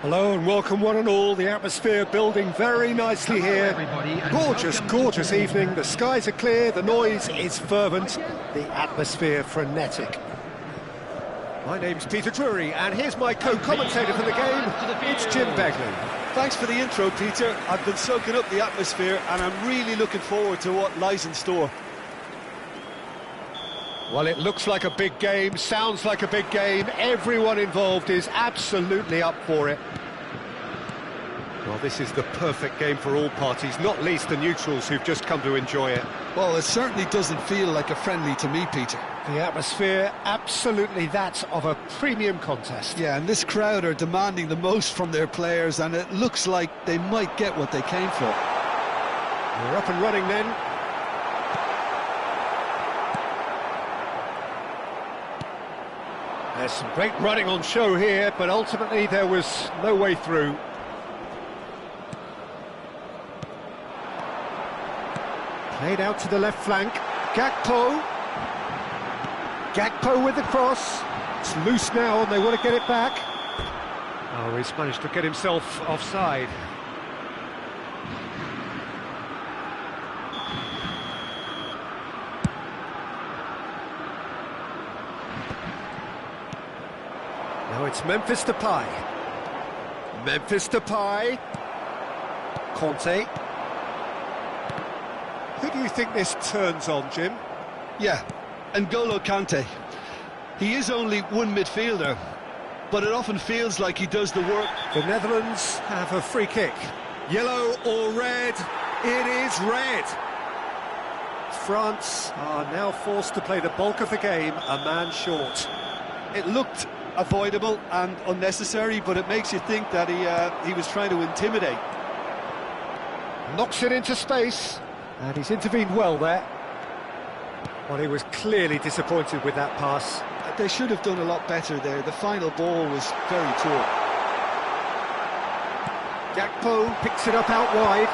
Hello and welcome one and all. The atmosphere building very nicely here. Gorgeous evening. The skies are clear, the noise is fervent, the atmosphere frenetic. My name's Peter Drury and here's my co-commentator for the game. It's Jim Begley. Thanks for the intro, Peter. I've been soaking up the atmosphere and I'm really looking forward to what lies in store. Well, it looks like a big game, sounds like a big game. Everyone involved is absolutely up for it. Well, this is the perfect game for all parties, not least the neutrals who've just come to enjoy it. Well, it certainly doesn't feel like a friendly to me, Peter. The atmosphere, absolutely that of a premium contest. Yeah, and this crowd are demanding the most from their players, and it looks like they might get what they came for. We're up and running then. There's some great running on show here, but ultimately there was no way through. Played out to the left flank. Gakpo with the cross. It's loose now and they want to get it back. Oh, he's managed to get himself offside. Now it's Memphis Depay. Conte. Who do you think this turns on, Jim? Yeah, N'Golo Kante. He is only one midfielder, but it often feels like he does the work. The Netherlands have a free kick. Yellow or red? It is red. France are now forced to play the bulk of the game a man short. It looked avoidable and unnecessary, but it makes you think that he was trying to intimidate. Knocks it into space, and he's intervened well there. Well, he was clearly disappointed with that pass. They should have done a lot better there. The final ball was very poor. Gakpo picks it up out wide.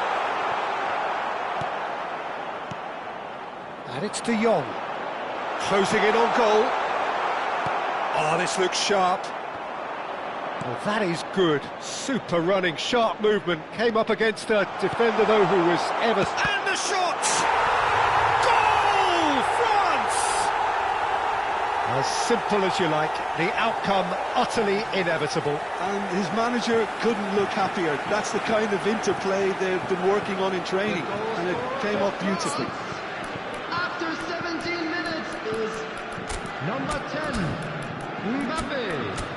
And it's De Jong. Closing in on goal. Oh, this looks sharp. Well, that is good. Super running, sharp movement. Came up against a defender, though, who was ever... And the shot! Goal! France! As simple as you like. The outcome utterly inevitable. And his manager couldn't look happier. That's the kind of interplay they've been working on in training. And it came off beautifully. After 17 minutes is number 10. Mbappe.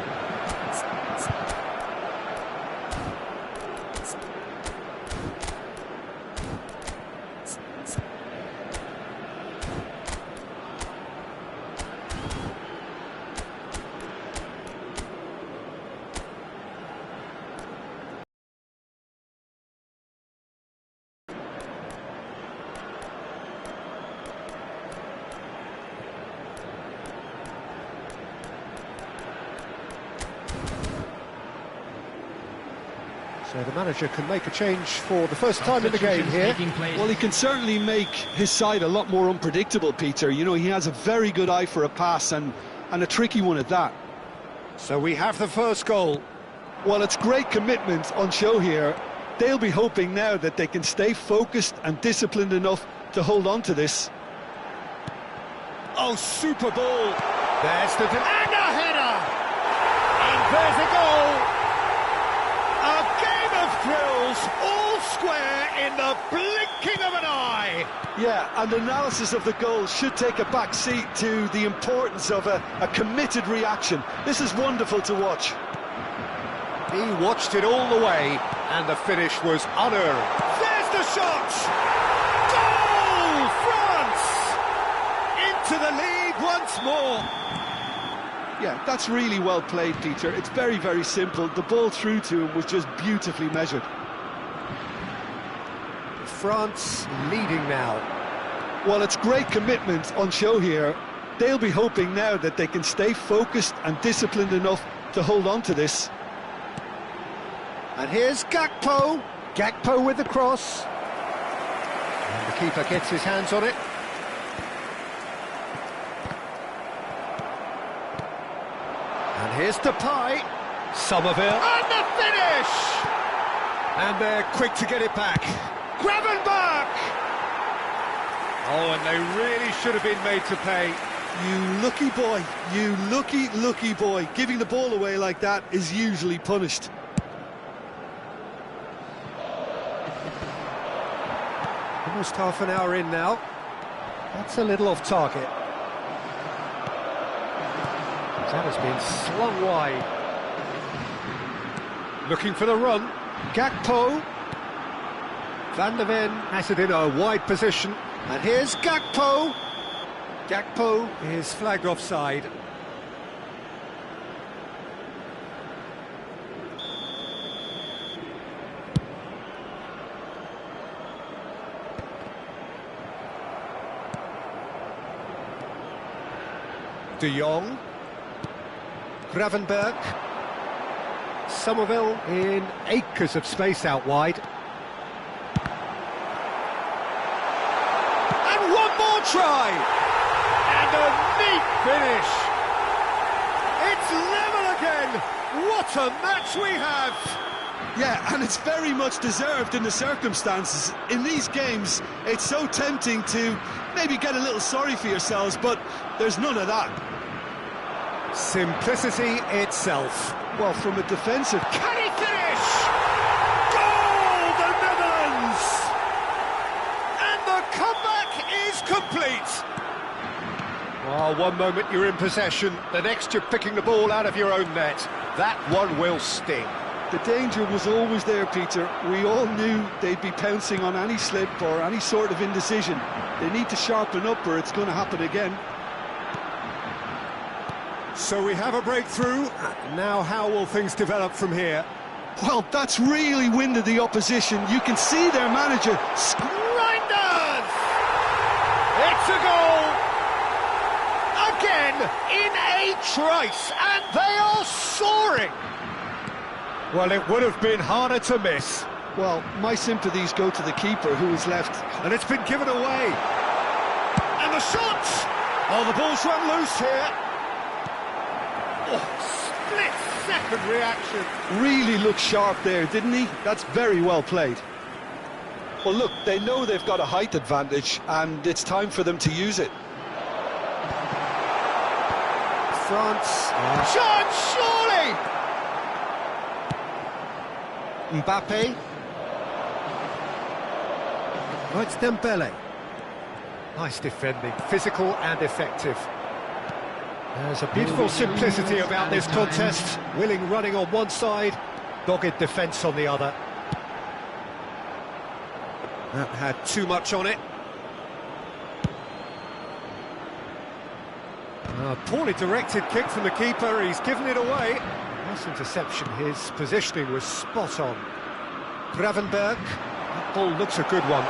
So the manager can make a change for the first time in the game here. Well, he can certainly make his side a lot more unpredictable, Peter. You know, he has a very good eye for a pass and a tricky one at that. So we have the first goal. Well, it's great commitment on show here. They'll be hoping now that they can stay focused and disciplined enough to hold on to this. Oh, super ball. There's the... And a header! And there's a goal! Thrills, all square in the blinking of an eye. Yeah, and analysis of the goal should take a back seat to the importance of a committed reaction. This is wonderful to watch. He watched it all the way, and the finish was unearned. There's the shot! Goal! France! Into the lead once more. Yeah, that's really well played, Peter. It's very, very simple. The ball through to him was just beautifully measured. France leading now. Well, it's great commitment on show here. They'll be hoping now that they can stay focused and disciplined enough to hold on to this. And here's Gakpo. Gakpo with the cross. And the keeper gets his hands on it. And here's Depay. Somerville. And the finish! And they're quick to get it back. Gravenberch! Oh, and they really should have been made to pay. You lucky boy, you lucky boy. Giving the ball away like that is usually punished. Almost half an hour in now. That's a little off target. That has been slung wide. Looking for the run. Gakpo. Van der Ven has it in a wide position. And here's Gakpo. Gakpo is flagged offside. De Jong. Gravenberch. Somerville in acres of space out wide. And one more try! And a neat finish! It's level again! What a match we have! Yeah, and it's very much deserved in the circumstances. In these games, it's so tempting to maybe get a little sorry for yourselves, but there's none of that. Simplicity itself. Well, from a defensive... Can he finish? Goal, the Netherlands! And the comeback is complete. Oh, one moment you're in possession, the next you're picking the ball out of your own net. That one will sting. The danger was always there, Peter. We all knew they'd be pouncing on any slip or any sort of indecision. They need to sharpen up or it's going to happen again. So we have a breakthrough. Now how will things develop from here? Well, that's really winded the opposition. You can see their manager... Grinders! It's a goal! Again, in a trice, and they are soaring! Well, it would have been harder to miss. Well, my sympathies go to the keeper who is left. And it's been given away. And the shot! Oh, the ball's run loose here. Oh, split-second reaction. Really looked sharp there, didn't he? That's very well played. Well, look, they know they've got a height advantage, and it's time for them to use it. France. Chance, surely! Mbappe. Oh, it's Dembele. Nice defending, physical and effective. There's a beautiful simplicity about this contest. Willing running on one side, dogged defence on the other. That had too much on it. A poorly directed kick from the keeper, he's given it away. Nice interception, his positioning was spot on. Gravenberch, that ball looks a good one.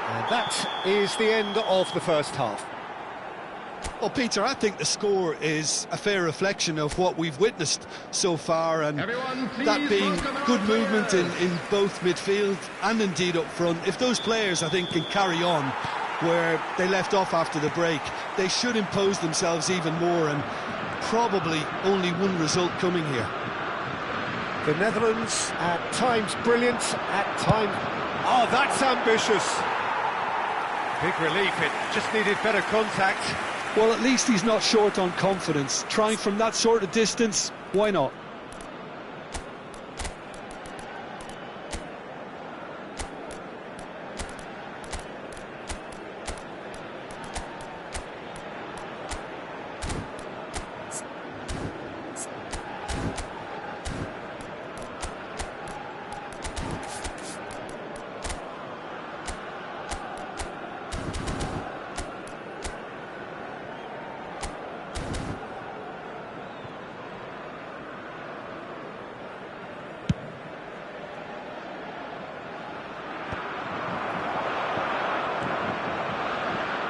And that is the end of the first half. Well, Peter, I think the score is a fair reflection of what we've witnessed so far, and that being good movement in both midfield and indeed up front. If those players, I think, can carry on where they left off after the break, they should impose themselves even more, and probably only one result coming here. The Netherlands, at times brilliant, at times... Oh, that's ambitious! Big relief, it just needed better contact. Well, at least he's not short on confidence. Trying from that sort of distance, why not?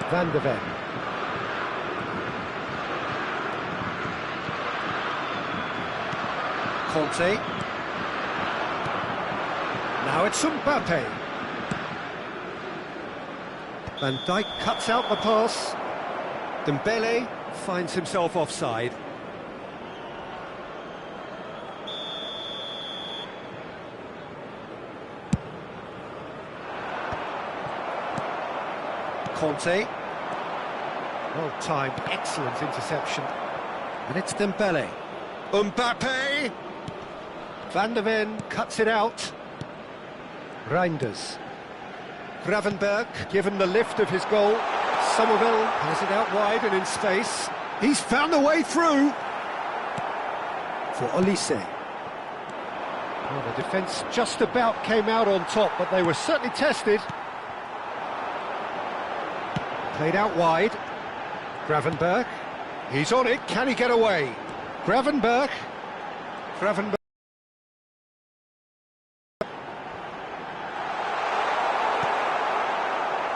Van der Ven. Conte. Now it's Mbappe. Van Dijk cuts out the pass. Dembele finds himself offside. Conte. Well timed, excellent interception. And it's Dembele. Mbappe! Van de Ven cuts it out. Reinders. Gravenberg given the lift of his goal. Somerville has it out wide and in space. He's found a way through. For Olise. Well, the defence just about came out on top, but they were certainly tested. Played out wide. Gravenberg. He's on it. Can he get away? Gravenberg.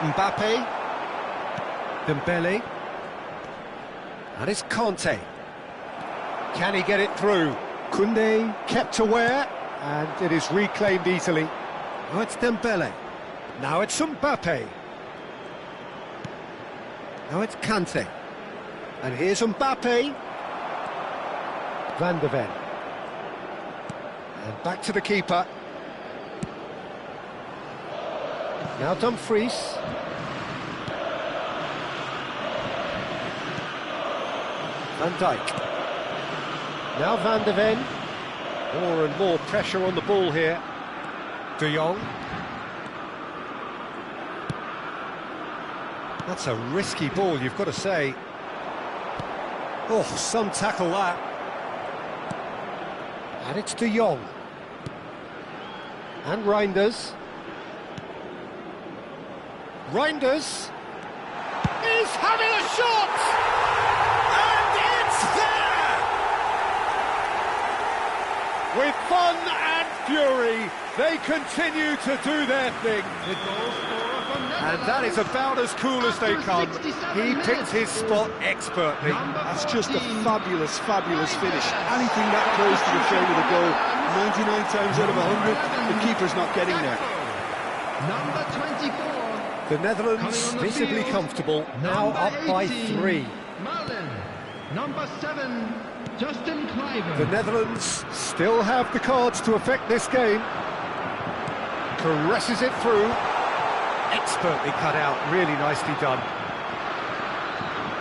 Mbappe. Dembele. And it's Conte. Can he get it through? Koundé kept aware, and it is reclaimed easily. Oh, it's Dembele. Now it's Mbappe. Now it's Kante. And here's Mbappe. Van de Ven. And back to the keeper. Now Dumfries. Van Dijk. Now Van de Ven. More and more pressure on the ball here. De Jong. That's a risky ball, you've got to say. Oh, some tackle that. And it's De Jong. And Reinders. Reinders is having a shot! And it's there! With fun and fury, they continue to do their thing. And that is about as cool as they come. He picked his spot expertly. That's just a fabulous, fabulous finish. Anything that close to the frame of the goal, 99 times out of 100, the keeper's not getting there. Number 24. The Netherlands visibly comfortable, now up by 3. Marlin. Number 7, Justin Kluivert. The Netherlands still have the cards to affect this game. Caresses it through. Expertly cut out, really nicely done.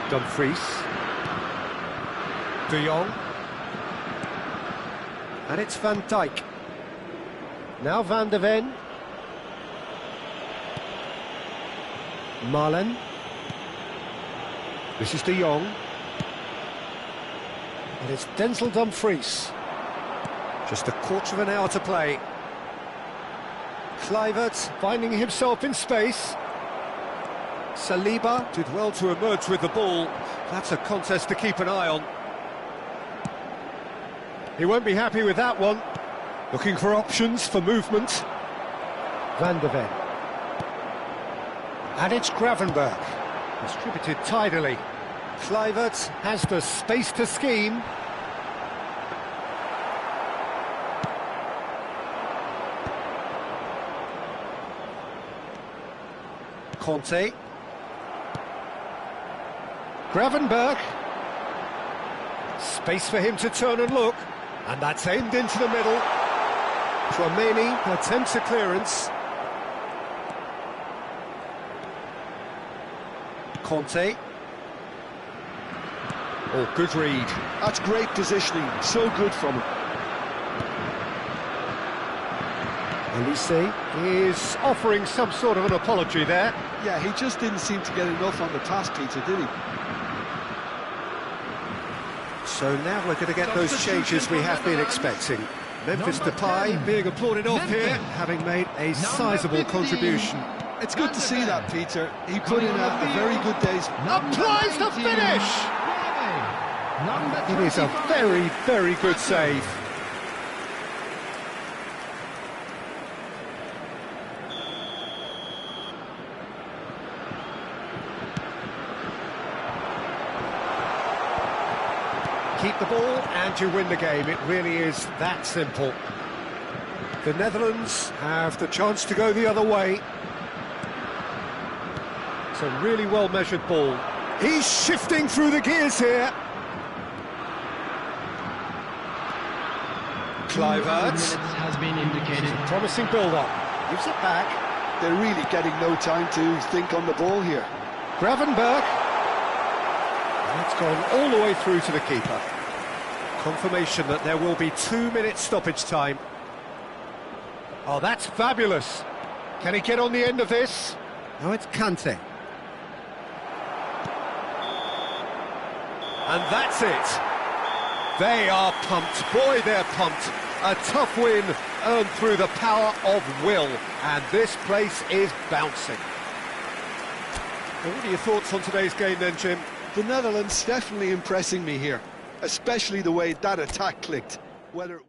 Dumfries. De Jong. And it's Van Dijk. Now Van de Ven. Marlin. This is De Jong. And it's Denzel Dumfries. Just a quarter of an hour to play. Kluivert finding himself in space. Saliba did well to emerge with the ball. That's a contest to keep an eye on. He won't be happy with that one. Looking for options for movement. Van de Ven. And it's Gravenberg. Distributed tidily. Kluivert has the space to scheme. Conte. Gravenberg. Space for him to turn and look. And that's aimed into the middle. Tchouameni attempts a clearance. Conte. Oh, good read. That's great positioning, so good from him. Olise is offering some sort of an apology there. Yeah, he just didn't seem to get enough on the pass, Peter, did he? So now we're going to get those changes we have been expecting. Memphis Depay being applauded off here, having made a sizable contribution. It's good to see that, Peter. He put in a very good day's... Applies the finish! It is a very, very good save. Keep the ball and you win the game. It really is that simple. The Netherlands have the chance to go the other way. It's a really well-measured ball. He's shifting through the gears here. Kluivert. Has been indicated. Promising build-up. Gives it back. They're really getting no time to think on the ball here. Gravenberg. And it's gone all the way through to the keeper. Confirmation that there will be 2 minutes stoppage time. Oh, that's fabulous. Can he get on the end of this? No, it's Kante. And that's it. They are pumped. Boy, they're pumped. A tough win earned through the power of will. And this place is bouncing. Well, what are your thoughts on today's game then, Jim? The Netherlands definitely impressing me here, especially the way that attack clicked. Whether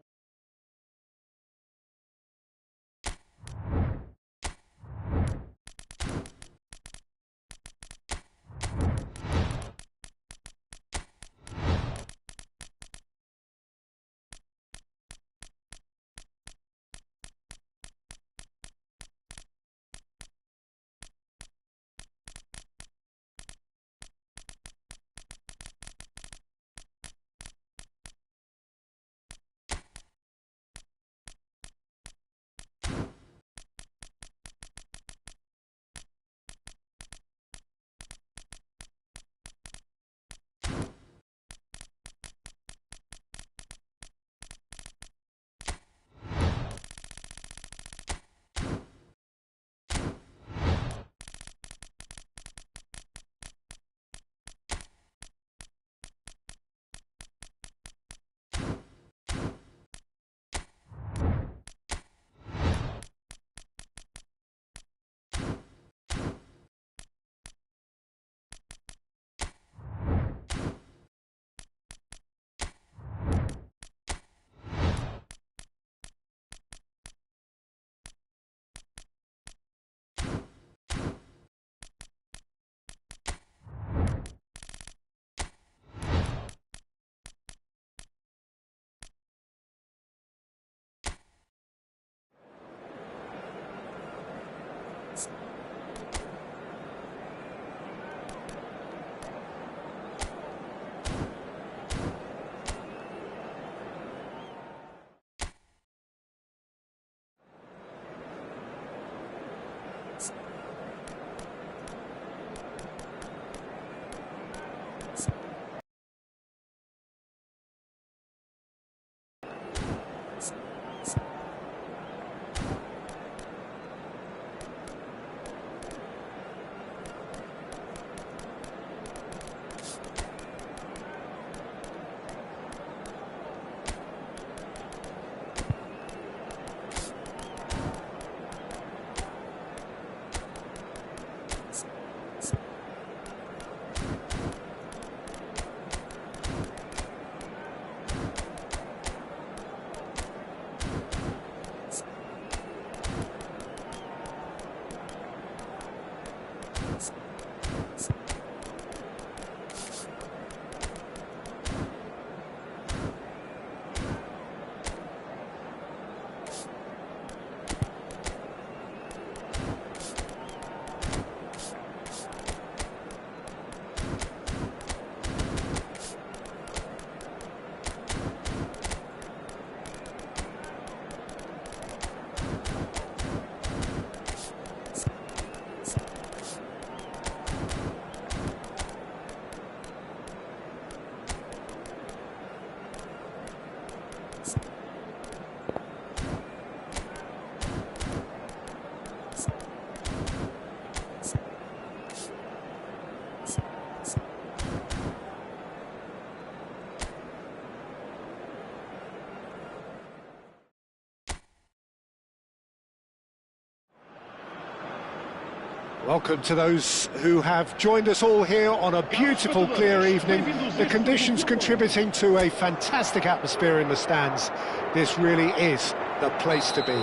Welcome to those who have joined us all here on a beautiful, clear evening. The conditions contributing to a fantastic atmosphere in the stands. This really is the place to be.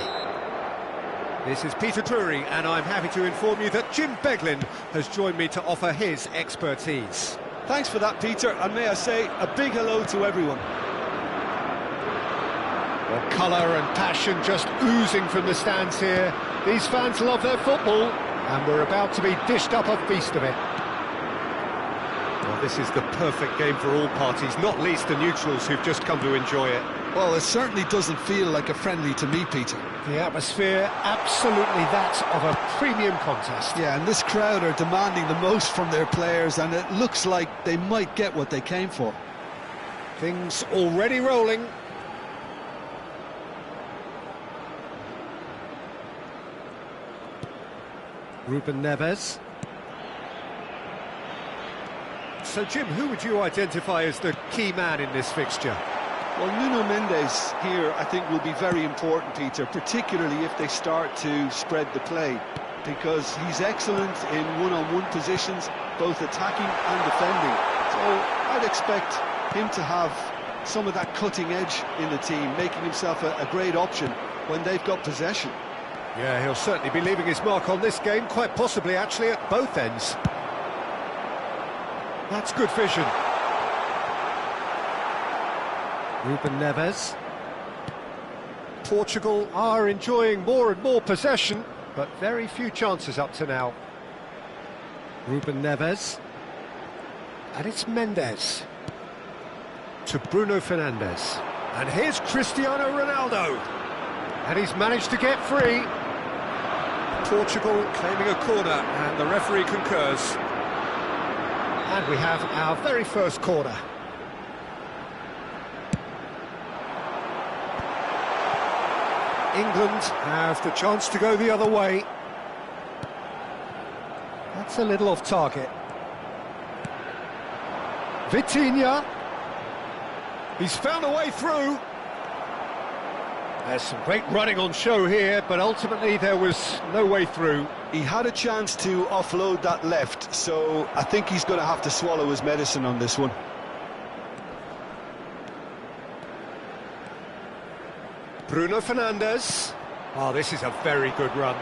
This is Peter Drury, and I'm happy to inform you that Jim Beglin has joined me to offer his expertise. Thanks for that, Peter, and may I say a big hello to everyone. Well, colour and passion just oozing from the stands here. These fans love their football, and we're about to be dished up a feast of it. Well, this is the perfect game for all parties, not least the neutrals who've just come to enjoy it. Well, it certainly doesn't feel like a friendly to me, Peter. The atmosphere, absolutely that of a premium contest. Yeah, and this crowd are demanding the most from their players, and it looks like they might get what they came for. Things already rolling. Ruben Neves. So, Jim, who would you identify as the key man in this fixture? Well, Nuno Mendes here, I think, will be very important, Peter, particularly if they start to spread the play, because he's excellent in one-on-one positions, both attacking and defending. So I'd expect him to have some of that cutting edge in the team, making himself a great option when they've got possession. Yeah, he'll certainly be leaving his mark on this game, quite possibly actually at both ends. That's good vision. Ruben Neves. Portugal are enjoying more and more possession, but very few chances up to now. Ruben Neves. And it's Mendes. To Bruno Fernandes. And here's Cristiano Ronaldo. And he's managed to get free. Portugal claiming a corner, and the referee concurs. And we have our very first corner. England have the chance to go the other way. That's a little off target. Vitinha. He's found a way through. There's some great running on show here, but ultimately there was no way through. He had a chance to offload that left, so I think he's going to have to swallow his medicine on this one. Bruno Fernandes. Oh, this is a very good run.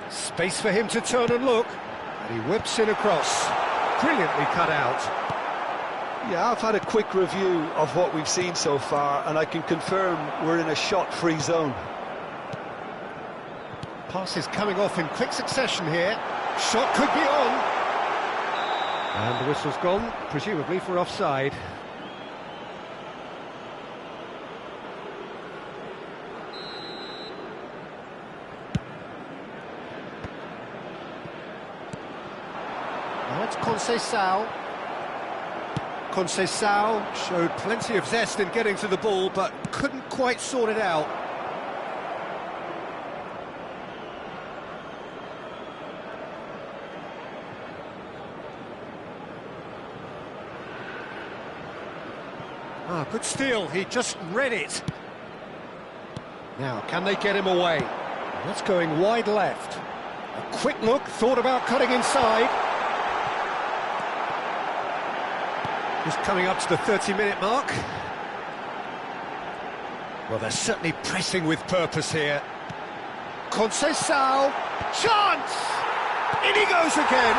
Space for him to turn and look. And he whips in across. Brilliantly cut out. Yeah, I've had a quick review of what we've seen so far, and I can confirm we're in a shot-free zone. Passes coming off in quick succession here. Shot could be on. And the whistle's gone, presumably for offside. Now it's Conceição. Conceição showed plenty of zest in getting to the ball, but couldn't quite sort it out. Ah, good steal, he just read it. Now, can they get him away? That's going wide left. A quick look, thought about cutting inside. Just coming up to the 30-minute mark. Well, they're certainly pressing with purpose here. Conceição, chance! In he goes again!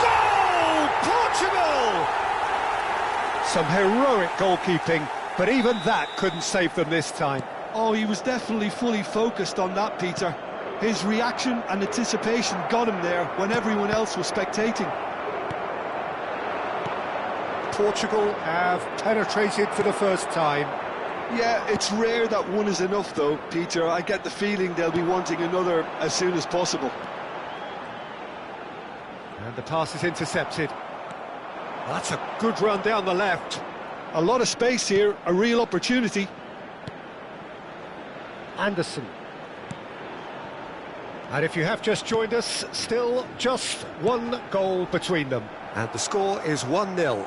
Goal! Portugal! Some heroic goalkeeping, but even that couldn't save them this time. Oh, he was definitely fully focused on that, Peter. His reaction and anticipation got him there when everyone else was spectating. Portugal have penetrated for the first time. Yeah, it's rare that one is enough though, Peter. I get the feeling they'll be wanting another as soon as possible. And the pass is intercepted. That's a good run down the left. A lot of space here, a real opportunity. Anderson. And if you have just joined us, still just one goal between them. And the score is 1-0.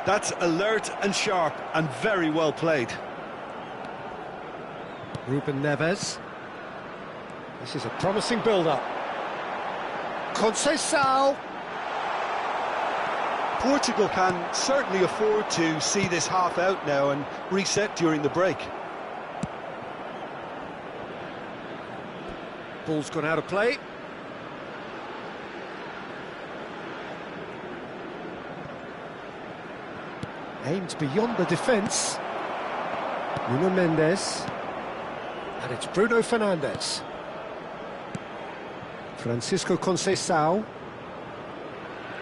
That's alert and sharp and very well played. Ruben Neves. This is a promising build-up. Conceição. Portugal can certainly afford to see this half out now and reset during the break. Ball's gone out of play. Aimed beyond the defence. Nuno Mendes. And it's Bruno Fernandes. Francisco Conceição.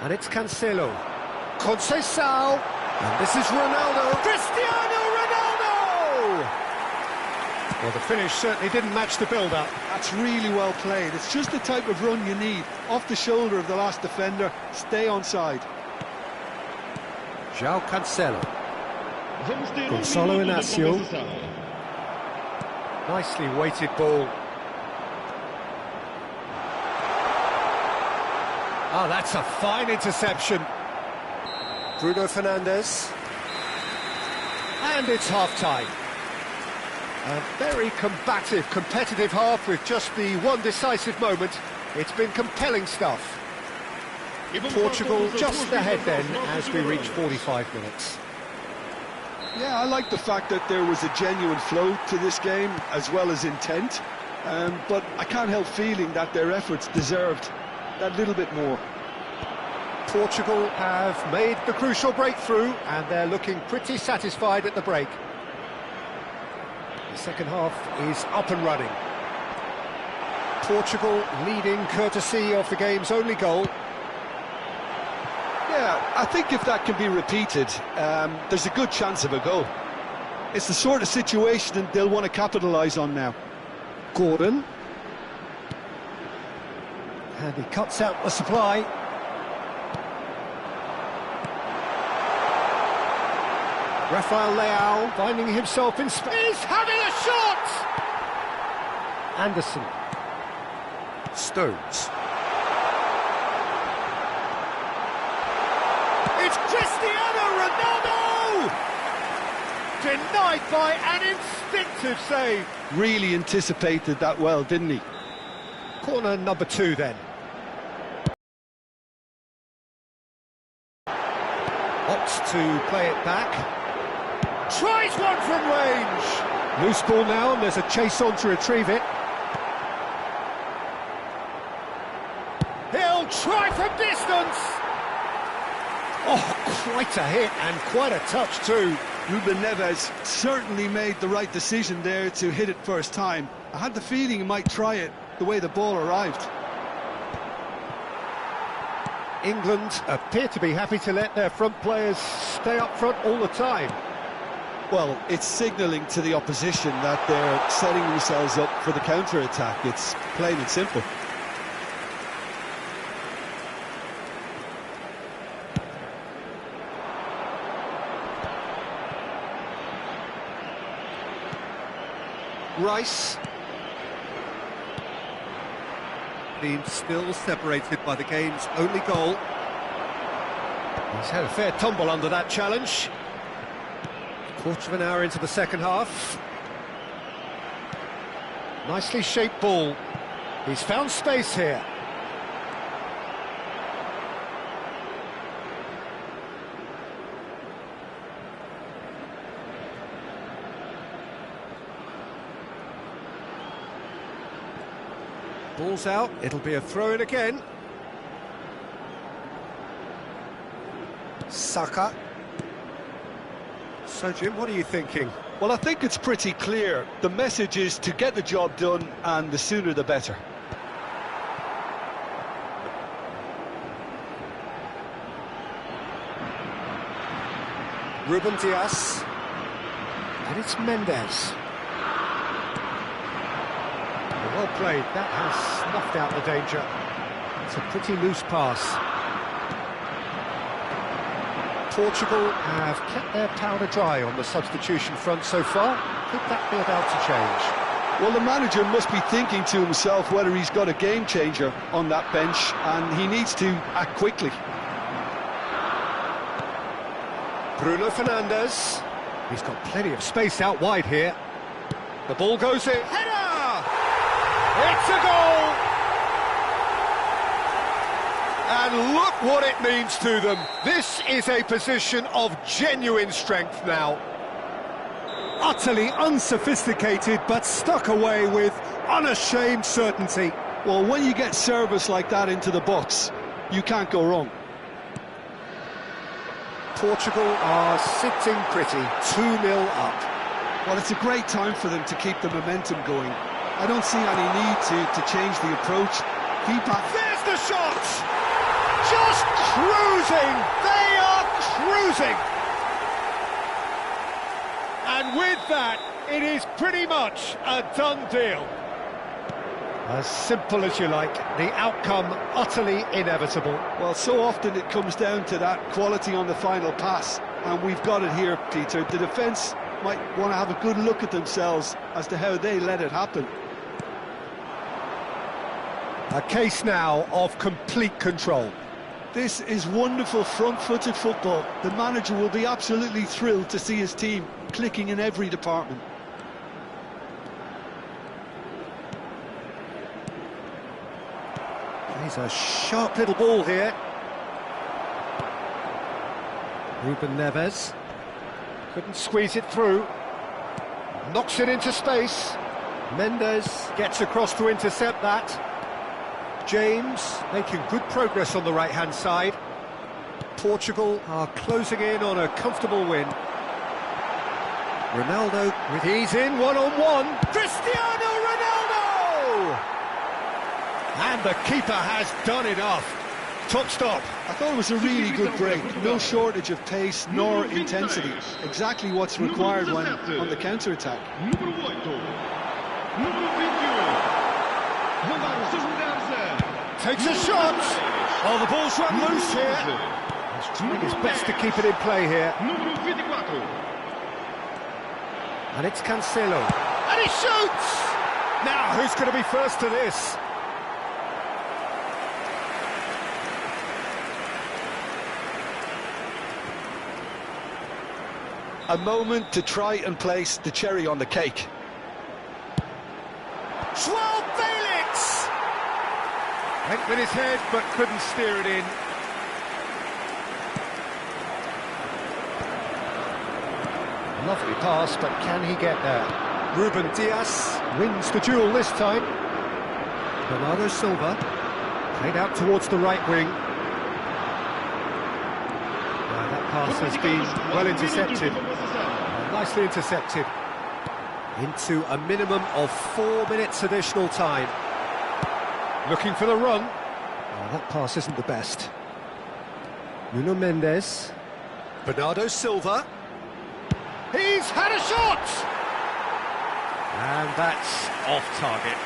And it's Cancelo. Conceição. And this is Ronaldo. Cristiano Ronaldo! Well, the finish certainly didn't match the build-up. That's really well played. It's just the type of run you need. Off the shoulder of the last defender, stay onside. João Cancelo. Gonçalo Inácio. Nicely weighted ball. Oh, that's a fine interception. Bruno Fernandes. And it's half-time. A very combative, competitive half with just the one decisive moment. It's been compelling stuff. Portugal just ahead then as we reach 45 minutes. Yeah, I like the fact that there was a genuine flow to this game as well as intent. But I can't help feeling that their efforts deserved that little bit more. Portugal have made the crucial breakthrough and they're looking pretty satisfied at the break. The second half is up and running. Portugal leading courtesy of the game's only goal. Yeah, I think if that can be repeated, there's a good chance of a goal. It's the sort of situation that they'll want to capitalise on now. Gordon. And he cuts out the supply. Rafael Leao finding himself in space. He's having a shot! Anderson. Stones. It's Cristiano Ronaldo! Denied by an instinctive save. Really anticipated that well, didn't he? Corner number 2 then. Opts to play it back. Tries one from range. Loose ball now, and there's a chase on to retrieve it. He'll try from distance. Oh, quite a hit and quite a touch too. Ruben Neves certainly made the right decision there to hit it first time. I had the feeling he might try it the way the ball arrived. England appear to be happy to let their front players stay up front all the time. Well, it's signalling to the opposition that they're setting themselves up for the counter-attack. It's plain and simple. Rice. Being still separated by the game's only goal. He's had a fair tumble under that challenge. Quarter of an hour into the second half. Nicely shaped ball. He's found space here. Ball's out, it'll be a throw-in again. Saka. So, Jim, what are you thinking? Well, I think it's pretty clear. The message is to get the job done, and the sooner the better. Ruben Dias. And it's Mendes. Well played, that has snuffed out the danger. It's a pretty loose pass. Portugal have kept their powder dry on the substitution front so far. Could that be about to change? Well, the manager must be thinking to himself whether he's got a game changer on that bench, and he needs to act quickly. Bruno Fernandes. He's got plenty of space out wide here. The ball goes in. Header! It's a goal! And look what it means to them. This is a position of genuine strength now. Utterly unsophisticated, but stuck away with unashamed certainty. Well, when you get service like that into the box, you can't go wrong. Portugal are sitting pretty, 2-0 up. Well, it's a great time for them to keep the momentum going. I don't see any need to change the approach. Feedback. There's the shot! Just cruising! They are cruising! And with that, it is pretty much a done deal. As simple as you like, the outcome utterly inevitable. Well, so often it comes down to that quality on the final pass, and we've got it here, Peter. The defence might want to have a good look at themselves as to how they let it happen. A case now of complete control. This is wonderful front-footed football. The manager will be absolutely thrilled to see his team clicking in every department. He's a sharp little ball here. Ruben Neves couldn't squeeze it through. Knocks it into space. Mendes gets across to intercept that. James making good progress on the right-hand side. Portugal are closing in on a comfortable win. Ronaldo with ease in, one-on-one. Cristiano Ronaldo! And the keeper has done enough. Top stop. I thought it was a really good break. No shortage of pace nor intensity. Exactly what's required when on the counter-attack. Takes a shot. Oh, the ball's run loose here. He's trying his best to keep it in play here. And it's Cancelo. And he shoots! Now, who's going to be first to this? A moment to try and place the cherry on the cake. Joao Felix! Went with his head, but couldn't steer it in. Lovely pass, but can he get there? Ruben Dias wins the duel this time. Bernardo Silva played out towards the right wing. That pass has been well intercepted. Nicely intercepted. Into a minimum of 4 minutes additional time. Looking for the run. Oh, that pass isn't the best. Nuno Mendes. Bernardo Silva. He's had a shot! And that's off target.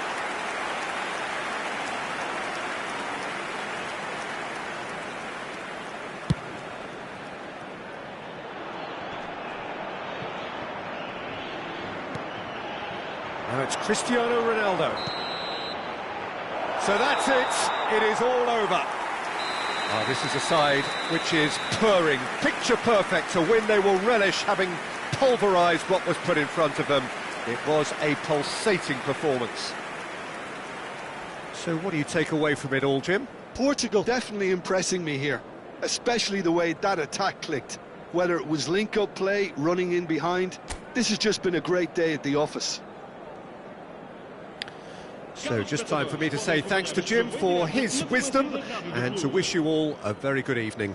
Now it's Cristiano Ronaldo. So that's it. It is all over. Oh, this is a side which is purring, picture perfect, a win they will relish, having pulverised what was put in front of them. It was a pulsating performance. So what do you take away from it all, Jim? Portugal definitely impressing me here, especially the way that attack clicked. Whether it was link-up play, running in behind, this has just been a great day at the office. So just time for me to say thanks to Jim for his wisdom and to wish you all a very good evening.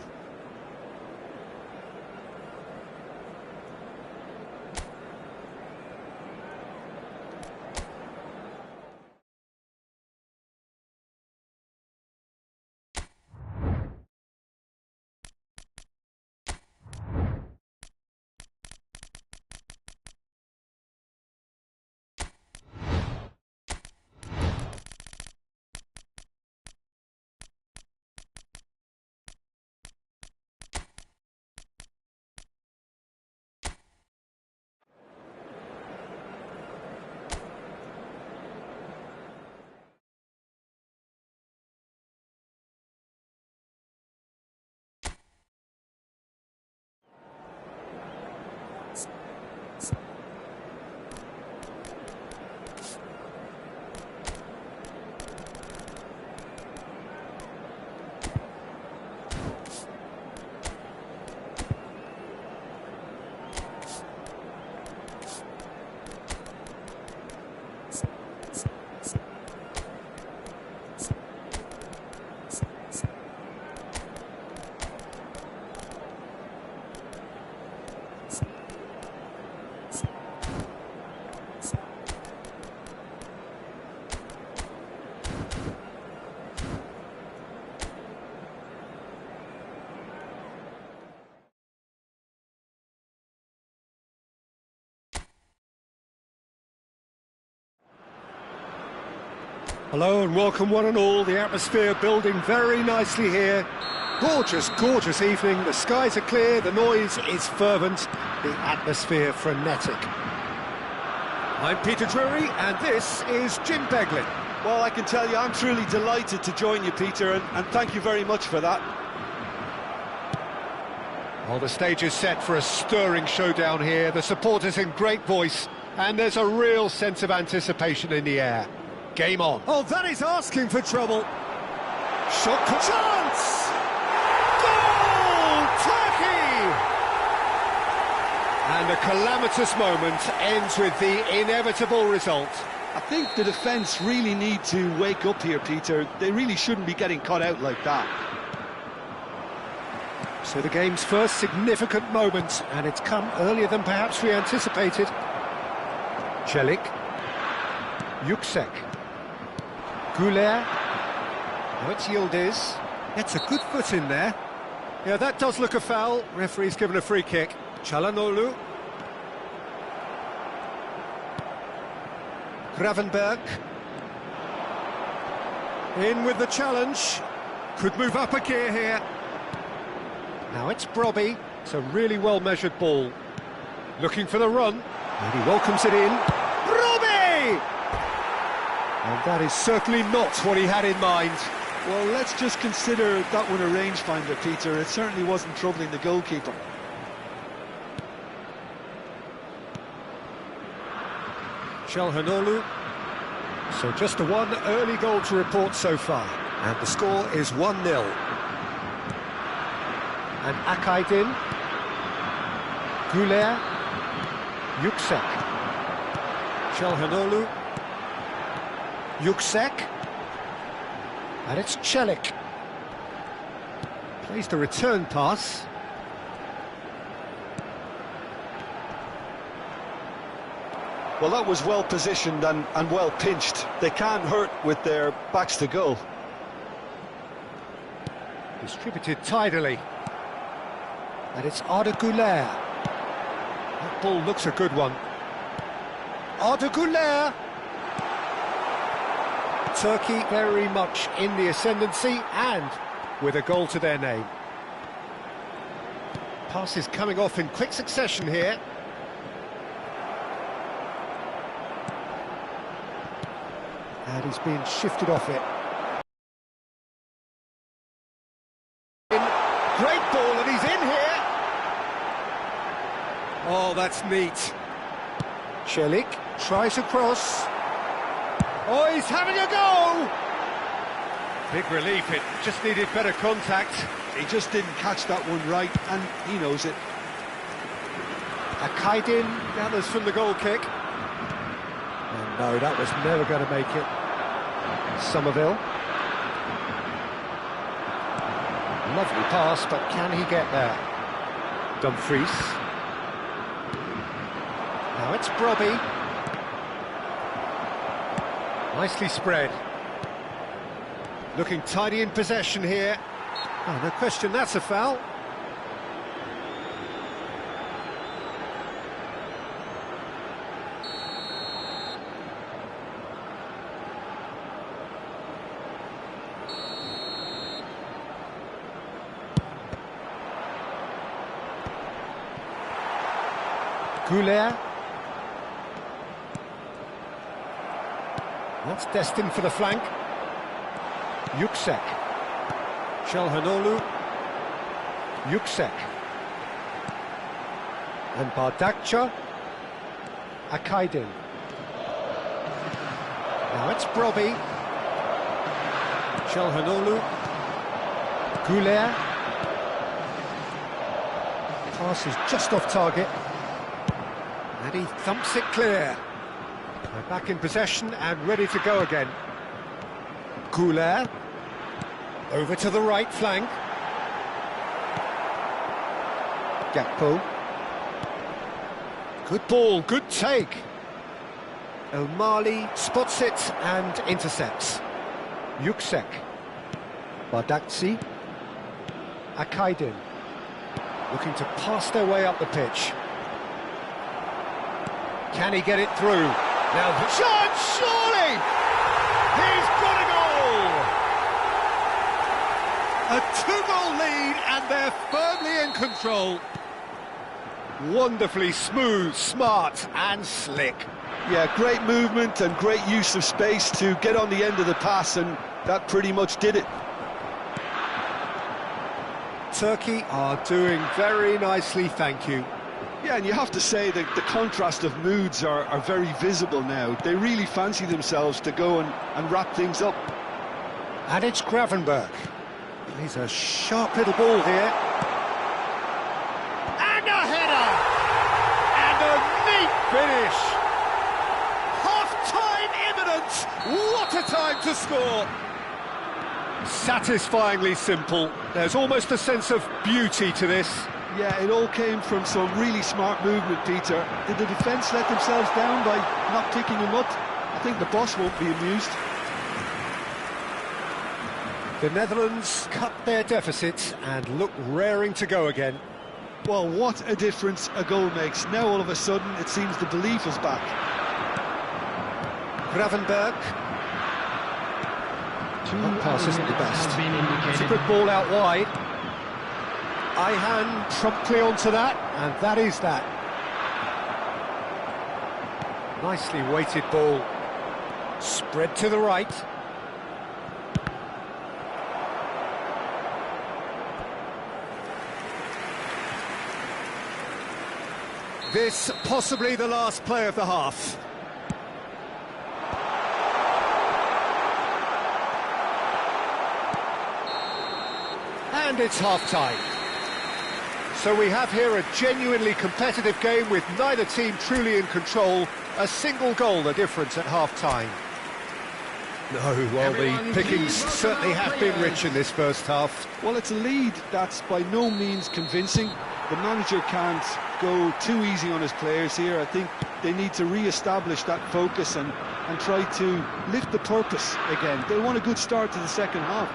Hello and welcome one and all. The atmosphere building very nicely here. Gorgeous, gorgeous evening. The skies are clear, the noise is fervent, the atmosphere frenetic. I'm Peter Drury and this is Jim Beglin. Well, I can tell you I'm truly delighted to join you, Peter, and thank you very much for that. Well, the stage is set for a stirring showdown here. The supporters in great voice, and there's a real sense of anticipation in the air. Game on. Oh, that is asking for trouble. Shot chance! Goal! Turkey! And a calamitous moment ends with the inevitable result. I think the defence really need to wake up here, Peter. They really shouldn't be getting caught out like that. So the game's first significant moment, and it's come earlier than perhaps we anticipated. Celik. Yuksek. Goulet. Now it's Yildiz. Gets a good foot in there. Yeah, that does look a foul. Referee's given a free kick. Çalhanoğlu. Gravenberg. In with the challenge. Could move up a gear here. Now it's Brobby. It's a really well-measured ball. Looking for the run. And he welcomes it in. Brobby! And that is certainly not what he had in mind. Well, let's just consider that one a rangefinder, Peter. It certainly wasn't troubling the goalkeeper. Çalhanoğlu. So just the one early goal to report so far. And the score is 1-0. And Akaydin. Goulet. Yuksek. Çalhanoğlu. Yuksek. And it's Celik. Plays the return pass. Well, that was well positioned and well pinched. They can't hurt with their backs to goal. Distributed tidily. And it's Arda Güler. That ball looks a good one. Arda Güler. Turkey very much in the ascendancy and with a goal to their name. Passes coming off in quick succession here. And he's being shifted off it. Great ball, and he's in here. Oh, that's neat. Celik tries a cross. Oh, he's having a go! Big relief, it just needed better contact. He just didn't catch that one right, and he knows it. Akaydin gathers from the goal kick. Oh, no, that was never going to make it. Somerville. Lovely pass, but can he get there? Dumfries. Now it's Brobby. Nicely spread. Looking tidy in possession here. Oh, no question, that's a foul. Goulet. That's destined for the flank. Yuksek. Çalhanoğlu. Yuksek. And Bardakça. Akaydin. Now it's Brobby. Çalhanoğlu. Goulet. Pass is just off target. And he thumps it clear. They're back in possession and ready to go again. Goulet. Over to the right flank. Gakpo. Good ball, good take. O'Malley spots it and intercepts. Yuksek. Bardakci. Akaydin. Looking to pass their way up the pitch. Can he get it through? Now the chance, surely! He's got a goal! A two-goal lead, and they're firmly in control. Wonderfully smooth, smart and slick. Yeah, great movement and great use of space to get on the end of the pass, and that pretty much did it. Turkey are doing very nicely, thank you. Yeah, and you have to say that the contrast of moods are very visible now. They really fancy themselves to go and wrap things up. And it's Gravenberg. He's a sharp little ball here. And a header! And a neat finish! Half-time imminent! What a time to score! Satisfyingly simple. There's almost a sense of beauty to this. Yeah, it all came from some really smart movement, Peter. Did the defence let themselves down by not picking him up? I think the boss won't be amused. The Netherlands cut their deficit and look raring to go again. Well, what a difference a goal makes. Now all of a sudden it seems the belief is back. Gravenberg. That pass isn't the best. It's a good ball out wide. Ihan promptly onto that, and that is that. Nicely weighted ball. Spread to the right. This possibly the last play of the half. And it's half-time. So we have here a genuinely competitive game with neither team truly in control. A single goal the difference at half-time. No, well, the pickings certainly have been rich in this first half. Well, it's a lead that's by no means convincing. The manager can't go too easy on his players here. I think they need to re-establish that focus and try to lift the purpose again. They want a good start to the second half.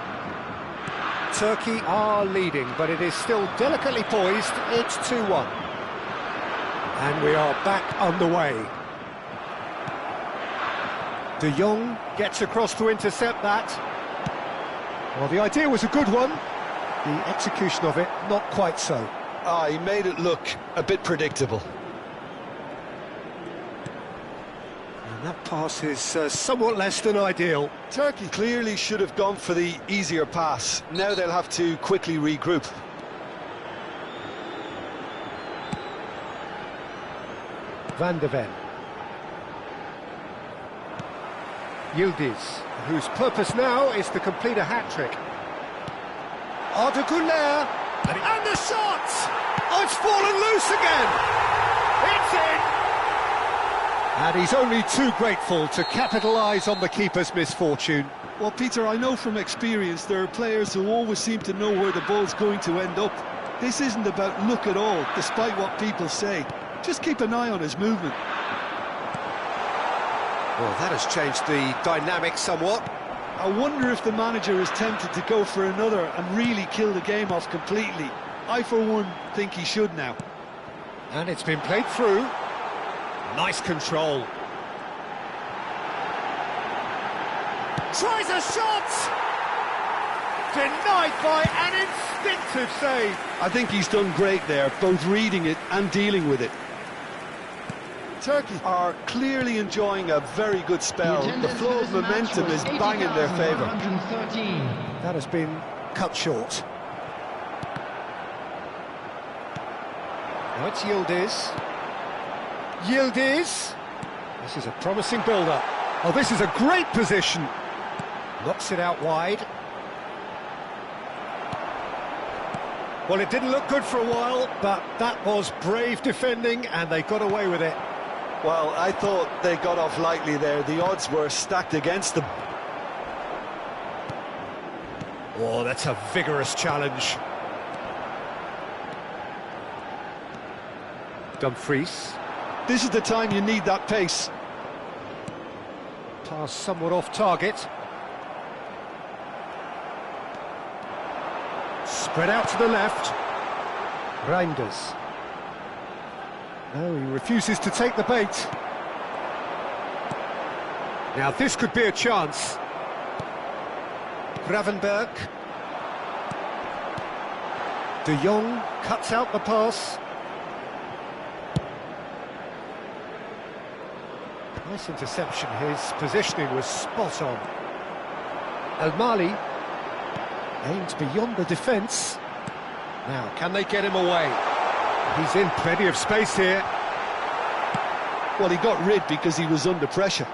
Turkey are leading, but it is still delicately poised. It's 2-1. And we are back underway. De Jong gets across to intercept that. Well, the idea was a good one. The execution of it, not quite so. He made it look a bit predictable. And that pass is somewhat less than ideal. Turkey clearly should have gone for the easier pass. Now they'll have to quickly regroup. Van de Ven. Yildiz, whose purpose now is to complete a hat-trick. Arda Güler, and the shot! Oh, it's fallen loose again! It's in! And he's only too grateful to capitalise on the keeper's misfortune. Well, Peter, I know from experience there are players who always seem to know where the ball's going to end up. This isn't about luck at all, despite what people say. Just keep an eye on his movement. Well, that has changed the dynamic somewhat. I wonder if the manager is tempted to go for another and really kill the game off completely. I, for one, think he should now. And it's been played through. Nice control. Tries a shot! Denied by an instinctive save. I think he's done great there, both reading it and dealing with it. Turkey are clearly enjoying a very good spell. The flow of momentum is bang in their favour. That has been cut short. Now it's Yildiz. Yildiz. This is a promising build-up. Oh, this is a great position. Knocks it out wide. Well, it didn't look good for a while, but that was brave defending, and they got away with it. Well, I thought they got off lightly there. The odds were stacked against them. Oh, that's a vigorous challenge. Dumfries. This is the time you need that pace. Pass somewhat off target. Spread out to the left. Reinders. No, he refuses to take the bait. Now this could be a chance. Gravenberg. De Jong cuts out the pass. Nice interception, his positioning was spot on. El Mali aimed beyond the defence. Now, can they get him away? He's in plenty of space here. Well, he got rid because he was under pressure.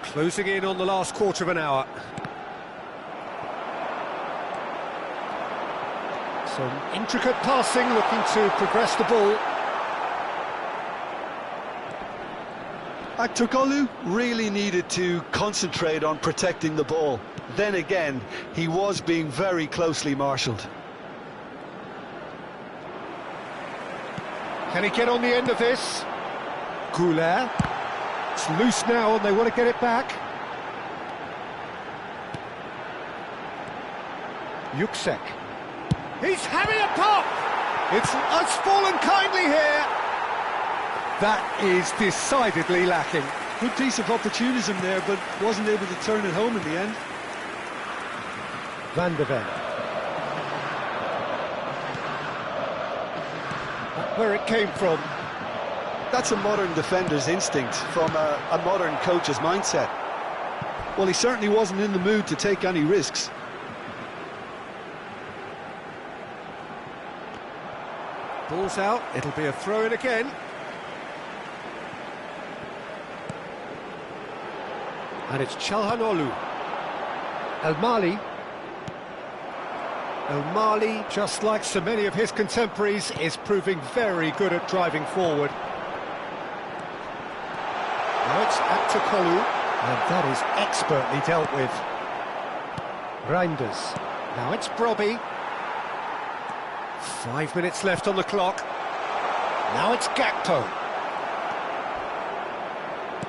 Closing in on the last quarter of an hour. Some intricate passing, looking to progress the ball. Aktürkoğlu really needed to concentrate on protecting the ball. Then again, he was being very closely marshalled. Can he get on the end of this? Goulet. It's loose now and they want to get it back. Yüksek. He's having a pop! It's fallen kindly here. That is decidedly lacking. Good piece of opportunism there, but wasn't able to turn it home in the end. Van de Ven. Where it came from. That's a modern defender's instinct from a modern coach's mindset. Well, he certainly wasn't in the mood to take any risks. Ball's out, it'll be a throw-in again. And it's Çalhanoğlu. El Mali. El Mali, just like so many of his contemporaries, is proving very good at driving forward. Now it's Aktürkoğlu, and that is expertly dealt with. Reinders. Now it's Brobbey. 5 minutes left on the clock. Now it's Gakpo.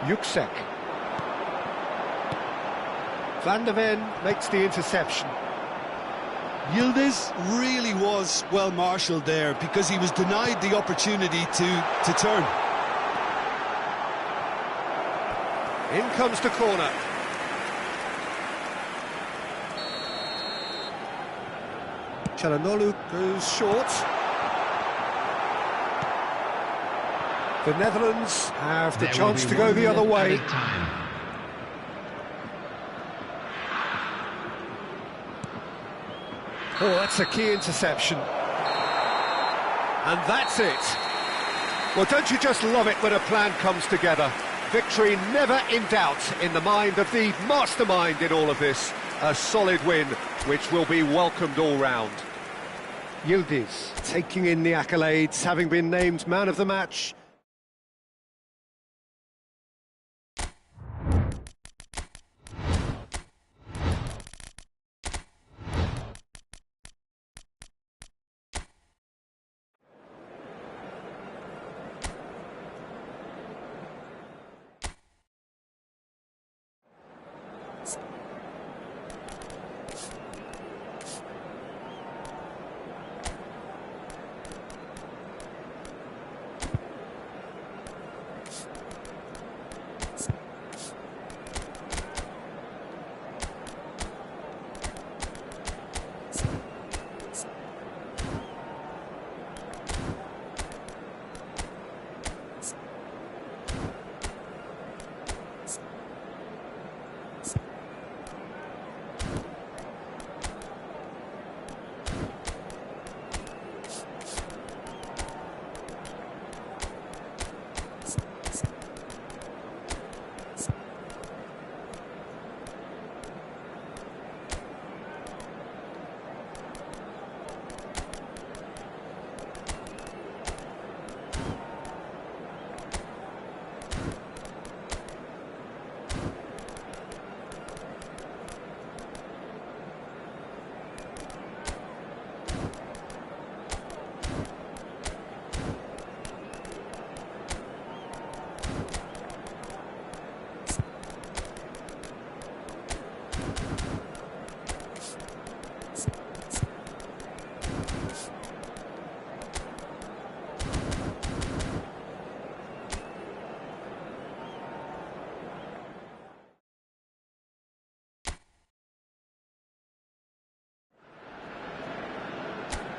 Yüksek. Van de Ven makes the interception. Yildiz really was well marshalled there because he was denied the opportunity to turn. In comes the corner. Çalhanoğlu goes short. The Netherlands have the chance to go the other way. Oh, that's a key interception. And that's it. Well, don't you just love it when a plan comes together? Victory never in doubt in the mind of the mastermind in all of this. A solid win, which will be welcomed all round. Yildiz taking in the accolades, having been named man of the match.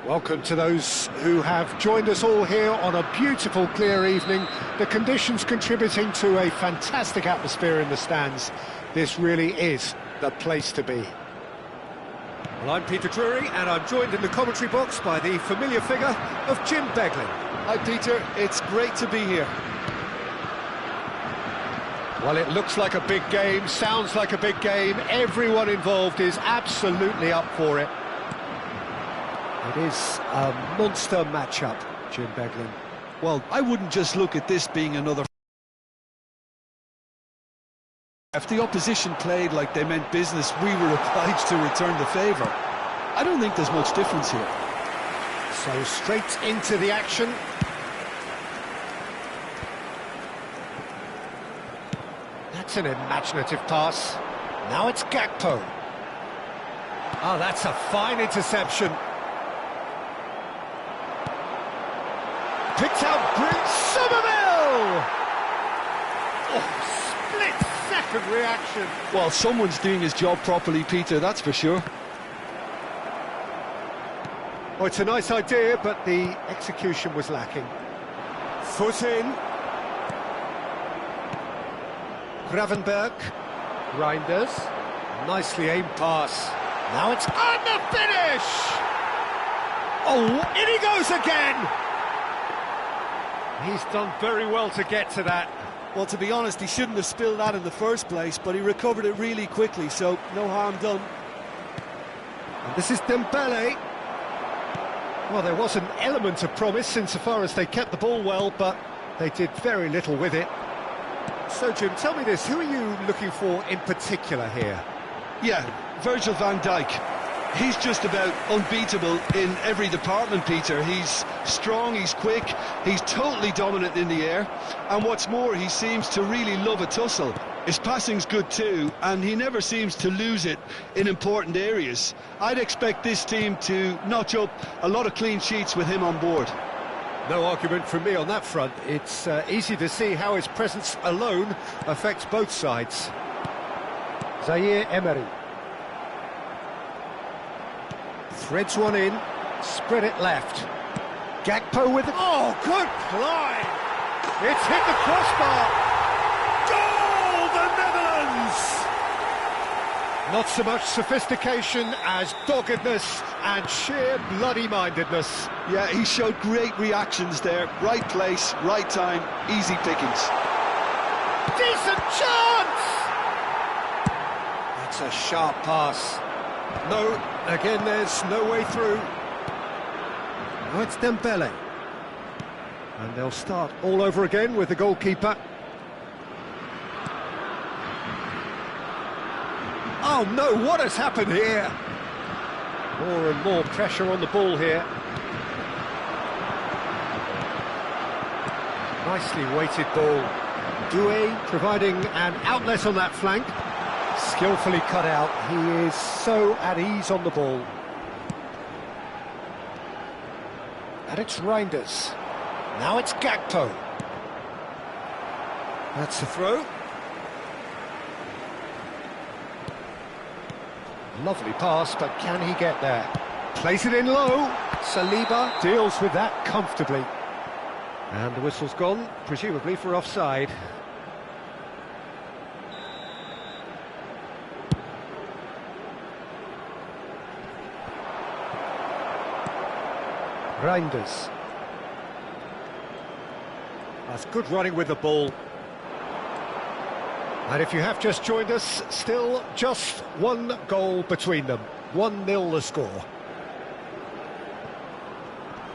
Welcome to those who have joined us all here on a beautiful, clear evening. The conditions contributing to a fantastic atmosphere in the stands. This really is the place to be. Well, I'm Peter Drury, and I'm joined in the commentary box by the familiar figure of Jim Beglin. Hi Peter, it's great to be here. Well, it looks like a big game, sounds like a big game. Everyone involved is absolutely up for it. It is a monster matchup, Jim Beglin. Well, I wouldn't just look at this being another... If the opposition played like they meant business, we were obliged to return the favour. I don't think there's much difference here. So straight into the action. That's an imaginative pass. Now it's Gakpo. Oh, that's a fine interception. Picked out Brent Somerville! Oh, split-second reaction. Well, someone's doing his job properly, Peter, that's for sure. Oh, it's a nice idea, but the execution was lacking. Foot in. Gravenberg. Reinders. Nicely aimed pass. Now it's on the finish! Oh, in he goes again! He's done very well to get to that. Well, to be honest, he shouldn't have spilled that in the first place, but he recovered it really quickly, so no harm done. And this is Dembele. Well, there was an element of promise insofar as they kept the ball well, but they did very little with it. So, Jim, tell me this, who are you looking for in particular here? Yeah, Virgil van Dijk. He's just about unbeatable in every department, Peter. He's strong, he's quick, he's totally dominant in the air, and what's more, he seems to really love a tussle. His passing's good too, and he never seems to lose it in important areas. I'd expect this team to notch up a lot of clean sheets with him on board. No argument from me on that front. It's easy to see how his presence alone affects both sides. Zaire Emery. Threads one in, spread it left. Gakpo with it. Oh, good climb! It's hit the crossbar! Goal, the Netherlands! Not so much sophistication as doggedness and sheer bloody-mindedness. Yeah, he showed great reactions there. Right place, right time, easy pickings. Decent chance! That's a sharp pass. No, again there's no way through. Now it's Dembele. And they'll start all over again with the goalkeeper. Oh no, what has happened here? More and more pressure on the ball here. Nicely weighted ball. Doué providing an outlet on that flank. Skillfully cut out, he is so at ease on the ball. And it's Reinders. Now it's Gakpo. That's the throw. Lovely pass, but can he get there? Plays it in low. Saliba deals with that comfortably. And the whistle's gone, presumably for offside. Reinders. That's good running with the ball. And if you have just joined us, still just one goal between them. 1-0 the score.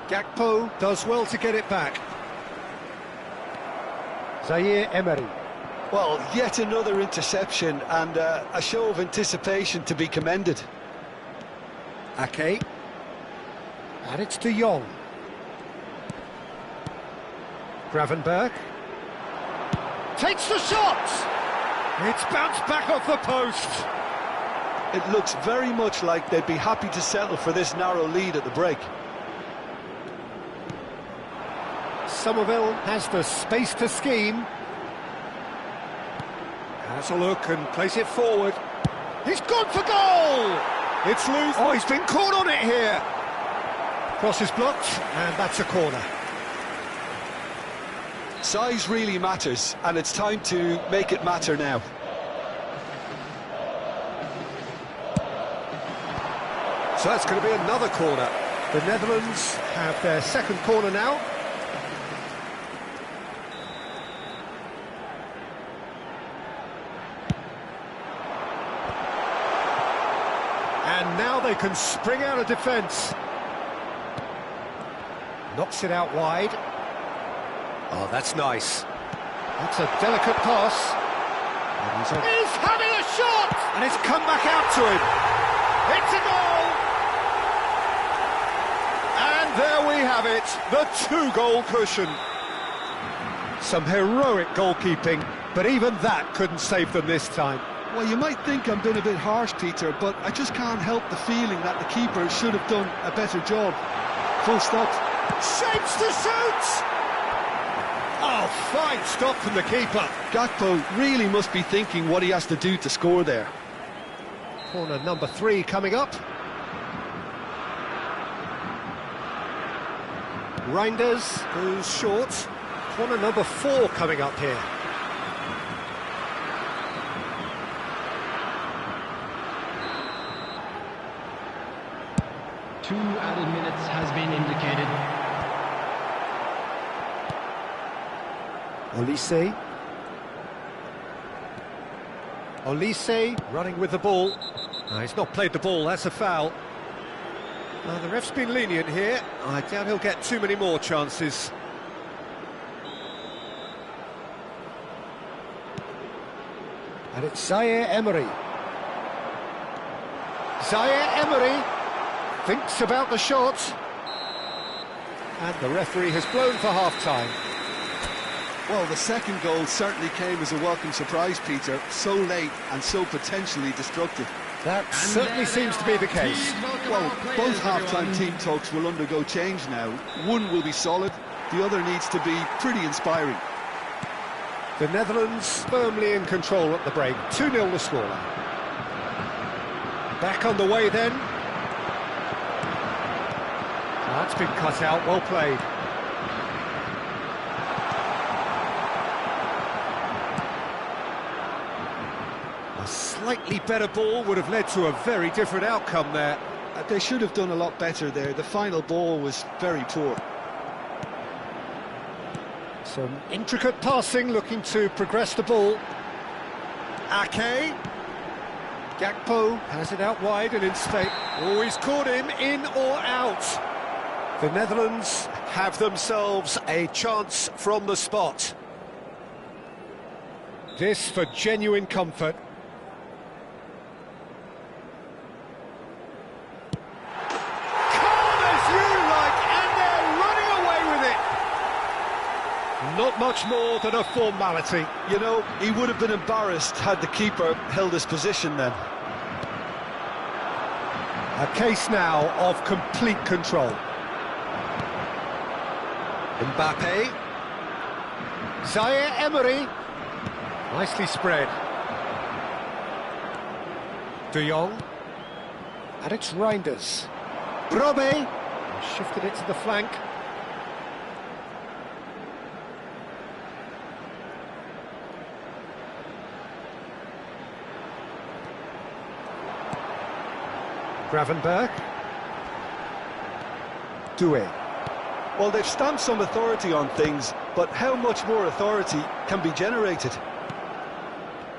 Gakpo does well to get it back. Zaire Emery. Well, yet another interception and a show of anticipation to be commended. Ake. And it's De Jong. Gravenberg. Takes the shot! It's bounced back off the post. It looks very much like they'd be happy to settle for this narrow lead at the break. Somerville has the space to scheme. Has a look and plays it forward. He's gone for goal! It's loose. Oh, he's been caught on it here. Cross is blocked, and that's a corner. Size really matters, and it's time to make it matter now. So that's going to be another corner. The Netherlands have their second corner now. And now they can spring out of defence. Knocks it out wide. Oh, that's nice. That's a delicate pass. He's having a shot! And it's come back out to him. It's a goal! And there we have it, the two-goal cushion. Some heroic goalkeeping, but even that couldn't save them this time. Well, you might think I'm being a bit harsh, Peter, but I just can't help the feeling that the keeper should have done a better job. Full stop. Shapes to shoot! Oh, fine stop from the keeper. Gakpo really must be thinking what he has to do to score there. Corner number 3 coming up. Reinders goes short. Corner number 4 coming up here. Two added minutes has been indicated. Olise. Olise running with the ball. No, he's not played the ball, that's a foul. The ref's been lenient here. I doubt he'll get too many more chances. And it's Zaire Emery. Zaire Emery thinks about the shot. And the referee has blown for half-time. Well, the second goal certainly came as a welcome surprise, Peter. So late and so potentially destructive. That certainly seems to be the case. Well, both half-time team talks will undergo change now. One will be solid, the other needs to be pretty inspiring. The Netherlands firmly in control at the break. 2-0 the scoreline. Back on the way then. That's been cut out, well played. A slightly better ball would have led to a very different outcome there. They should have done a lot better there. The final ball was very poor. Some intricate passing, looking to progress the ball. Ake. Gakpo has it out wide and in space. Oh, he's caught him in or out. The Netherlands have themselves a chance from the spot. This for genuine comfort. Calm as you like, and they're running away with it. Not much more than a formality. You know, he would have been embarrassed had the keeper held his position then. A case now of complete control. Mbappe. Zaire Emery. Nicely spread. De Jong. And it's Reinders. Brobbey. Shifted it to the flank. Gravenberg. Doué. Well, they've stamped some authority on things, but how much more authority can be generated?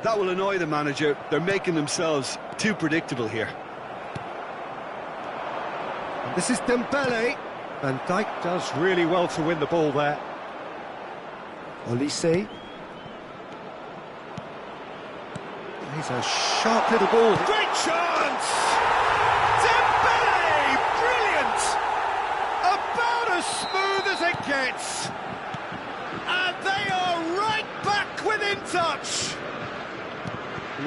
That will annoy the manager. They're making themselves too predictable here. And this is Dembele. Van Dijk does really well to win the ball there. Olise. He's a sharp little ball. Great chance! Dembele! Brilliant! About as smooth as it gets. And they are right back within touch.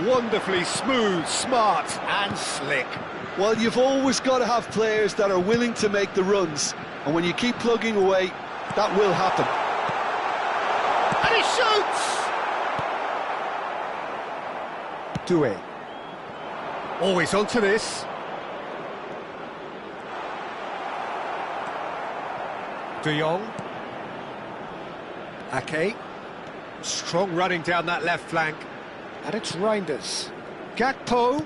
Wonderfully smooth, smart and slick. Well, you've always got to have players that are willing to make the runs. And when you keep plugging away, that will happen. And he shoots! Doué. Always onto this. De Jong. Ake. Strong running down that left flank. And it's Reinders. Gakpo.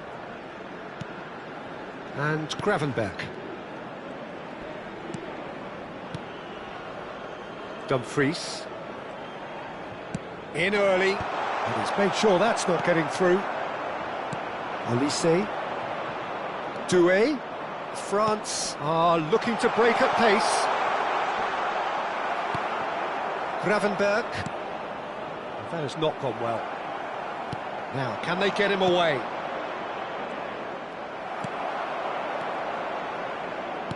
And Gravenberch. Dumfries. In early. And he's made sure that's not getting through. Olise. Doué. France are looking to break at pace. Gravenberch. That has not gone well. Now, can they get him away?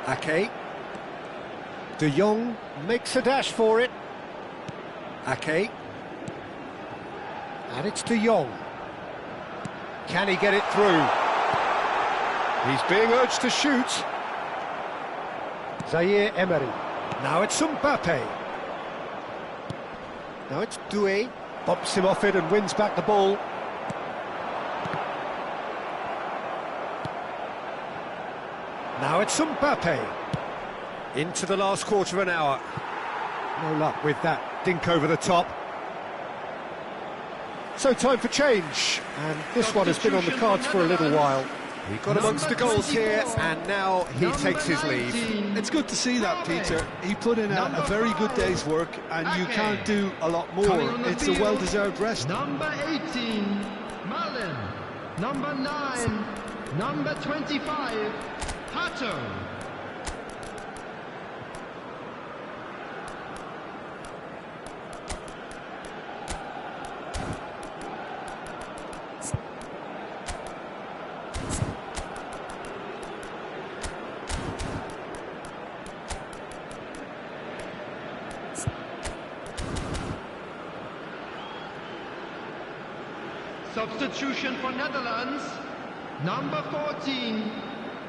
Ake. De Jong makes a dash for it. Ake. And it's De Jong. Can he get it through? He's being urged to shoot. Zaire Emery. Now it's Mbappe. Now it's Doué. Bumps him off it and wins back the ball. Now it's Mbappe. Into the last quarter of an hour. No luck with that dink over the top. So time for change. And this one has been on the cards for a little while. He got amongst the goals here, and now he takes his leave. It's good to see that, Peter. He put in a very good day's work, and you can't do a lot more. It's a well-deserved rest. Number 18, Malin. Number 9, number 25, Hato. Substitution for Netherlands, number 14,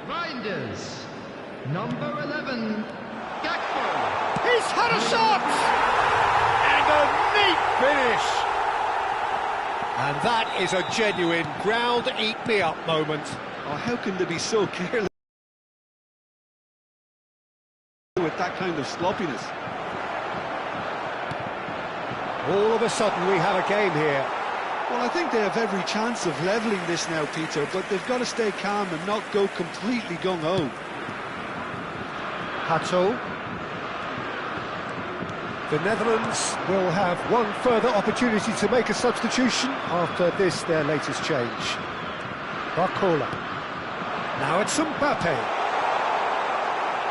Reinders, number 11, Gakpo. He's had a shot! And a neat finish! And that is a genuine ground-eat-me-up moment. Oh, how can they be so careless with that kind of sloppiness? All of a sudden we have a game here. Well, I think they have every chance of levelling this now, Peter, but they've got to stay calm and not go completely gung-ho. Hato. The Netherlands will have one further opportunity to make a substitution after this, their latest change. Barcola. Now it's Mbappe.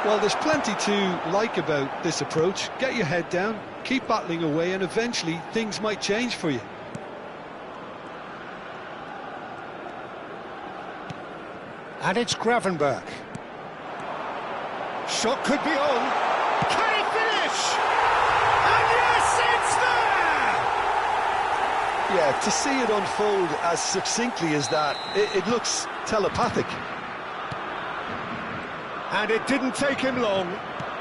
Well, there's plenty to like about this approach. Get your head down, keep battling away, and eventually things might change for you. And it's Gravenberch. Shot could be on. Can he finish? And yes, it's there! Yeah, to see it unfold as succinctly as that, it looks telepathic. And it didn't take him long.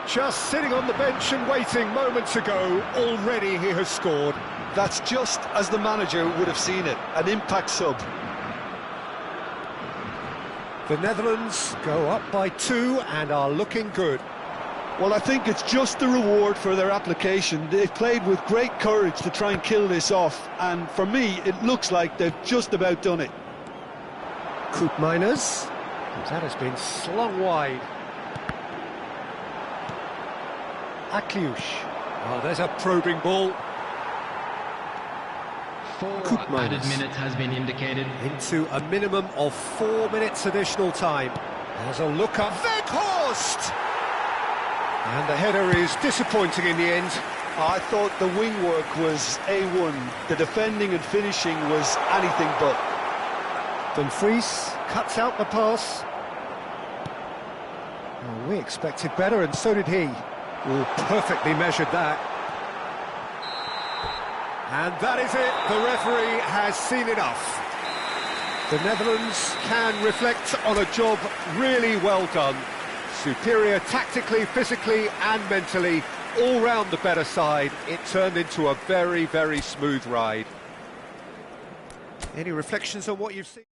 Just sitting on the bench and waiting moments ago, already he has scored. That's just as the manager would have seen it, an impact sub. The Netherlands go up by 2 and are looking good. Well, I think it's just the reward for their application. They've played with great courage to try and kill this off, and for me, it looks like they've just about done it. Koopmeiners. That has been slung wide. Akliush. Oh, there's a probing ball. 4 added minutes has been indicated. Into a minimum of 4 minutes additional time. There's a look up. Weghorst! And the header is disappointing in the end. I thought the wing work was A1. The defending and finishing was anything but. Dumfries cuts out the pass. Oh, we expected better, and so did he. Oh, perfectly measured that. And that is it. The referee has seen enough. The Netherlands can reflect on a job really well done. Superior tactically, physically and mentally, all round the better side. It turned into a very, very smooth ride. Any reflections on what you've seen?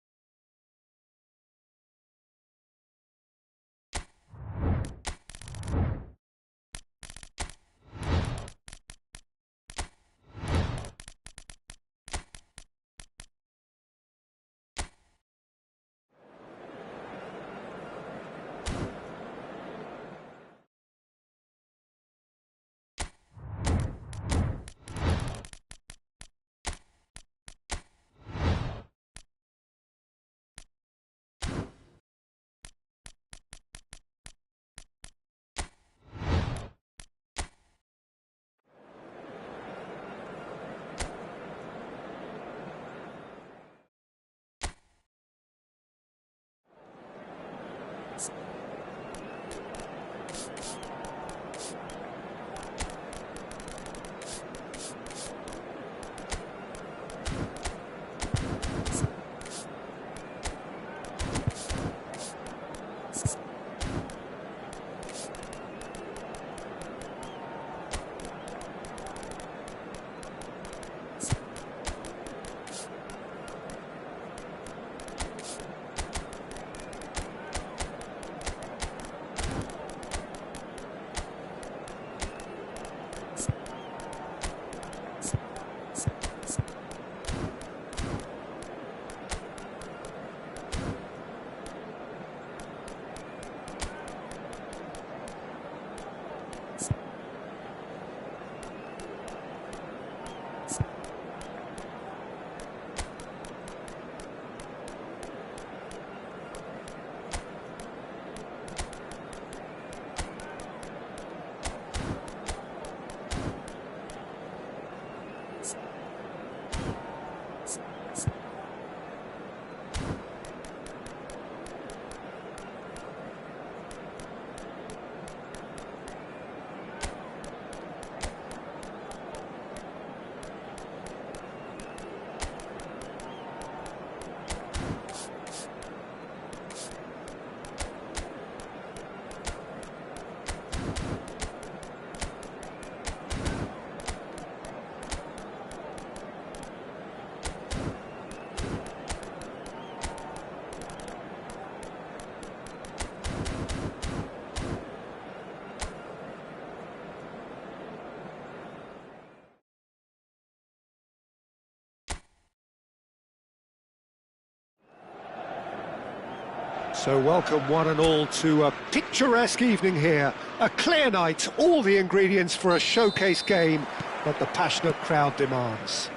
So welcome one and all to a picturesque evening here. A clear night, all the ingredients for a showcase game that the passionate crowd demands.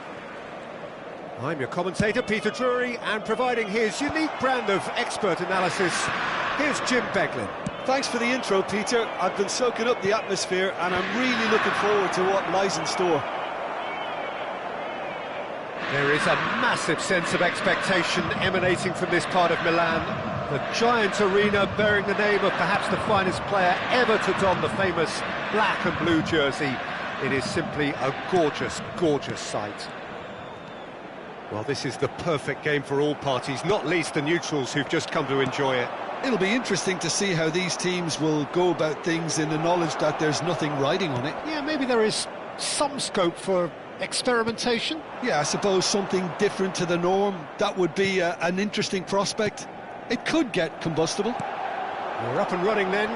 I'm your commentator, Peter Drury, and providing his unique brand of expert analysis, here's Jim Beglin. Thanks for the intro, Peter. I've been soaking up the atmosphere and I'm really looking forward to what lies in store. There is a massive sense of expectation emanating from this part of Milan. The giant arena bearing the name of perhaps the finest player ever to don the famous black and blue jersey. It is simply a gorgeous, gorgeous sight. Well, this is the perfect game for all parties, not least the neutrals who've just come to enjoy it. It'll be interesting to see how these teams will go about things in the knowledge that there's nothing riding on it. Yeah, maybe there is some scope for experimentation. Yeah, I suppose something different to the norm. That would be an interesting prospect. It could get combustible. We're up and running then.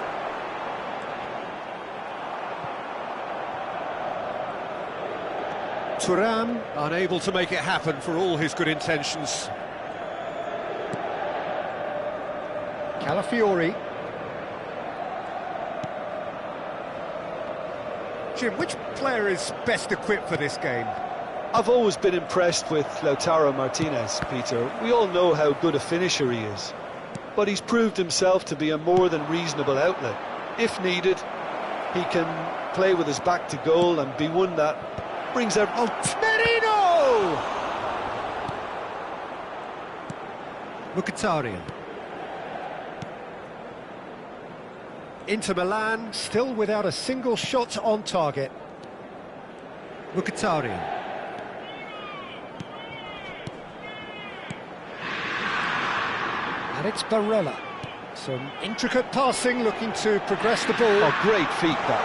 Thuram unable to make it happen for all his good intentions. Calafiori. Jim, which player is best equipped for this game? I've always been impressed with Lautaro Martinez, Peter. We all know how good a finisher he is. But he's proved himself to be a more than reasonable outlet. If needed, he can play with his back to goal and be one that brings out... Oh, Merino! Mkhitaryan. Inter Milan still without a single shot on target. Mkhitaryan. And it's Barella. Some intricate passing, looking to progress the ball. Oh, great feet, that.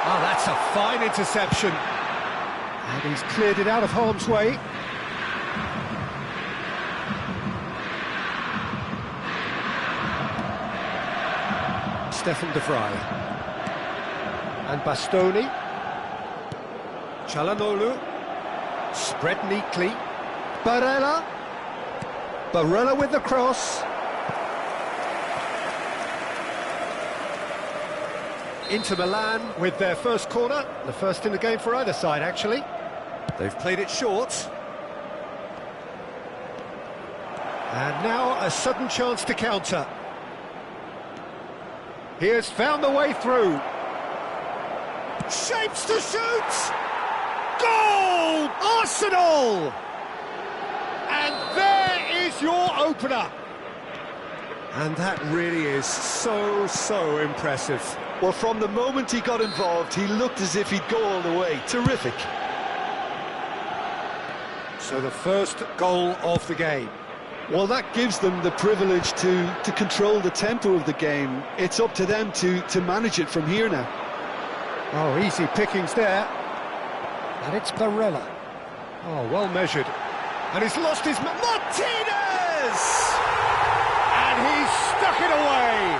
Oh, that's a fine interception. And he's cleared it out of harm's way. Stefan de Vrij. And Bastoni. Çalhanoğlu. Spread neatly. Barella. Barella with the cross. Inter Milan with their first corner, the first in the game for either side, actually. They've played it short. And now a sudden chance to counter. He has found the way through. Shapes to shoot! Goal! Arsenal! And there is your opener. And that really is so impressive. Well, from the moment he got involved, he looked as if he'd go all the way. Terrific. So the first goal of the game. Well, that gives them the privilege to control the tempo of the game. It's up to them to manage it from here now. Oh, easy pickings there. And it's Barella. Oh, well measured. And he's lost his... Martinez! And he's stuck it away.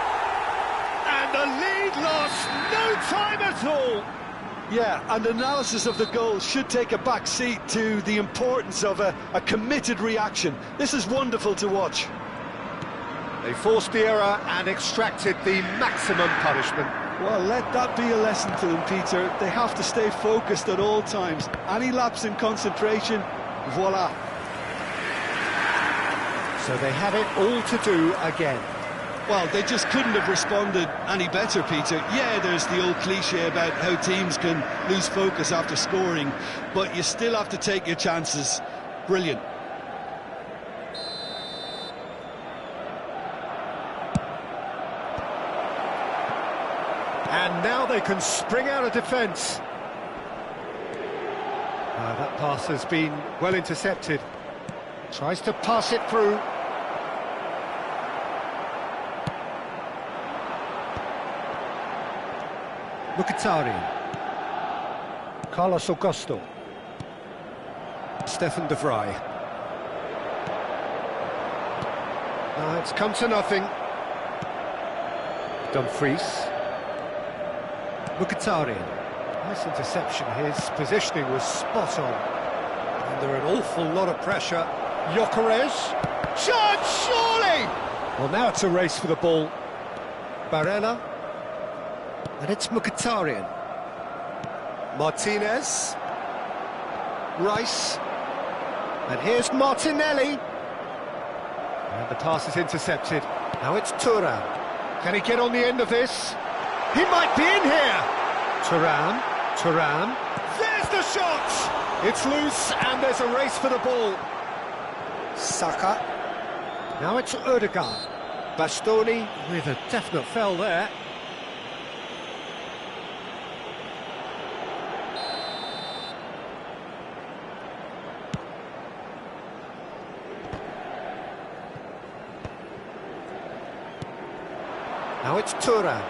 And the lead lost no time at all. Yeah, and analysis of the goal should take a back seat to the importance of a committed reaction. This is wonderful to watch. They forced the error and extracted the maximum punishment. Well, let that be a lesson to them, Peter. They have to stay focused at all times. Any lapse in concentration, voila. So they have it all to do again. Well, they just couldn't have responded any better, Peter. Yeah, there's the old cliche about how teams can lose focus after scoring, but you still have to take your chances. Brilliant. And now they can spring out of defence. That pass has been well intercepted. Tries to pass it through. Mkhitaryan. Carlos Augusto. Stefan de Vrij. It's come to nothing. Dumfries. Mkhitaryan. Nice interception. His positioning was spot on. Under an awful lot of pressure. Gyökeres. Shot, surely! Well, now it's a race for the ball. Barella. And it's Mkhitaryan. Martinez. Rice. And here's Martinelli. And the pass is intercepted. Now it's Thuram. Can he get on the end of this? He might be in here! Thuram. There's the shot! It's loose and there's a race for the ball. Saka. Now it's Ødegaard. Bastoni with a definite foul there. Now it's Thuram.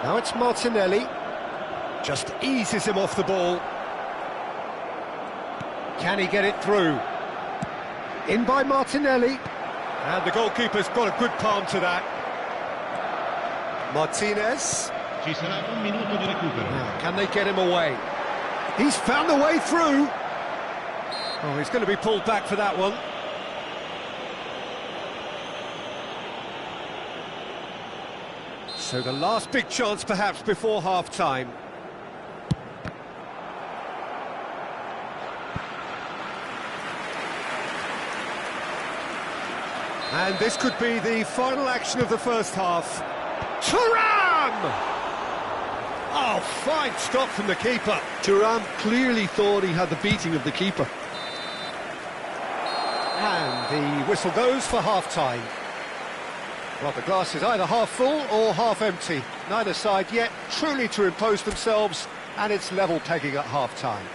Now it's Martinelli. Just eases him off the ball. Can he get it through? In by Martinelli. And the goalkeeper's got a good palm to that. Martinez. Now, can they get him away? He's found the way through. Oh, he's going to be pulled back for that one. So the last big chance perhaps before half-time. And this could be the final action of the first half. Thuram! Oh, fine stop from the keeper. Thuram clearly thought he had the beating of the keeper. And the whistle goes for half-time. Well, the glass is either half full or half empty. Neither side yet truly to impose themselves, and it's level pegging at half-time.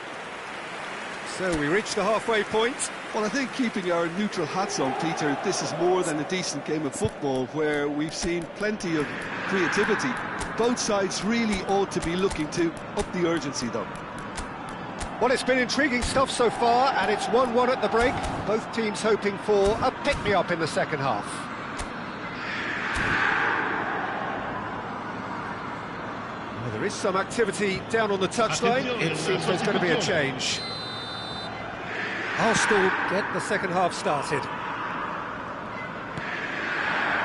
So we reach the halfway point. Well, I think keeping our neutral hats on, Peter, this is more than a decent game of football where we've seen plenty of creativity. Both sides really ought to be looking to up the urgency, though. Well, it's been intriguing stuff so far, and it's 1-1 at the break. Both teams hoping for a pick-me-up in the second half. Well, there is some activity down on the touchline. It seems there's going to be a change. Arsenal get the second half started.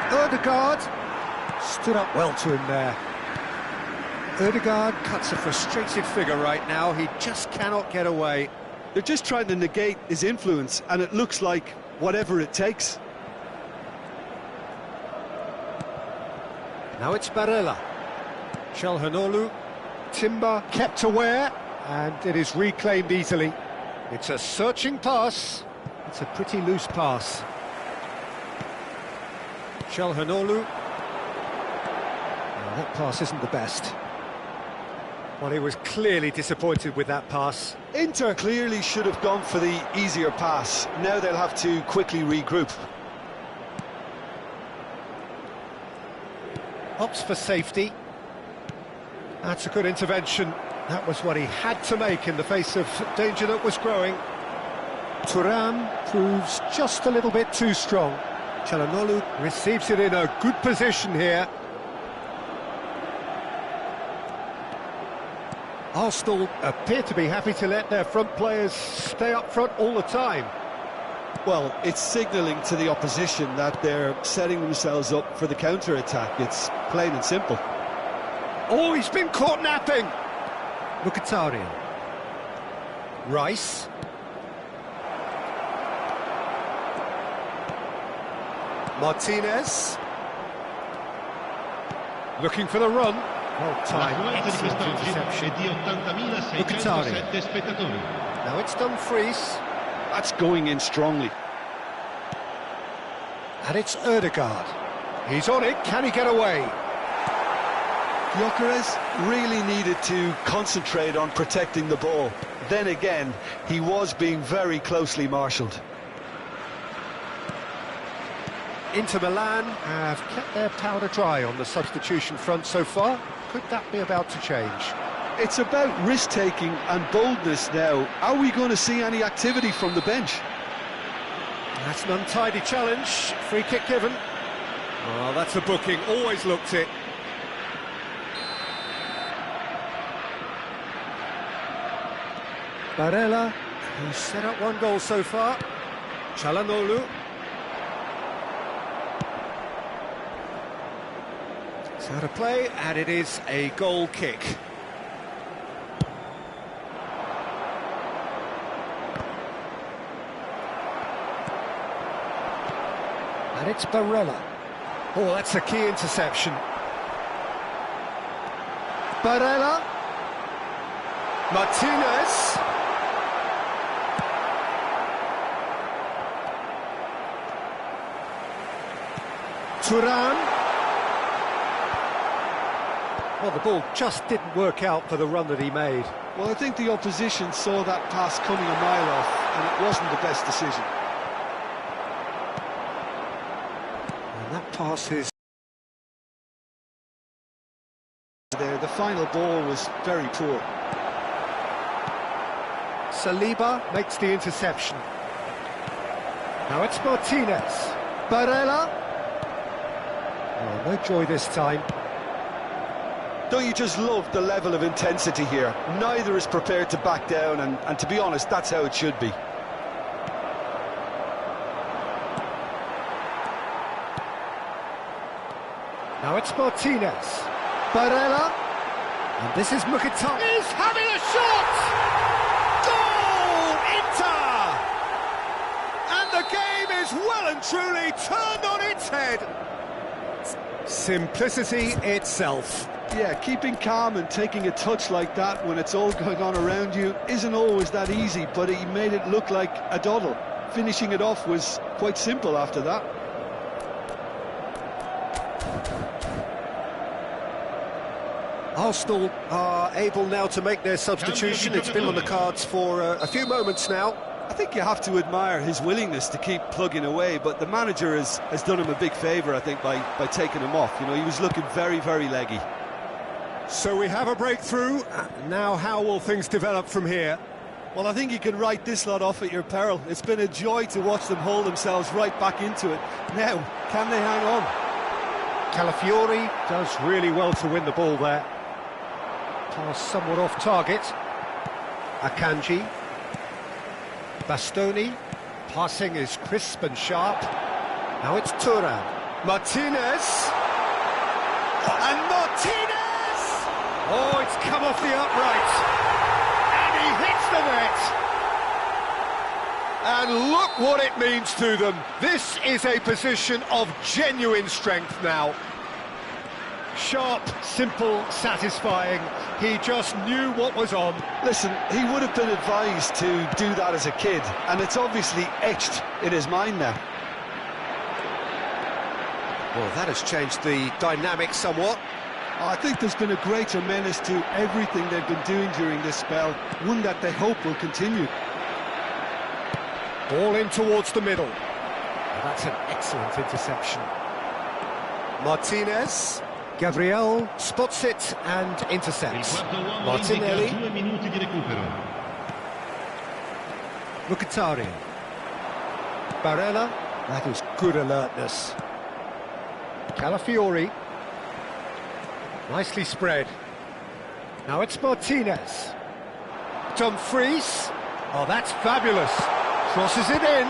Ødegaard stood up well to him there. Ødegaard cuts a frustrated figure right now. He just cannot get away. They're just trying to negate his influence, and it looks like whatever it takes. Now it's Barella. Çalhanoğlu. Timber kept aware, and it is reclaimed easily. It's a searching pass. It's a pretty loose pass. Çalhanoğlu. That pass isn't the best. Well, he was clearly disappointed with that pass. Inter clearly should have gone for the easier pass. Now they'll have to quickly regroup. Opts for safety. That's a good intervention. That was what he had to make in the face of danger that was growing. Thuram proves just a little bit too strong. Çalhanoğlu receives it in a good position here. Arsenal appear to be happy to let their front players stay up front all the time. Well, it's signalling to the opposition that they're setting themselves up for the counter-attack. It's plain and simple. Oh, he's been caught napping! Mkhitaryan. Rice. Martinez. Looking for the run. Well timed, excellent interception. Mkhitaryan. Now it's Dumfries. That's going in strongly. And it's Ødegaard. He's on it, can he get away? Gyökeres really needed to concentrate on protecting the ball. Then again, he was being very closely marshalled. Inter Milan have kept their powder dry on the substitution front so far. Could that be about to change? It's about risk-taking and boldness now. Are we going to see any activity from the bench? That's an untidy challenge. Free kick given. Oh, that's a booking. Always looked it. Barella, who's set up one goal so far. Çalhanoğlu. It's out of play, and it is a goal kick. And it's Barella. Oh, that's a key interception. Barella. Martinez. Thuram. Well, the ball just didn't work out for the run that he made. Well, I think the opposition saw that pass coming a mile off, and it wasn't the best decision. And that pass is... There, the final ball was very poor. Saliba makes the interception. Now it's Martinez. Barella. Oh, no joy this time. Don't you just love the level of intensity here? Neither is prepared to back down, and to be honest, that's how it should be. Now it's Martinez. Barella. And this is Mkhitaryan. He's having a shot! Goal! Inter! And the game is well and truly turned on its head. Simplicity itself. Yeah, keeping calm and taking a touch like that when it's all going on around you isn't always that easy, but he made it look like a doddle. Finishing it off was quite simple after that. Arsenal are able now to make their substitution. It's been on the cards for a few moments now. I think you have to admire his willingness to keep plugging away, but the manager has done him a big favour, I think, by taking him off. You know, he was looking very, very leggy. So we have a breakthrough. Now how will things develop from here? Well, I think you can write this lot off at your peril. It's been a joy to watch them hold themselves right back into it. Now, can they hang on? Calafiori does really well to win the ball there. Pass somewhat off target. Akanji. Bastoni. Passing is crisp and sharp. Now it's Thuram. Martinez. And Martinez! Oh, it's come off the upright. And he hits the net. And look what it means to them. This is a position of genuine strength now. Sharp, simple, satisfying. He just knew what was on. Listen, he would have been advised to do that as a kid, and it's obviously etched in his mind now. Well, that has changed the dynamic somewhat. I think there's been a greater menace to everything they've been doing during this spell, one that they hope will continue. Ball in towards the middle. Well, that's an excellent interception. Martinez. Gabriel spots it and intercepts. Martinelli. Mkhitaryan. Barella. That is good alertness. Calafiori. Nicely spread. Now it's Martinez. Dumfries. Oh, that's fabulous. Crosses it in.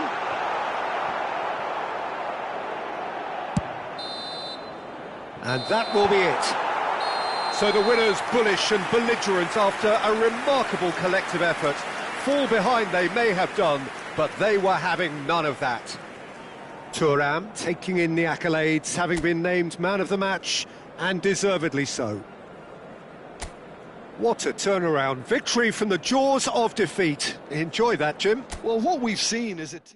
And that will be it. So the winners bullish and belligerent after a remarkable collective effort. Fall behind they may have done, but they were having none of that. Thuram taking in the accolades, having been named man of the match, and deservedly so. What a turnaround. Victory from the jaws of defeat. Enjoy that, Jim. Well, what we've seen is it.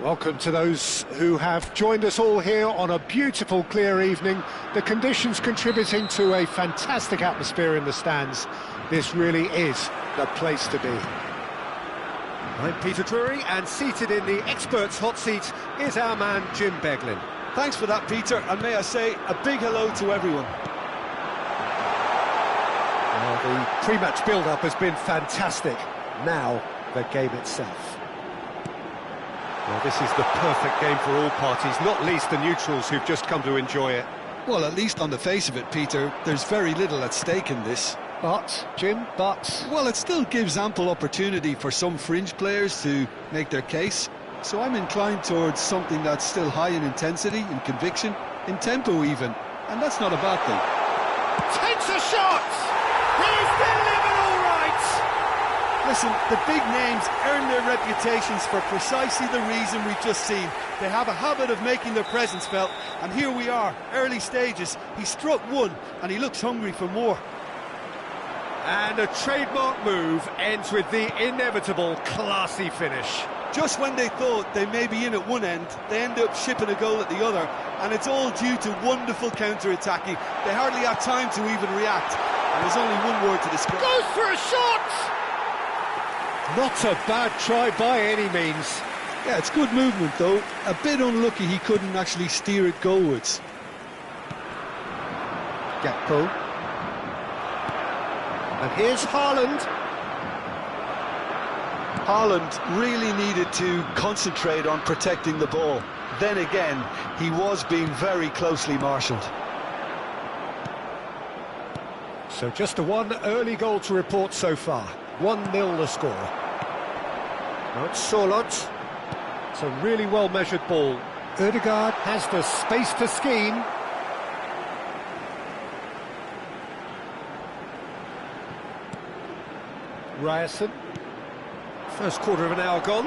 Welcome to those who have joined us all here on a beautiful, clear evening. The conditions contributing to a fantastic atmosphere in the stands. This really is the place to be. I'm Peter Drury, and seated in the experts' hot seat is our man Jim Beglin. Thanks for that, Peter, and may I say a big hello to everyone. Well, the pre-match build-up has been fantastic. Now, the game itself. Well, this is the perfect game for all parties, not least the neutrals who've just come to enjoy it. Well, at least on the face of it, Peter, there's very little at stake in this. But, Jim, Well, it still gives ample opportunity for some fringe players to make their case. So I'm inclined towards something that's still high in intensity, in conviction, in tempo even. And that's not a bad thing. Takes a shot! He's delivered all right! Listen, the big names earn their reputations for precisely the reason we've just seen. They have a habit of making their presence felt, and here we are, early stages. He struck one, and he looks hungry for more. And a trademark move ends with the inevitable classy finish. Just when they thought they may be in at one end, they end up shipping a goal at the other, and it's all due to wonderful counter-attacking. They hardly have time to even react, and there's only one word to describe. Goes for a shot! Not a bad try by any means. Yeah, it's good movement though. A bit unlucky he couldn't actually steer it goalwards. Gakpo. And here's Haaland. Haaland really needed to concentrate on protecting the ball. Then again, he was being very closely marshalled. So just a one early goal to report so far. 1-0 the score. Now it's Solot. It's a really well-measured ball. Ødegaard has the space to scheme. Ryerson. First quarter of an hour gone.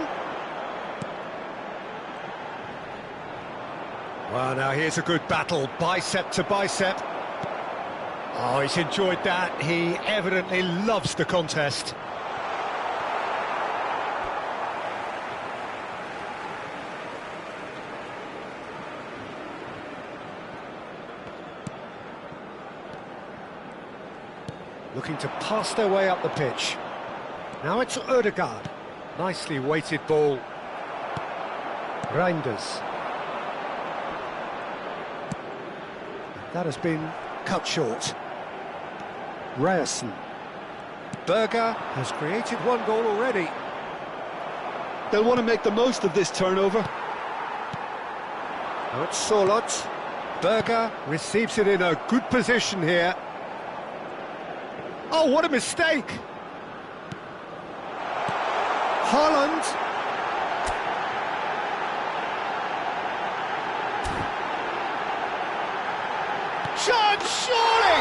Well, now here's a good battle, bicep to bicep. Oh, he's enjoyed that. He evidently loves the contest. Looking to pass their way up the pitch. Now it's Ødegaard. Nicely weighted ball. Reinders. That has been cut short. Ryerson. Berger has created one goal already. They'll want to make the most of this turnover. Now it's Solot. Berger receives it in a good position here. Oh, what a mistake! Haaland. Chance, surely!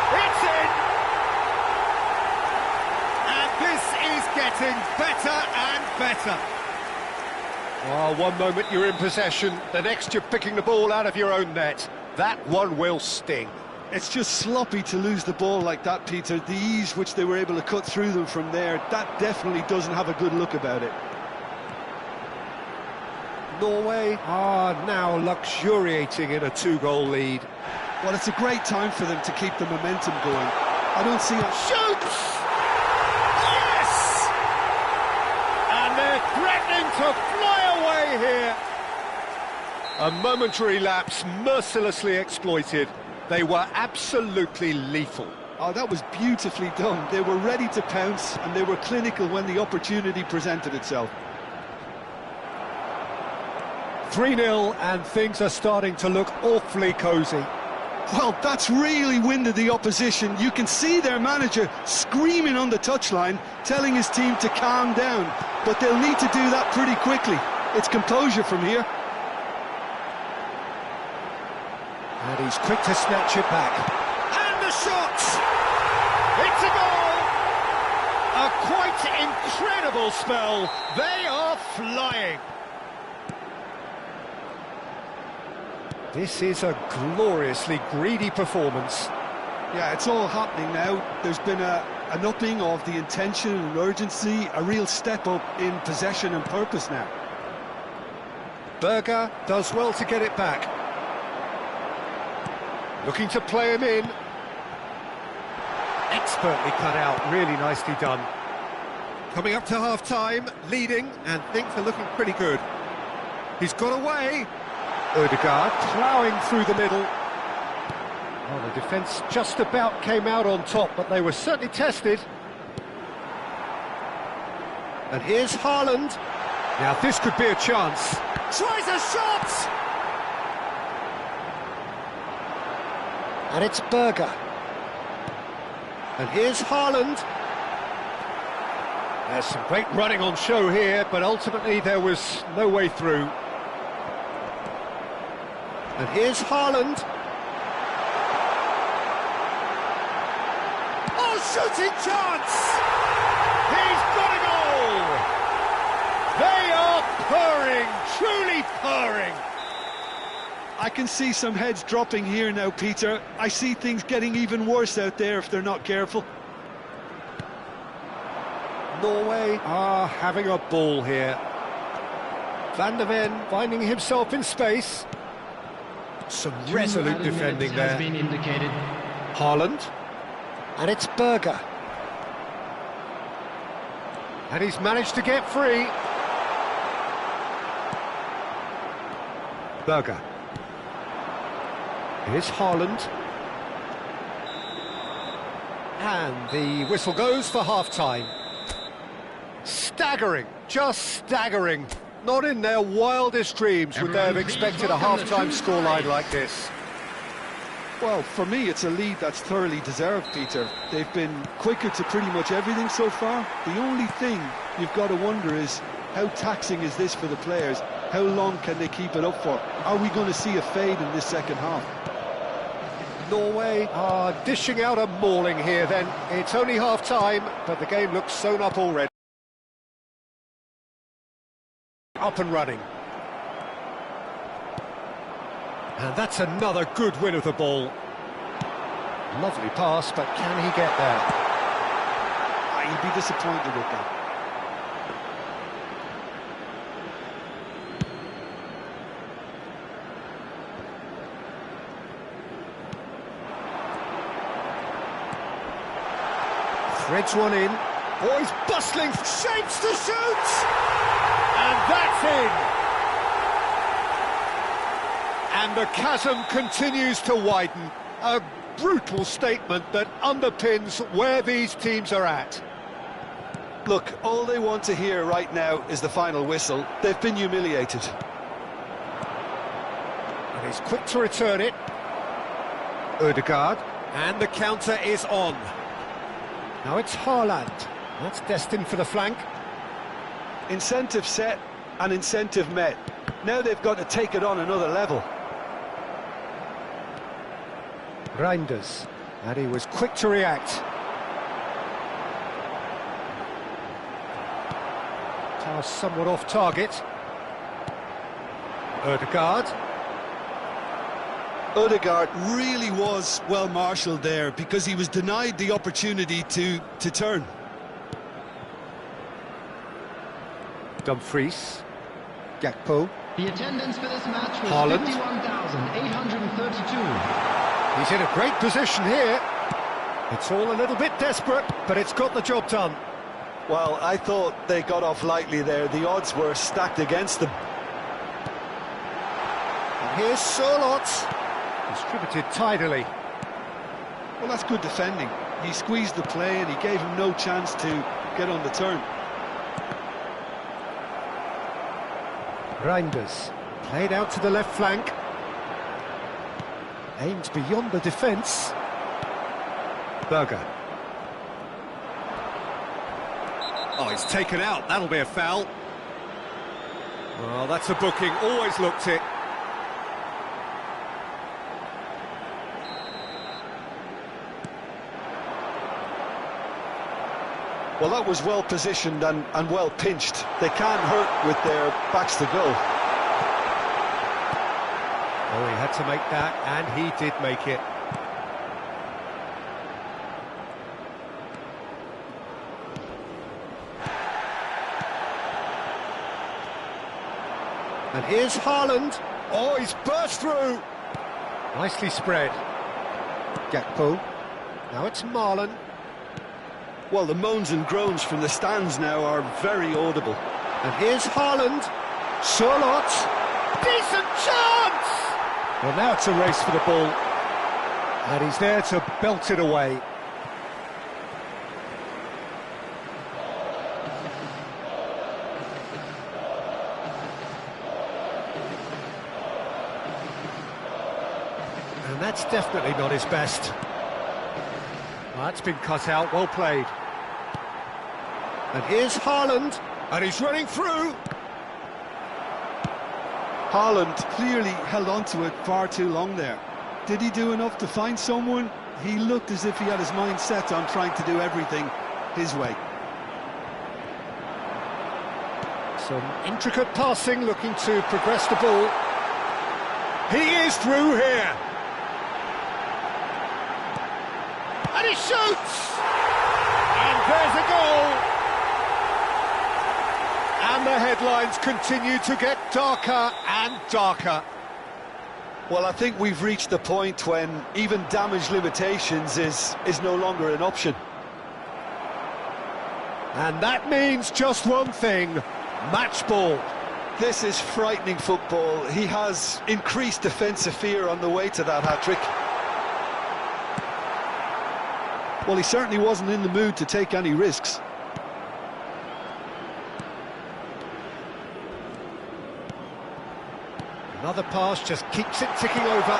It's in! And this is getting better and better. Oh, one moment you're in possession, the next you're picking the ball out of your own net. That one will sting. It's just sloppy to lose the ball like that, Peter. The ease which they were able to cut through them from there, that definitely doesn't have a good look about it. Norway are now luxuriating in a 2-goal lead. Well, it's a great time for them to keep the momentum going. I don't see a... Shoots! Yes! And they're threatening to fly away here. A momentary lapse mercilessly exploited. They were absolutely lethal. Oh, that was beautifully done. They were ready to pounce and they were clinical when the opportunity presented itself. 3-0 and things are starting to look awfully cosy. Well, that's really winded the opposition. You can see their manager screaming on the touchline, telling his team to calm down. But they'll need to do that pretty quickly. It's composure from here. And he's quick to snatch it back. And the shot! It's a goal! A quite incredible spell. They are flying. This is a gloriously greedy performance. Yeah, it's all happening now. There's been an upping of the intention and urgency, a real step up in possession and purpose now. Berger does well to get it back. Looking to play him in. Expertly cut out, really nicely done. Coming up to half-time, leading, and things are looking pretty good. He's got away. Ødegaard ploughing through the middle. Well, the defence just about came out on top, but they were certainly tested. And here's Haaland. Now this could be a chance. Tries a shot! And it's Berger. And here's Haaland. There's some great running on show here, but ultimately there was no way through. And here's Haaland. Oh, shooting chance! He's got a goal! They are purring, truly purring. I can see some heads dropping here now, Peter. I see things getting even worse out there if they're not careful. Norway are having a ball here. Van der Ven finding himself in space. Some resolute defending there. Has been indicated. Haaland. And it's Berger. And he's managed to get free. Berger. Here's Haaland. And the whistle goes for half-time. Staggering, just staggering. Not in their wildest dreams would they have expected a half-time scoreline like this. Well, for me, it's a lead that's thoroughly deserved, Peter. They've been quicker to pretty much everything so far. The only thing you've got to wonder is, how taxing is this for the players? How long can they keep it up for? Are we going to see a fade in this second half? Norway are dishing out a mauling here then. It's only half-time, but the game looks sewn up already. Up and running. And that's another good win of the ball. Lovely pass, but can he get there? You'd be disappointed with that. Threads one in. Oh, he's bustling, shapes to shoot! And that's in! And the chasm continues to widen. A brutal statement that underpins where these teams are at. Look, all they want to hear right now is the final whistle. They've been humiliated. And he's quick to return it. Ødegaard. And the counter is on. Now it's Haaland. That's destined for the flank. Incentive set and incentive met. Now they've got to take it on another level. Reinders. And he was quick to react. Pass somewhat off target. Ødegaard. Ødegaard really was well marshalled there because he was denied the opportunity to turn. Dumfries. Gakpo. The attendance for this match was Haaland. 51,832. He's in a great position here. It's all a little bit desperate, but it's got the job done. Well, I thought they got off lightly there. The odds were stacked against them. And here's Sørloth. Distributed tidily. Well, that's good defending. He squeezed the play and he gave him no chance to get on the turn. Reinders, played out to the left flank. Aimed beyond the defence. Berger. Oh, he's taken out. That'll be a foul. Well, that's a booking. Always looked it. Well, that was well positioned and well pinched. They can't hurt with their backs to goal. Oh, he had to make that, and he did make it. And here's Haaland. Oh, he's burst through. Nicely spread. Gakpo. Now it's Marlon. Well, the moans and groans from the stands now are very audible. And here's Haaland. Charlotte. Decent chance! Well, now it's a race for the ball. And he's there to belt it away. And that's definitely not his best. Well, that's been cut out, well played. And here's Haaland, and he's running through. Haaland clearly held on to it far too long there. Did he do enough to find someone? He looked as if he had his mind set on trying to do everything his way. Some intricate passing, looking to progress the ball. He is through here. And he shoots! And there's a goal! And the headlines continue to get darker and darker. Well, I think we've reached the point when even damage limitations is no longer an option. And that means just one thing, match ball. This is frightening football. He has increased defensive fear on the way to that hat-trick. Well, he certainly wasn't in the mood to take any risks. Another pass just keeps it ticking over.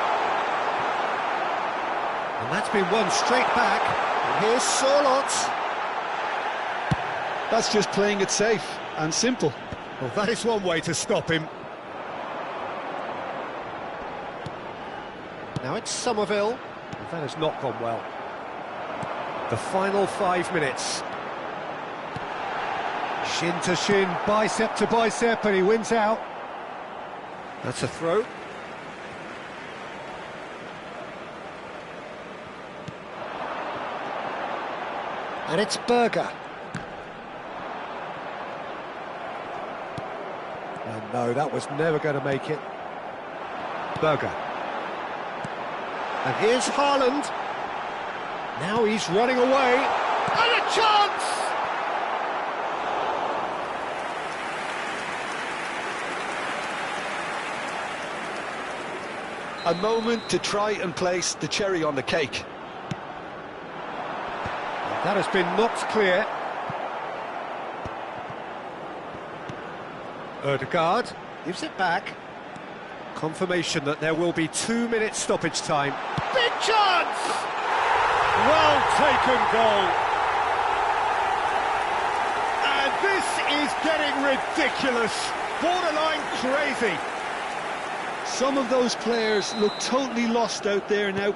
And that's been won straight back. And here's Sorloth. That's just playing it safe and simple. Well, that is one way to stop him. Now it's Somerville. And that has not gone well. The final 5 minutes. Shin to shin, bicep to bicep, and he wins out. That's a throw. And it's Berger. And no, that was never going to make it. Berger. And here's Haaland. Now he's running away. And a chance! A moment to try and place the cherry on the cake. That has been knocked clear. Ødegaard gives it back. Confirmation that there will be 2 minutes stoppage time. Big chance! Well taken goal. And this is getting ridiculous. Borderline crazy. Some of those players look totally lost out there now.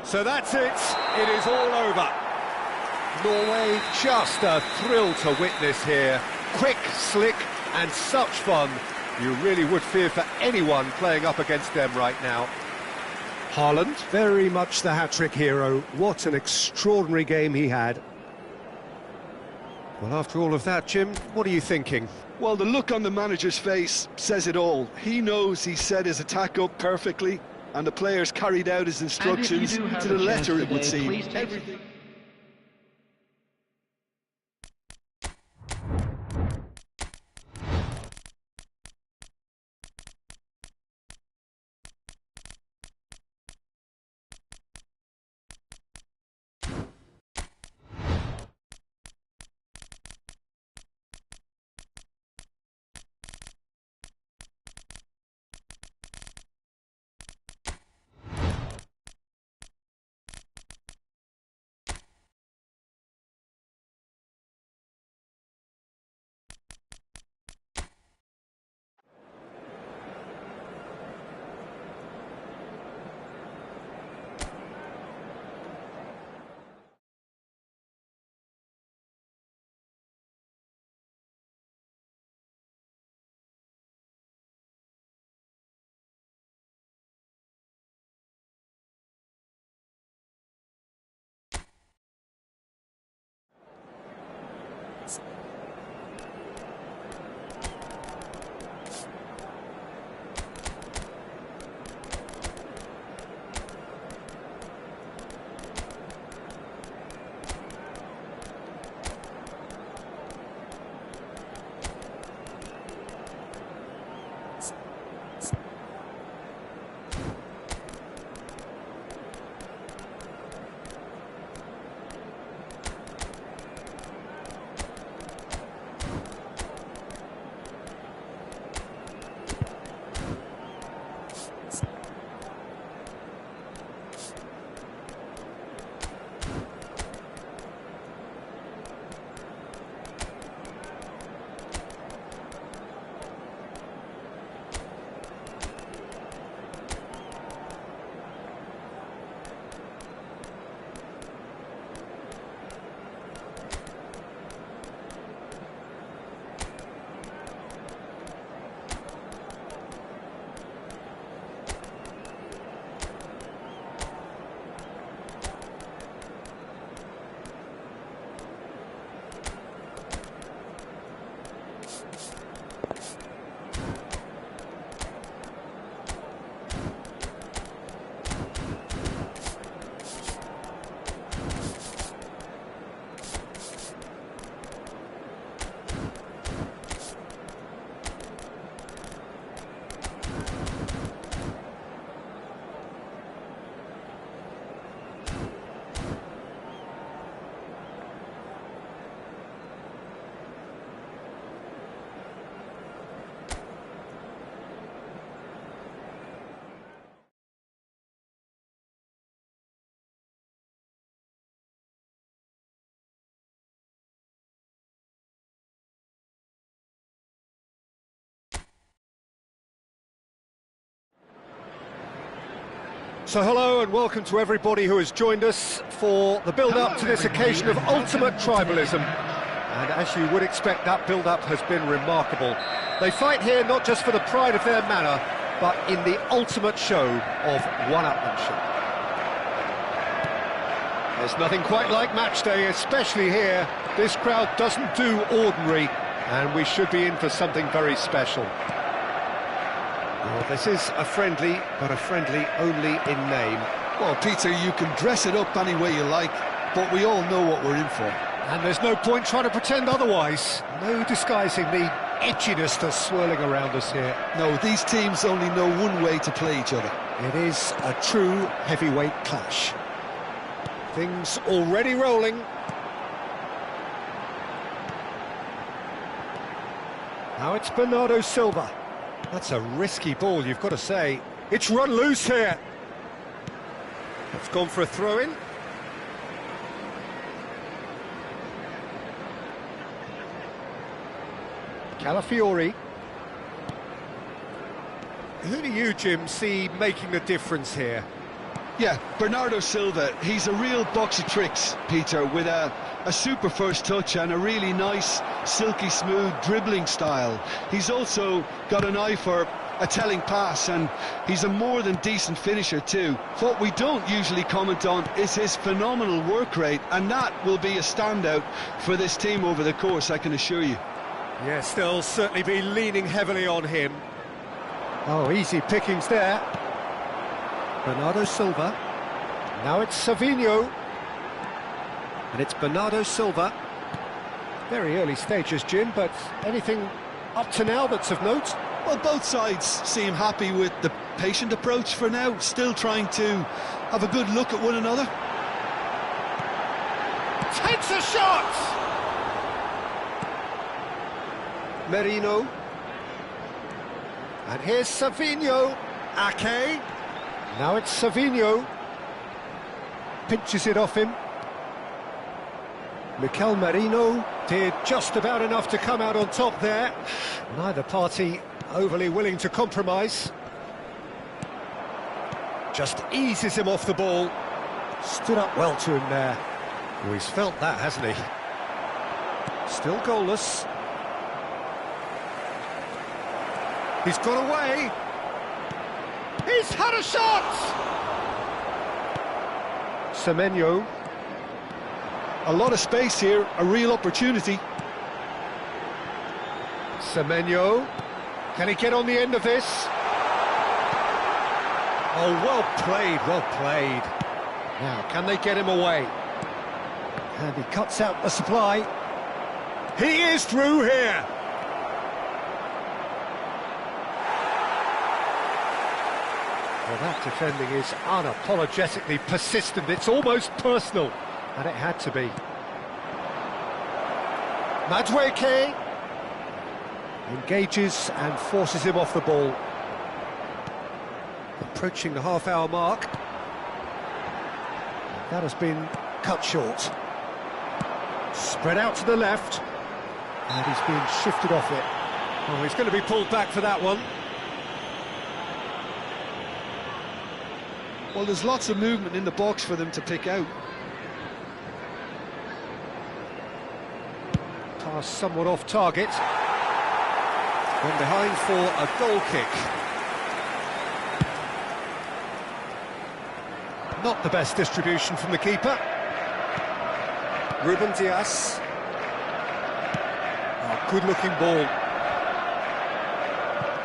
So that's it. It is all over. Norway, just a thrill to witness here. Quick, slick, and such fun. You really would fear for anyone playing up against them right now. Haaland, very much the hat-trick hero. What an extraordinary game he had. Well, after all of that, Jim, what are you thinking? Well, the look on the manager's face says it all. He knows he set his attack up perfectly, and the players carried out his instructions to the letter, it would seem. Everything. So hello and welcome to everybody who has joined us for the build-up to this occasion of ultimate tribalism. And as you would expect, that build-up has been remarkable. They fight here not just for the pride of their manor, but in the ultimate show of one-upmanship. There's nothing quite like match day, especially here. This crowd doesn't do ordinary, and we should be in for something very special. Well, this is a friendly, but a friendly only in name. Well, Peter, you can dress it up any way you like, but we all know what we're in for. And there's no point trying to pretend otherwise. No disguising the edginess that's swirling around us here. No, these teams only know one way to play each other. It is a true heavyweight clash. Things already rolling. Now it's Bernardo Silva. That's a risky ball, you've got to say. It's run loose here. It's gone for a throw-in. Calafiori. Who do you, Jim, see making the difference here? Yeah, Bernardo Silva, he's a real box of tricks, Peter, with a super first touch and a really nice, silky smooth dribbling style. He's also got an eye for a telling pass, and he's a more than decent finisher too. What we don't usually comment on is his phenomenal work rate, and that will be a standout for this team over the course, I can assure you. Yes, they'll certainly be leaning heavily on him. Oh, easy pickings there. Bernardo Silva. Now it's Savinho. And it's Bernardo Silva. Very early stages, Jim, but anything up to now that's of note? Well, both sides seem happy with the patient approach for now, still trying to have a good look at one another. Takes a shot! Merino. And here's Savinho. Ake. Now it's Savinho. Pinches it off him. Mikel Merino did just about enough to come out on top there. Neither party overly willing to compromise. Just eases him off the ball. Stood up well to him there. Oh, he's felt that, hasn't he? Still goalless. He's got away. He's had a shot! Semenyo. A lot of space here, a real opportunity. Semenyo. Can he get on the end of this? Oh, well played, well played. Now, can they get him away? And he cuts out the supply. He is through here. Well, that defending is unapologetically persistent. It's almost personal. And it had to be. Madueke engages and forces him off the ball. Approaching the half-hour mark. That has been cut short. Spread out to the left. And he's being shifted off it. Oh, he's going to be pulled back for that one. Well, there's lots of movement in the box for them to pick out. Pass somewhat off target. Gone behind for a goal kick. Not the best distribution from the keeper. Ruben Dias. Oh, good-looking ball.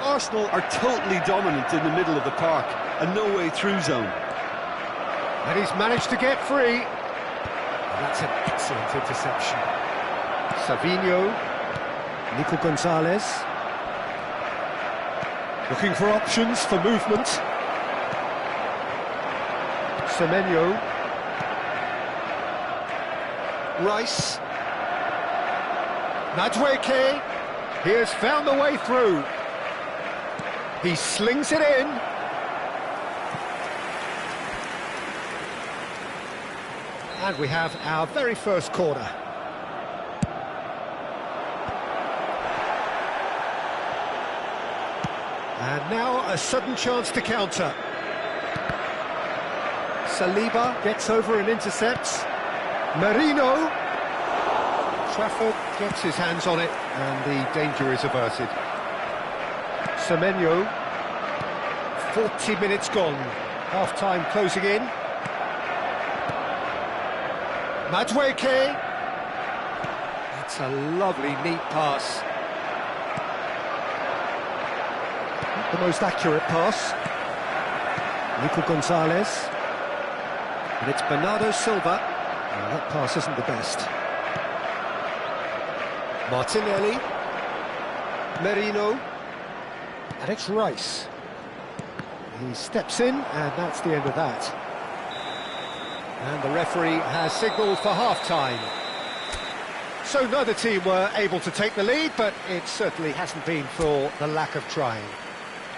Arsenal are totally dominant in the middle of the park, a no-way-through zone. And he's managed to get free. That's an excellent interception. Savinho. Nico Gonzalez. Looking for options for movement. Semenyo. Rice. Madueke. He has found the way through. He slings it in. And we have our very first corner. And now a sudden chance to counter. Saliba gets over and intercepts. Merino. Trafford gets his hands on it, and the danger is averted. Semenyo. 40 minutes gone. Half-time closing in. Madueke. That's a lovely, neat pass. Not the most accurate pass. Nico Gonzalez. And it's Bernardo Silva. Well, that pass isn't the best. Martinelli. Merino. And it's Rice. He steps in, and that's the end of that. And the referee has signalled for half-time. So neither team were able to take the lead, but it certainly hasn't been for the lack of trying.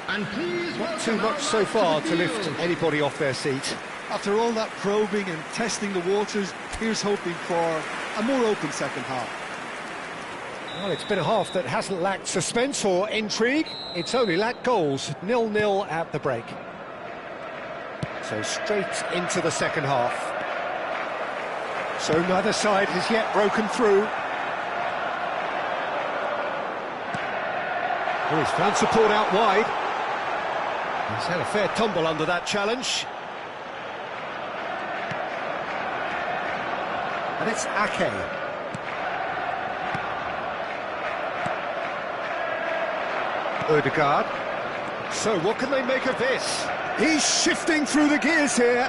And please, Not too much so far to lift anybody off their seat. After all that probing and testing the waters, here's hoping for a more open second half. Well, it's been a half that hasn't lacked suspense or intrigue. It's only lacked goals. 0-0 at the break. So straight into the second half. So neither side has yet broken through. Oh, he's found support out wide. He's had a fair tumble under that challenge. And it's Ake. Odegaard. So what can they make of this? He's shifting through the gears here.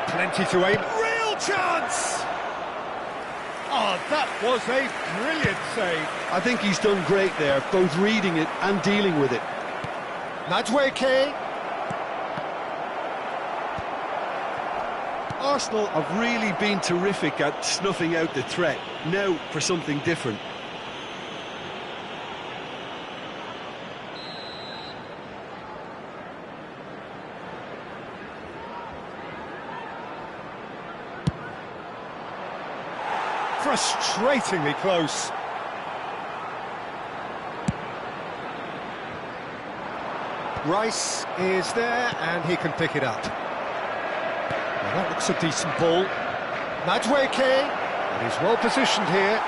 Plenty to aim. Real chance! Oh, that was a brilliant save. I think he's done great there, both reading it and dealing with it. Madueke. Arsenal have really been terrific at snuffing out the threat. Now for something different. Frustratingly close. Rice is there, and he can pick it up. Well, that looks a decent ball. Madueke, and he's well positioned here.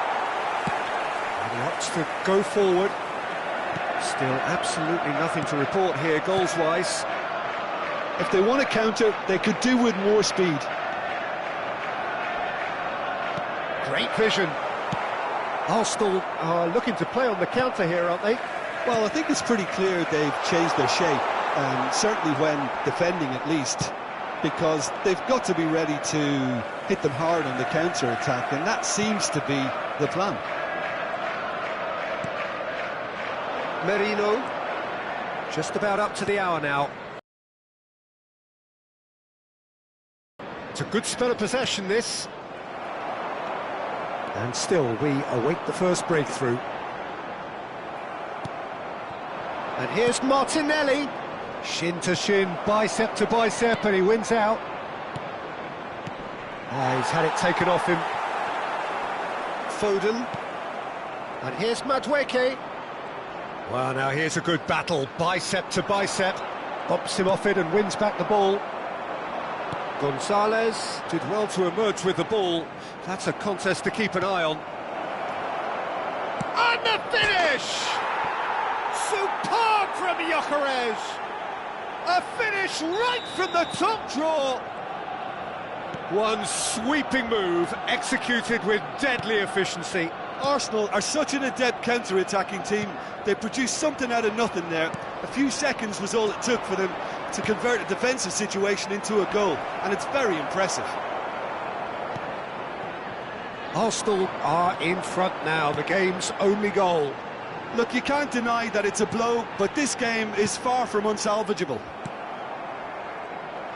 And he opts to go forward. Still absolutely nothing to report here, goals-wise. If they want to counter, they could do with more speed. Great vision. Arsenal are looking to play on the counter here, aren't they? Well, I think it's pretty clear they've changed their shape, certainly when defending at least, because they've got to be ready to hit them hard on the counter-attack, and that seems to be the plan. Merino, just about up to the hour now. It's a good spell of possession, this. And still, we await the first breakthrough. And here's Martinelli. Shin to shin, bicep to bicep, and he wins out. He's had it taken off him. Foden. And here's Madueke. Well, now here's a good battle, bicep to bicep. Bumps him off it and wins back the ball. Gonzalez did well to emerge with the ball. That's a contest to keep an eye on. And the finish! Superb from Gyökeres! A finish right from the top draw! One sweeping move, executed with deadly efficiency. Arsenal are such an adept counter-attacking team. They produced something out of nothing there. A few seconds was all it took for them to convert a defensive situation into a goal, and it's very impressive. Arsenal are in front now, the game's only goal. Look, you can't deny that it's a blow, but this game is far from unsalvageable.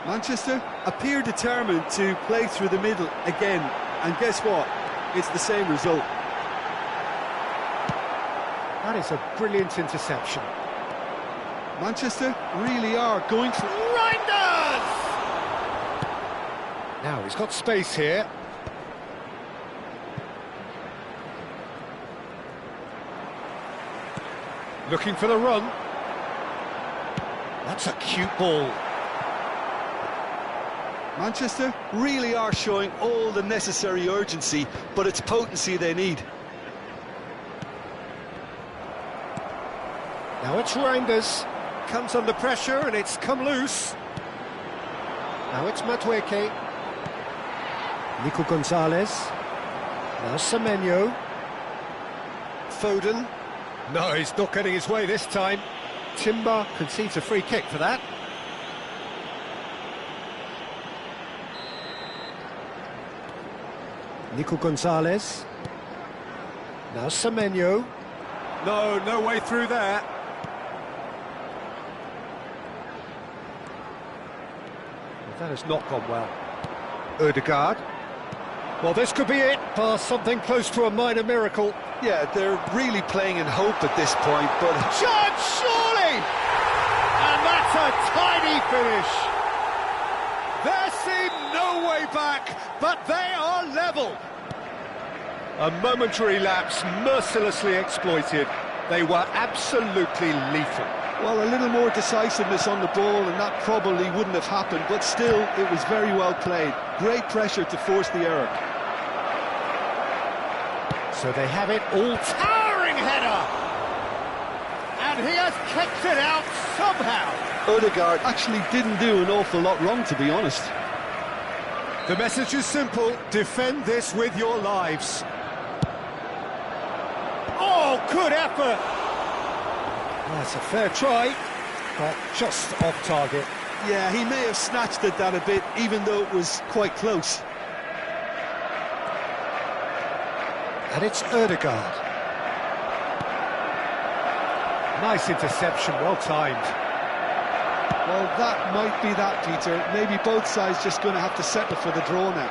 Manchester appear determined to play through the middle again, and guess what? It's the same result. That is a brilliant interception. Manchester really are going for... Reinders! Now, he's got space here. Looking for the run. That's a cute ball. Manchester really are showing all the necessary urgency, but it's potency they need. Now it's Reinders, comes under pressure and it's come loose. Now it's Matueke. Nico Gonzalez. Now Semenyo. Foden. No, he's not getting his way this time. Timber concedes a free kick for that. Nico Gonzalez. Now Semenyo. No way through there. That has not gone well. Ødegaard. Well, this could be it. Past something close to a minor miracle. Yeah, they're really playing in hope at this point, but... Chance, surely! And that's a tiny finish. There seemed no way back, but they are level. A momentary lapse mercilessly exploited. They were absolutely lethal. Well, a little more decisiveness on the ball and that probably wouldn't have happened, but still, it was very well played. Great pressure to force the error. So they have it all. Towering header! And he has kicked it out somehow. Ødegaard actually didn't do an awful lot wrong, to be honest. The message is simple: defend this with your lives. Oh, good effort! That's a fair try, but just off target. Yeah, he may have snatched at that a bit, even though it was quite close. And it's Ødegaard. Nice interception, well timed. Well, that might be that, Peter. Maybe both sides just going to have to settle for the draw now.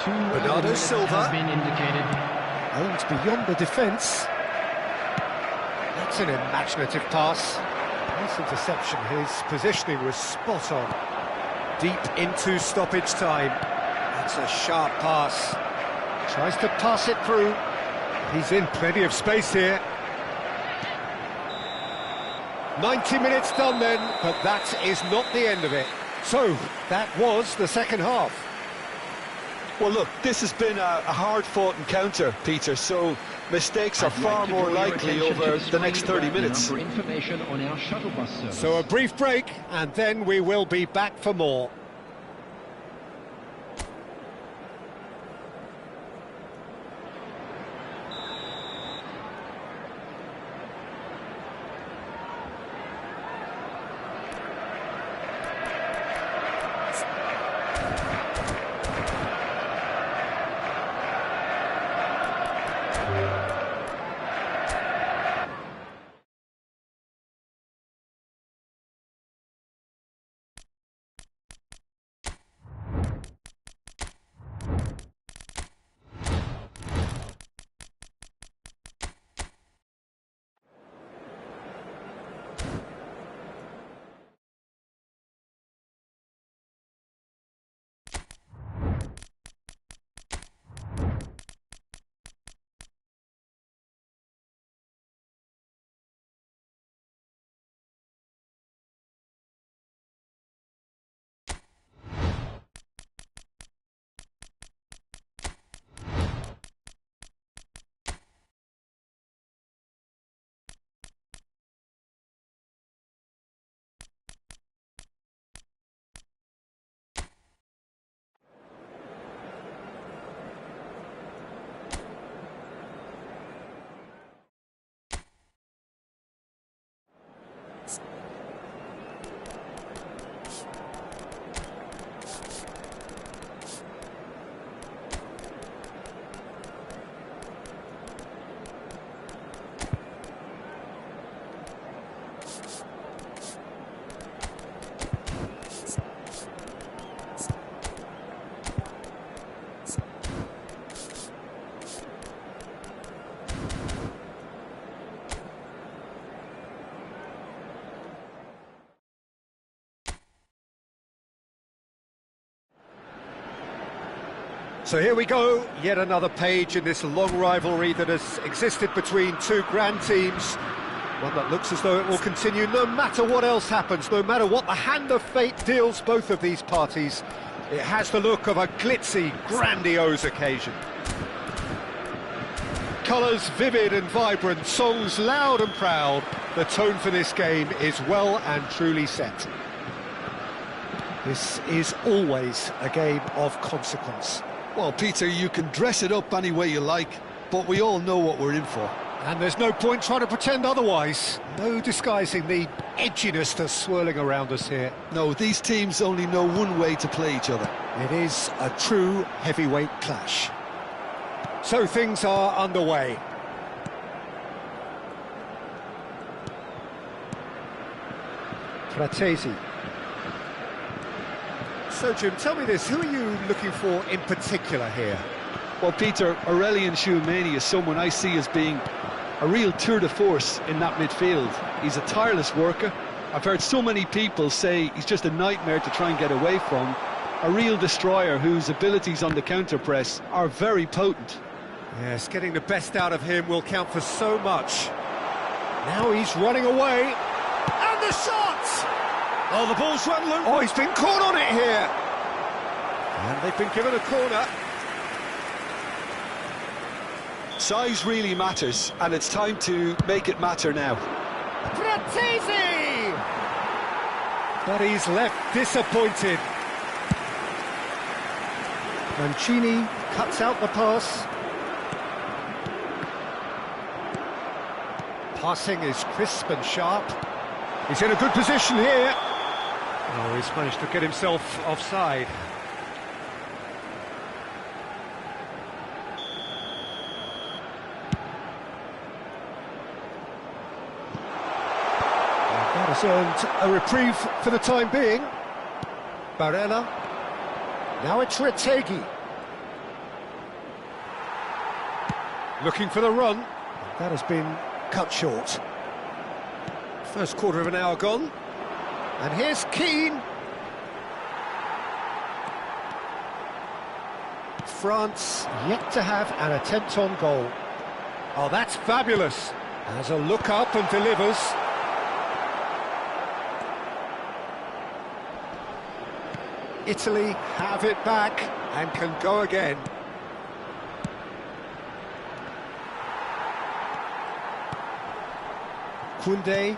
Bernardo Silva. Been indicated. Aimed beyond the defence. That's an imaginative pass. Nice interception. His positioning was spot on. Deep into stoppage time. That's a sharp pass. Tries to pass it through. He's in plenty of space here. 90 minutes done then, but that is not the end of it. So, that was the second half. Well, look, this has been a hard-fought encounter, Peter, so mistakes are far more likely over the next 30 minutes. For information on our shuttle bus service. So a brief break, and then we will be back for more. So here we go, yet another page in this long rivalry that has existed between two grand teams. One that looks as though it will continue no matter what else happens, no matter what the hand of fate deals both of these parties. It has the look of a glitzy, grandiose occasion. Colours vivid and vibrant, songs loud and proud. The tone for this game is well and truly set. This is always a game of consequence. Well, Peter, you can dress it up any way you like, but we all know what we're in for. And there's no point trying to pretend otherwise. No disguising the edginess that's swirling around us here. No, these teams only know one way to play each other. It is a true heavyweight clash. So things are underway. Fratesi. So, Jim, tell me this, who are you looking for in particular here? Well, Peter, Aurelien Tchouameni is someone I see as being a real tour de force in that midfield. He's a tireless worker. I've heard so many people say he's just a nightmare to try and get away from. A real destroyer whose abilities on the counter-press are very potent. Yes, getting the best out of him will count for so much. Now he's running away. And the shot! Oh, the ball's run loose. Oh, he's been caught on it here. And they've been given a corner. Size really matters, and it's time to make it matter now. Fratesi! But he's left disappointed. Mancini cuts out the pass. Passing is crisp and sharp. He's in a good position here. Oh, he's managed to get himself offside. That has earned a reprieve for the time being. Barella. Now it's Retegui. Looking for the run. That has been cut short. First quarter of an hour gone. And here's Keane. France yet to have an attempt on goal. Oh, that's fabulous. Has a look up and delivers. Italy have it back and can go again. Koundé.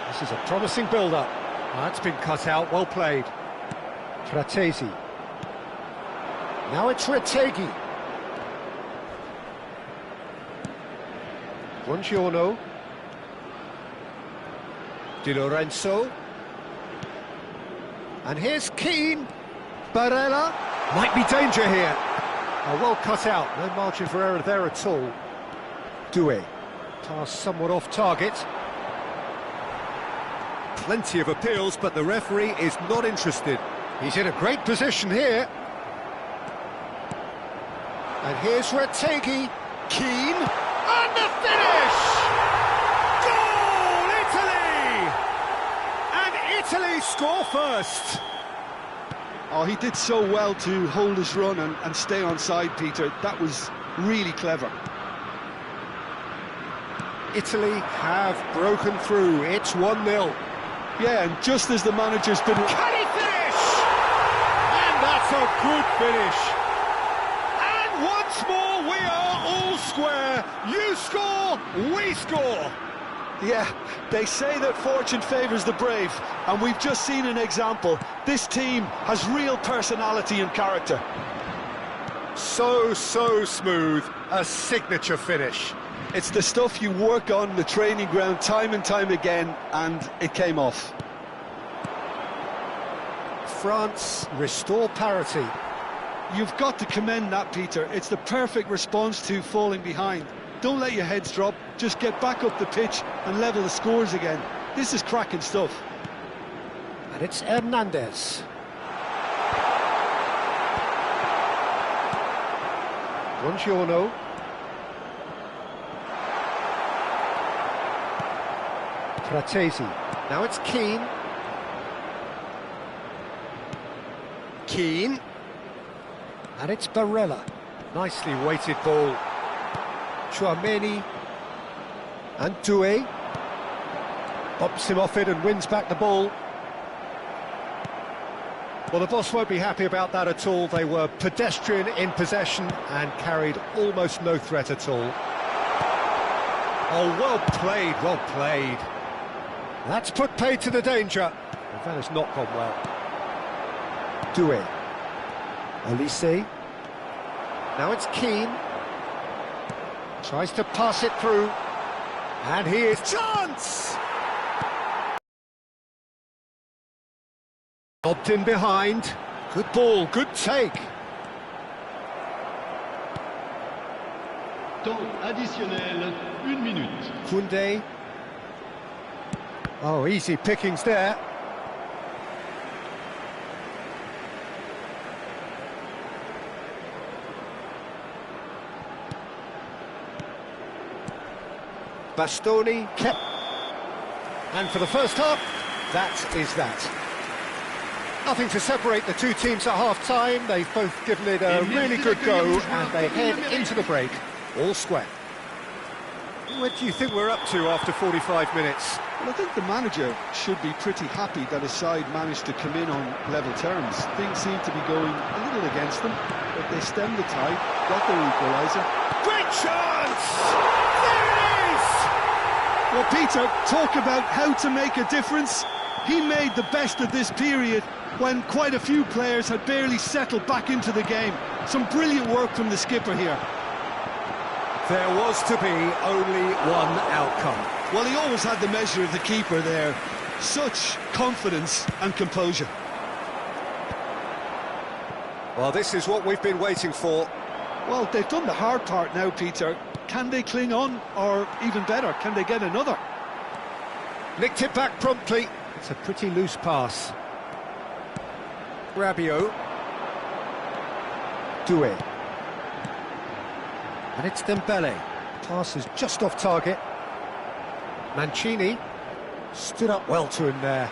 This is a promising build-up. That's been cut out, well played. Fratesi. Now it's Retegui. Buongiorno. Di Lorenzo. And here's Keane. Barella. Might be danger here. Oh, well cut out, no margin for error there at all. Doué. Pass somewhat off target. Plenty of appeals, but the referee is not interested. He's in a great position here. And here's Retegui. Keane. And the finish! Goal, Italy! And Italy score first. Oh, he did so well to hold his run and stay on side, Peter. That was really clever. Italy have broken through. It's 1-0. Yeah, and just as the manager's been... Can he finish? And that's a good finish. And once more, we are all square. You score, we score. Yeah, they say that fortune favours the brave, and we've just seen an example. This team has real personality and character. So smooth, a signature finish. It's the stuff you work on the training ground time and time again, and it came off. France restore parity. You've got to commend that, Peter. It's the perfect response to falling behind. Don't let your heads drop, just get back up the pitch and level the scores again. This is cracking stuff. And it's Hernandez. Buongiorno. Fratesi. Now it's Keane. Keane. And it's Barella. Nicely weighted ball. Chouameni. And Doué. Bumps him off it and wins back the ball. Well, the boss won't be happy about that at all. They were pedestrian in possession and carried almost no threat at all. Oh, well played, well played. That's put paid to the danger. And that has not gone well. Doué. Olise. Now it's Keane. Tries to pass it through. And here's chance! Lobbed in behind. Good ball, good take. Temps additionnel, 1 minute. Koundé. Oh, easy pickings there. Bastoni kept. And for the first half, that is that. Nothing to separate the two teams at half-time. They've both given it a really good go, and they head into the break all square. What do you think we're up to after 45 minutes? Well, I think the manager should be pretty happy that his side managed to come in on level terms. Things seem to be going a little against them, but they stemmed the tide, got their equaliser. Great chance! There it is! Well, Peter, talk about how to make a difference. He made the best of this period when quite a few players had barely settled back into the game. Some brilliant work from the skipper here. There was to be only one outcome. Well, he always had the measure of the keeper there. Such confidence and composure. Well, this is what we've been waiting for. Well, they've done the hard part now, Peter. Can they cling on, or even better, can they get another? Nicked it back promptly. It's a pretty loose pass. Rabiot. Doué. And it's Dembele. Pass is just off target. Mancini stood up well to him there.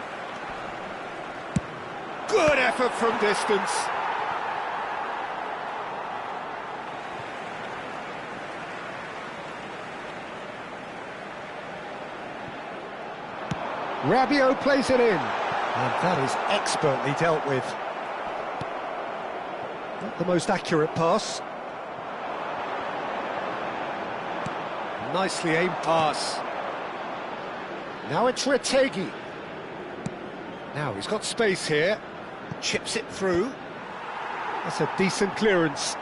Good effort from distance. Rabiot plays it in. And that is expertly dealt with. Not the most accurate pass. Nicely aimed pass. Now it's Retegi. Now he's got space here. Chips it through. That's a decent clearance.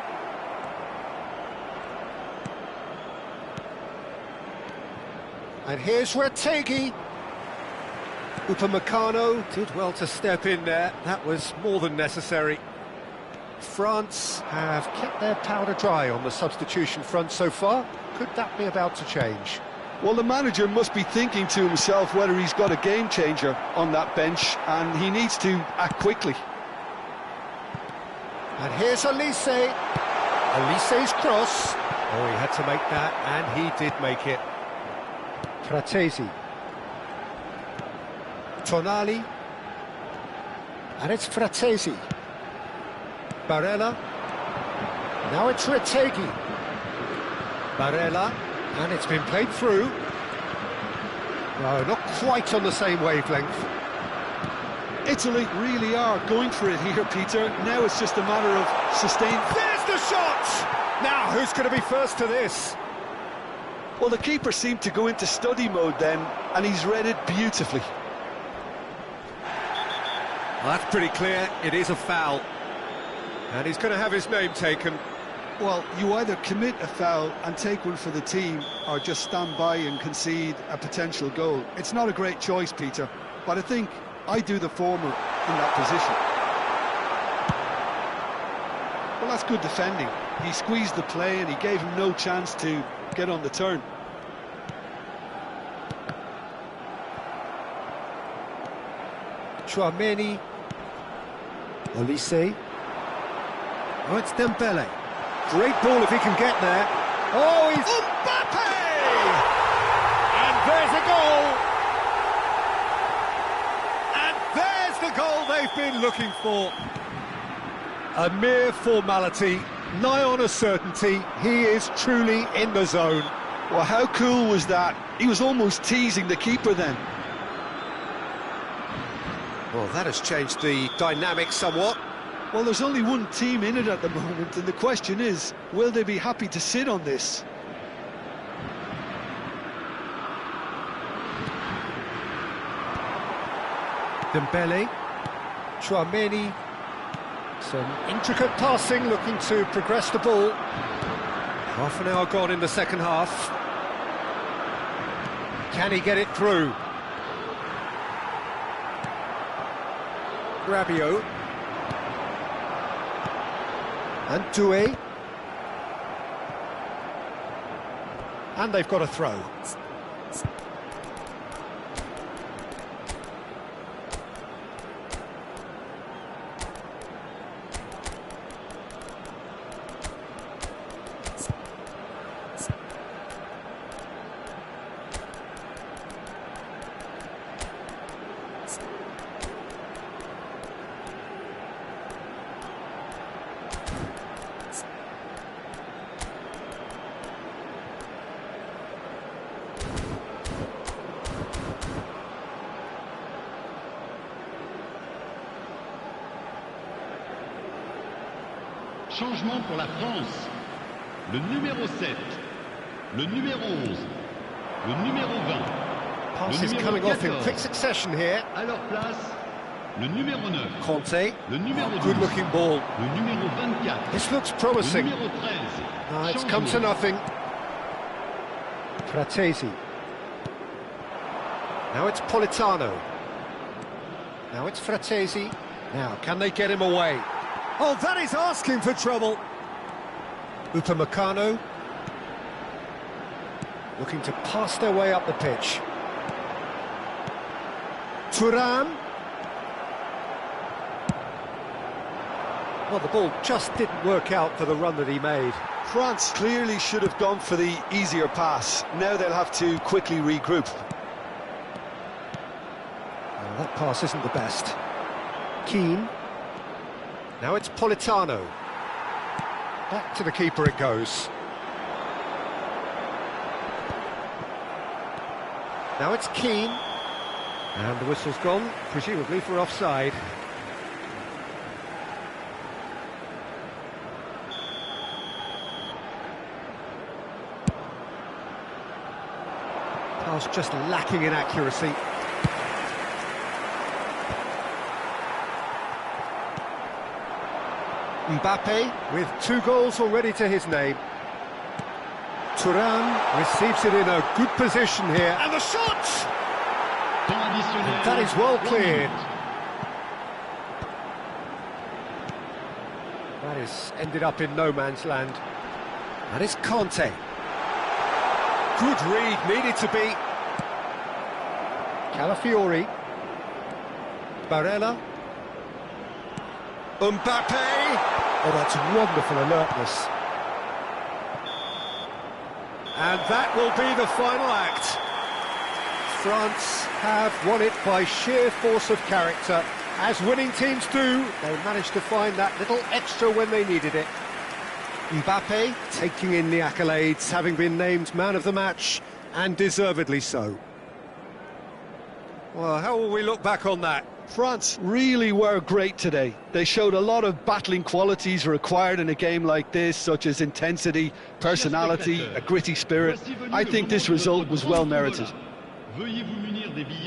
And here's Retegi. Upamecano did well to step in there. That was more than necessary. France have kept their powder dry on the substitution front so far. Could that be about to change? Well, the manager must be thinking to himself whether he's got a game changer on that bench, and he needs to act quickly. And here's Olise. Olise's cross. Oh, he had to make that, and he did make it. Fratesi. Tonali. And it's Fratesi. Barella. Now it's Retegi. Barella. And it's been played through. No, not quite on the same wavelength. Italy really are going for it here, Peter. Now it's just a matter of sustained... There's the shot! Now, who's going to be first to this? Well, the keeper seemed to go into study mode then, and he's read it beautifully. Well, that's pretty clear. It is a foul. And he's going to have his name taken. Well, you either commit a foul and take one for the team, or just stand by and concede a potential goal. It's not a great choice, Peter, but I think I do the former in that position. Well, that's good defending. He squeezed the play and he gave him no chance to get on the turn. Chouameni. Olise. Oh, it's Dembele. Great ball if he can get there. Oh, he's... Mbappe! And there's a goal! And there's the goal they've been looking for. A mere formality, Nigh on a certainty, he is truly in the zone. Well, how cool was that? He was almost teasing the keeper then. Well, that has changed the dynamic somewhat. Well, there's only one team in it at the moment, and the question is, will they be happy to sit on this? Dembele, Chouameni, some intricate passing, looking to progress the ball. Half an hour gone in the second half. Can he get it through? Rabiot. And Doué. And they've got a throw. Changement pour la France. Le numéro 7, le numéro 11, le numéro 20. Passes coming off in quick succession here. À leur place, le numéro 9. Conte. Le numéro 12. Good looking ball. Le numéro 24. This looks Le promising. numéro 13. It's come to nothing. Fratesi. Now it's Politano. Now it's Fratesi. Now, can they get him away? Oh, that is asking for trouble. Upamecano. Looking to pass their way up the pitch. Thuram. Well, the ball just didn't work out for the run that he made. France clearly should have gone for the easier pass. Now they'll have to quickly regroup. Well, that pass isn't the best. Keane. Now it's Politano. Back to the keeper it goes. Now it's Keane. And the whistle's gone, presumably for offside. Pass just lacking in accuracy. Mbappe with 2 goals already to his name. Thuram receives it in a good position here. And the shot! And that is well cleared. That is ended up in no man's land. That is Conte. Good read, needed to be. Calafiori. Barella. Mbappe! Oh, that's wonderful alertness. And that will be the final act. France have won it by sheer force of character. As winning teams do, they managed to find that little extra when they needed it. Mbappe taking in the accolades, having been named man of the match, and deservedly so. Well, how will we look back on that? France really were great today. They showed a lot of battling qualities required in a game like this, such as intensity, personality, a gritty spirit. I think this result was well merited.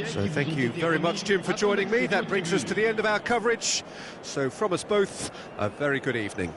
So thank you very much, Jim, for joining me. That brings us to the end of our coverage. So from us both, a very good evening.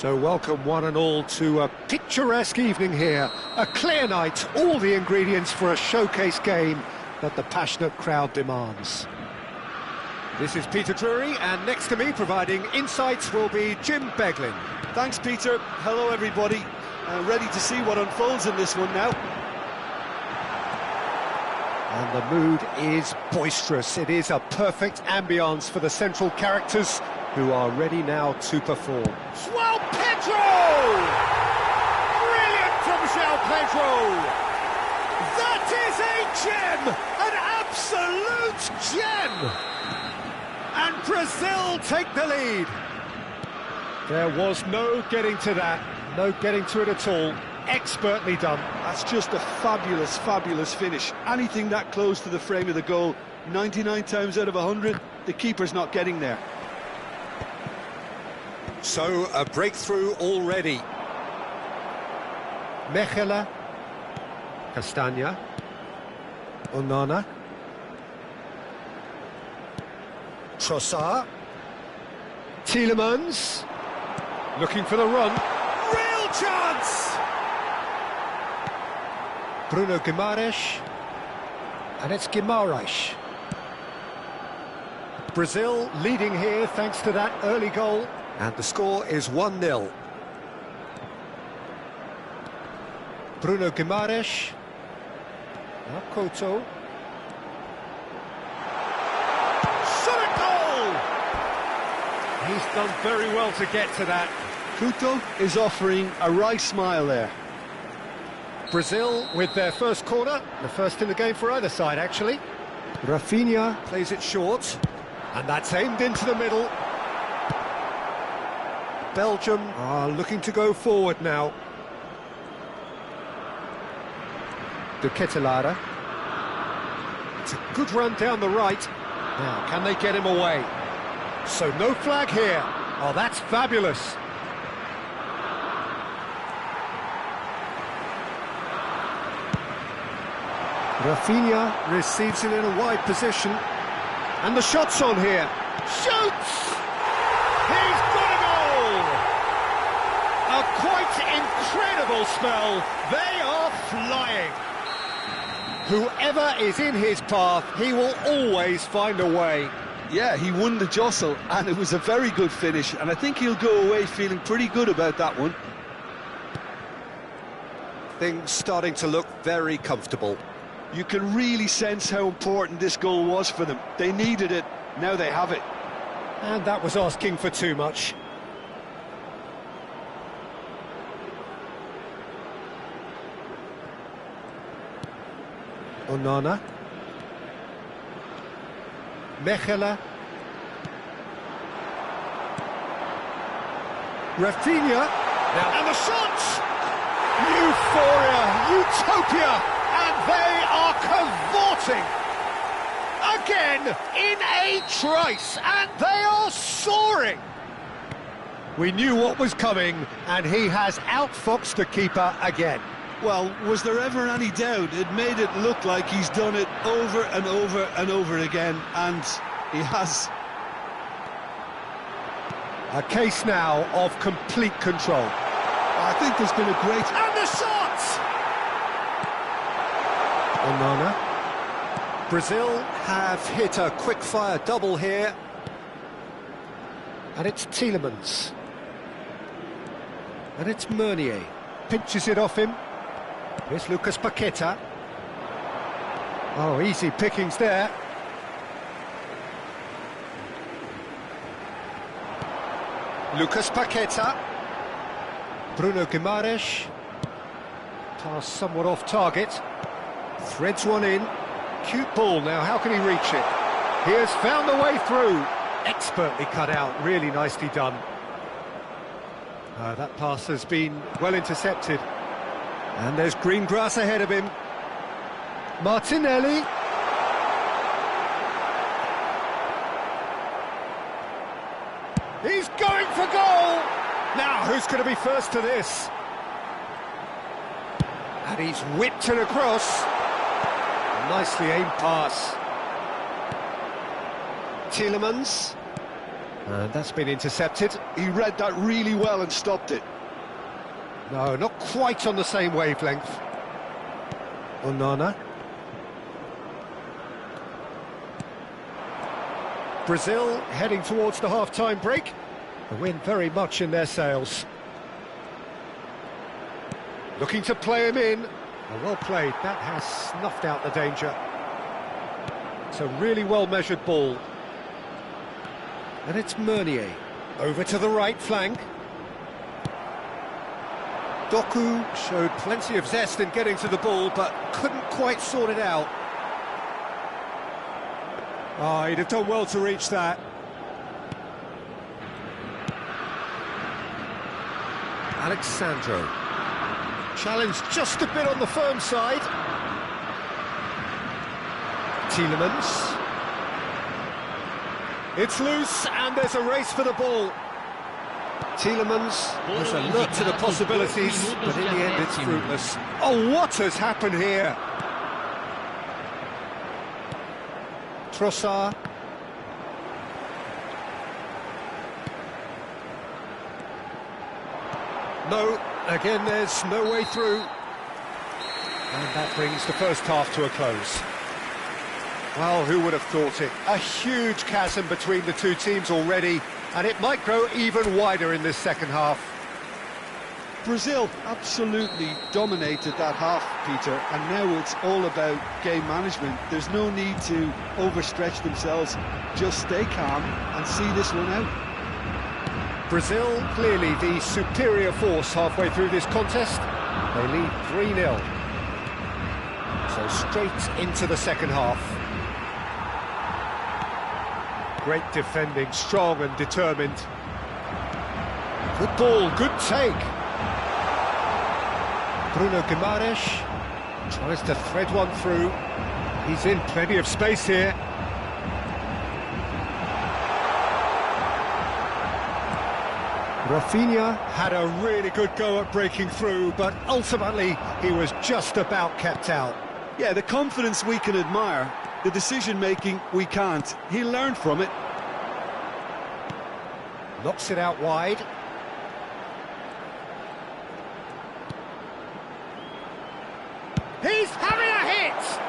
So welcome one and all to a picturesque evening here. A clear night, all the ingredients for a showcase game that the passionate crowd demands. This is Peter Drury, and next to me providing insights will be Jim Beglin. Thanks, Peter. Hello, everybody. Ready to see what unfolds in this one now. And the mood is boisterous. It is a perfect ambience for the central characters who are ready now to perform. João Pedro! Brilliant from João Pedro! That is a gem! An absolute gem! And Brazil take the lead. There was no getting to that, no getting to it at all. Expertly done. That's just a fabulous, fabulous finish. Anything that close to the frame of the goal, 99 times out of 100, the keeper's not getting there. So, a breakthrough already. Mechela, Castagna, Onana, Trossard, Tielemans, looking for the run. Real chance! Bruno Guimaraes, and it's Guimaraes. Brazil leading here thanks to that early goal, and the score is 1-0. Bruno Guimaraes, Couto. Shot a goal! He's done very well to get to that. Couto is offering a right smile there. Brazil with their first corner, the first in the game for either side actually. Rafinha plays it short, and that's aimed into the middle. Belgium are looking to go forward now. De Ketelaere. It's a good run down the right. Now, can they get him away? So no flag here. Oh, that's fabulous. Rafinha receives it in a wide position. And the shot's on here. Shoots! He's got a goal! A quite incredible spell. They are flying. Whoever is in his path, he will always find a way. Yeah, he won the jostle, and it was a very good finish, and I think he'll go away feeling pretty good about that one. Things starting to look very comfortable. You can really sense how important this goal was for them. They needed it, now they have it. And that was asking for too much. Onana. Mechela. Rafinha. Now, and the shot! Euphoria, utopia! And they are cavorting again in a trice, and they are soaring. We knew what was coming, and he has outfoxed the keeper again. Well, was there ever any doubt? It made it look like he's done it over and over and over again, and he has. A case now of complete control. I think there's been a great... And the shot! Onana. Brazil have hit a quick-fire double here. And it's Tielemans. And it's Meunier. Pinches it off him. Here's Lucas Paqueta. Oh, easy pickings there. Lucas Paqueta. Bruno Guimaraes. Pass somewhat off target. Threads one in. Cute ball now, how can he reach it? He has found a way through. Expertly cut out, really nicely done. That pass has been well intercepted. And there's green grass ahead of him. Martinelli. He's going for goal! Now, who's going to be first to this? And he's whipped it across. Nicely aimed pass. Tielemans. And that's been intercepted. He read that really well and stopped it. No, not quite on the same wavelength. Onana. Brazil heading towards the half-time break. The wind very much in their sails. Looking to play him in. Well played, that has snuffed out the danger. It's a really well-measured ball. And it's Meunier. Over to the right flank. Doku showed plenty of zest in getting to the ball, but couldn't quite sort it out. Oh, he'd have done well to reach that. Alexandro. Challenged just a bit on the firm side. Tielemans. It's loose, and there's a race for the ball. Tielemans has a look to the possibilities, but in the end it's fruitless. Oh, what has happened here? Trossard. No, again there's no way through. And that brings the first half to a close. Well, who would have thought it? A huge chasm between the two teams already, and it might grow even wider in this second half. Brazil absolutely dominated that half, Peter, and now it's all about game management. There's no need to overstretch themselves. Just stay calm and see this one out. Brazil clearly the superior force halfway through this contest. They lead 3-0. So straight into the second half. Great defending, strong and determined. Good ball, good take. Bruno Guimaraes tries to thread one through. He's in plenty of space here. Rafinha had a really good go at breaking through, but ultimately he was just about kept out. Yeah, the confidence we can admire, the decision-making we can't. He learned from it. Knocks it out wide. He's having a hit!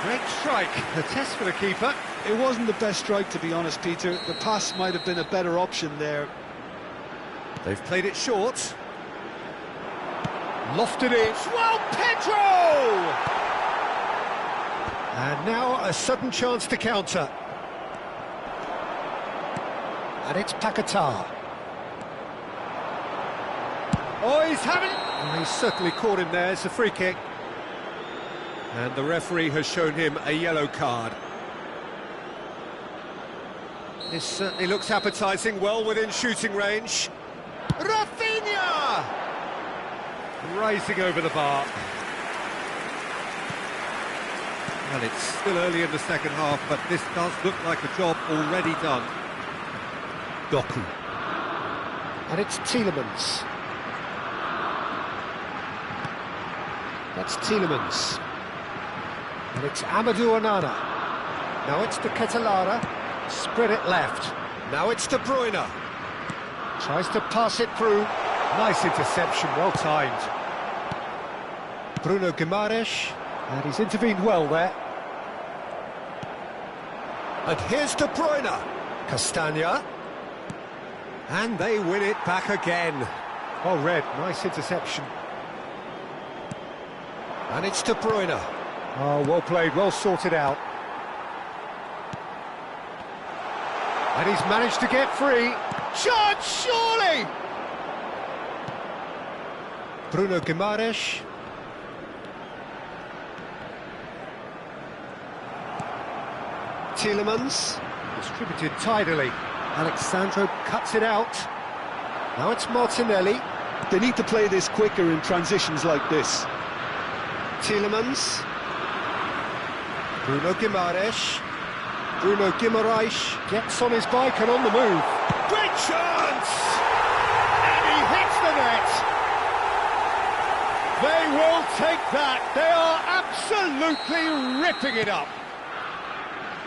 Great strike, the test for the keeper. It wasn't the best strike, to be honest, Peter. The pass might have been a better option there. They've played it short. Lofted it. Well, Pedro! And now a sudden chance to counter. And it's Paquetá. Oh, he's having it! Well, he's certainly caught him there. It's a free kick. And the referee has shown him a yellow card. This certainly looks appetising, well within shooting range. Rafinha! Rising over the bar. Well, it's still early in the second half, but this does look like a job already done. Doku. And it's Tielemans. That's Tielemans. And it's Amadou Onana. Now it's to Catalara. Spread it left. Now it's De Bruyne. Tries to pass it through. Nice interception, well timed. Bruno Guimaraes. And he's intervened well there. And here's De Bruyne. Castagna. And they win it back again. Oh, Red, nice interception. And it's De Bruyne. Oh, well played, well sorted out. And he's managed to get free. Chance, surely! Bruno Guimaraes. Tielemans. Distributed tidily. Alexandro cuts it out. Now it's Martinelli. They need to play this quicker in transitions like this. Tielemans. Bruno Guimaraes. Bruno Guimaraes gets on his bike and on the move. Great chance! And he hits the net. They will take that. They are absolutely ripping it up.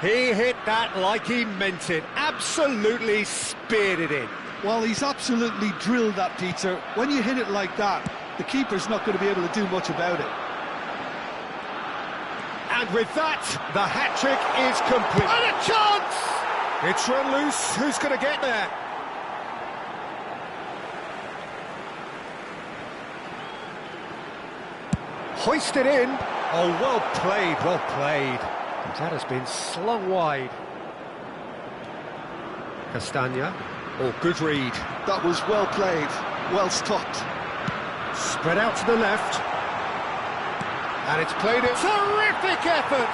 He hit that like he meant it. Absolutely speared it in. Well, he's absolutely drilled that, Peter. When you hit it like that, the keeper's not going to be able to do much about it. And with that, the hat-trick is complete. And a chance! It's run loose. Who's going to get there? Hoisted in. Oh, well played, well played. That has been slung wide. Castagna. Oh, good read. That was well played, well stopped. Spread out to the left. And it's played it. Terrific effort!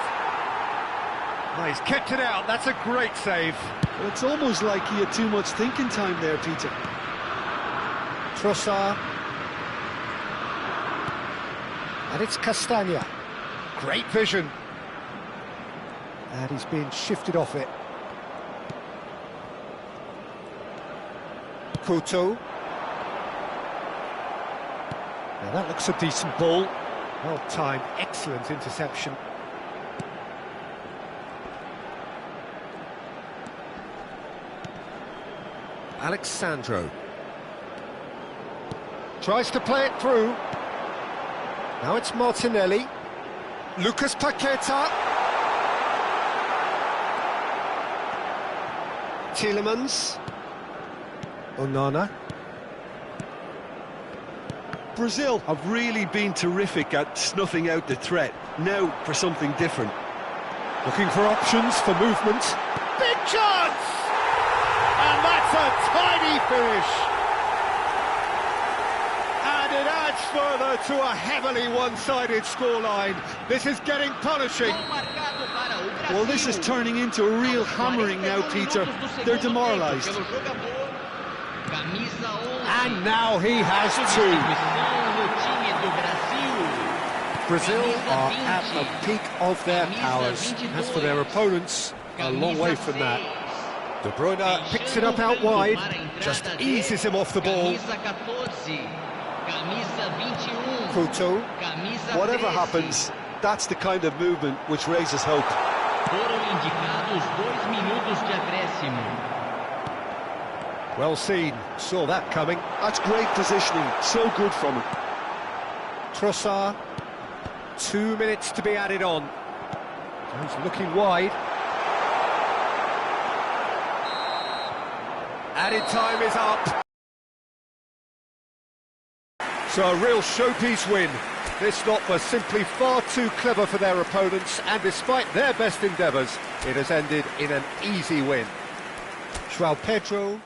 Oh, he's kept it out. That's a great save. Well, it's almost like he had too much thinking time there, Peter. Trossard. And it's Castagna. Great vision. And he's being shifted off it. Couto. Now that looks a decent ball. Well timed, excellent interception. Alexandro. Tries to play it through. Now it's Martinelli. Lucas Paqueta. Tielemans. Onana. Brazil have really been terrific at snuffing out the threat. Now for something different. Looking for options for movement. Big chance! And that's a tidy finish. And it adds further to a heavily one-sided scoreline. This is getting punishing. Well, this is turning into a real hammering now, Peter. They're demoralised. And now he has two. Brazil are at the peak of their powers. As for their opponents, a long way from that. De Bruyne picks it up out wide, just eases him off the ball. Couto. Whatever happens, that's the kind of movement which raises hope. Well seen, saw that coming. That's great positioning, so good from him. Trossard, 2 minutes to be added on. He's looking wide. Added time is up. So a real showpiece win. This lot was simply far too clever for their opponents, and despite their best endeavours, it has ended in an easy win. João Pedro.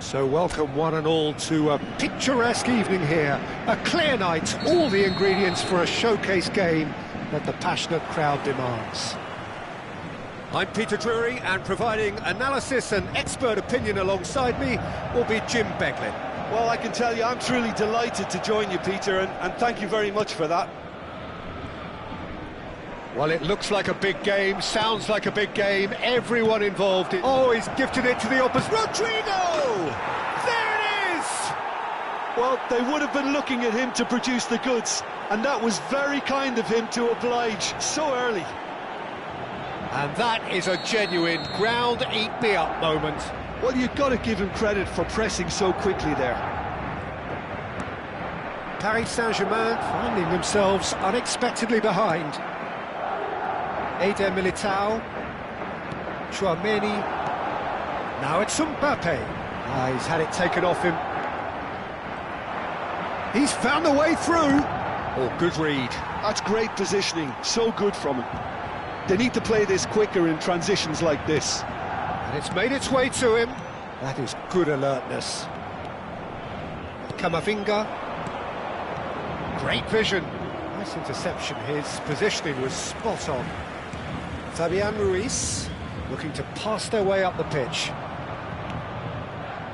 So welcome one and all to a picturesque evening here. A clear night, all the ingredients for a showcase game that the passionate crowd demands. I'm Peter Drury, and providing analysis and expert opinion alongside me will be Jim Beglin. Well, I can tell you I'm truly delighted to join you, Peter, and thank you very much for that. Well, it looks like a big game, sounds like a big game, everyone involved in... Oh, he's gifted it to the opposite... Rodrigo! There it is! Well, they would have been looking at him to produce the goods, and that was very kind of him to oblige so early. And that is a genuine ground-eat-me-up moment. Well, you've got to give him credit for pressing so quickly there. Paris Saint-Germain finding themselves unexpectedly behind. Eder Militao, Chouameni, now it's Mbappe. He's had it taken off him. He's found a way through. Oh, good read. That's great positioning, so good from him. They need to play this quicker in transitions like this. And it's made its way to him. That is good alertness. Camavinga. Great vision. Nice interception. His positioning was spot on. Fabian Ruiz looking to pass their way up the pitch.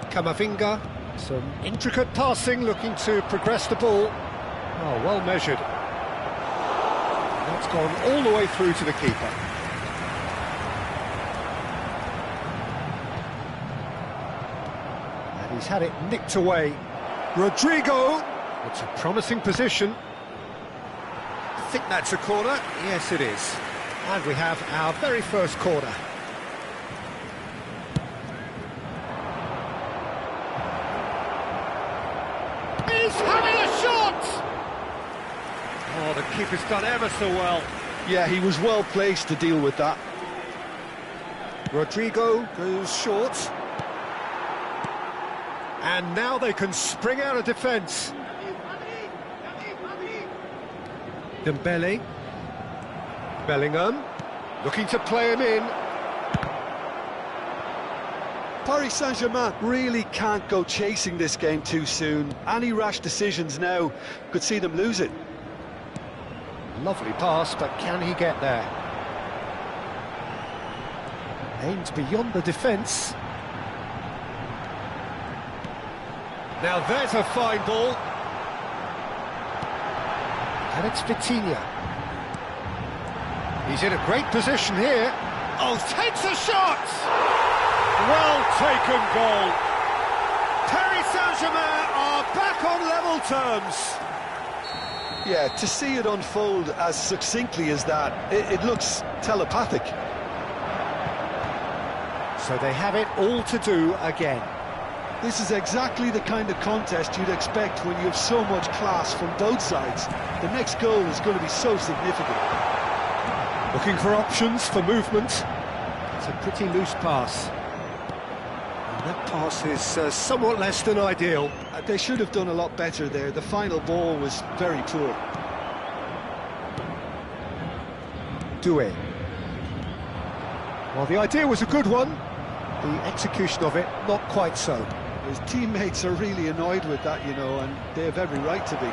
Camavinga, some intricate passing, looking to progress the ball. Oh, well measured. That's gone all the way through to the keeper. And he's had it nicked away. Rodrigo! It's a promising position. I think that's a corner. Yes, it is. And we have our very first corner. He's having a shot! Oh, the keeper's done ever so well. Yeah, he was well placed to deal with that. Rodrigo goes short. And now they can spring out of defence. Dembele. Bellingham, looking to play him in. Paris Saint-Germain really can't go chasing this game too soon. Any rash decisions now could see them lose it. Lovely pass, but can he get there? Aims beyond the defence. Now there's a fine ball. And it's Vitinha. He's in a great position here. Oh, takes a shot! Well taken goal. Paris Saint-Germain are back on level terms. Yeah, to see it unfold as succinctly as that, it looks telepathic. So they have it all to do again. This is exactly the kind of contest you'd expect when you have so much class from both sides. The next goal is going to be so significant. Looking for options for movement. It's a pretty loose pass. And that pass is somewhat less than ideal. They should have done a lot better there. The final ball was very poor. Doué. Well, the idea was a good one. The execution of it, not quite so. His teammates are really annoyed with that, you know, and they have every right to be.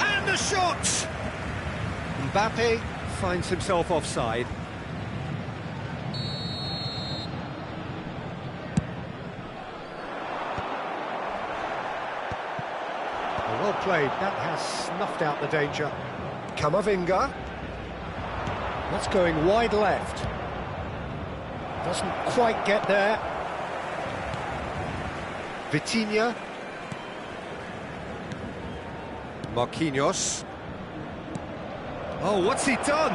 And the shot! Mbappe finds himself offside. Well played, that has snuffed out the danger. Camavinga. That's going wide left. Doesn't quite get there. Vitinha. Marquinhos. Oh, what's he done?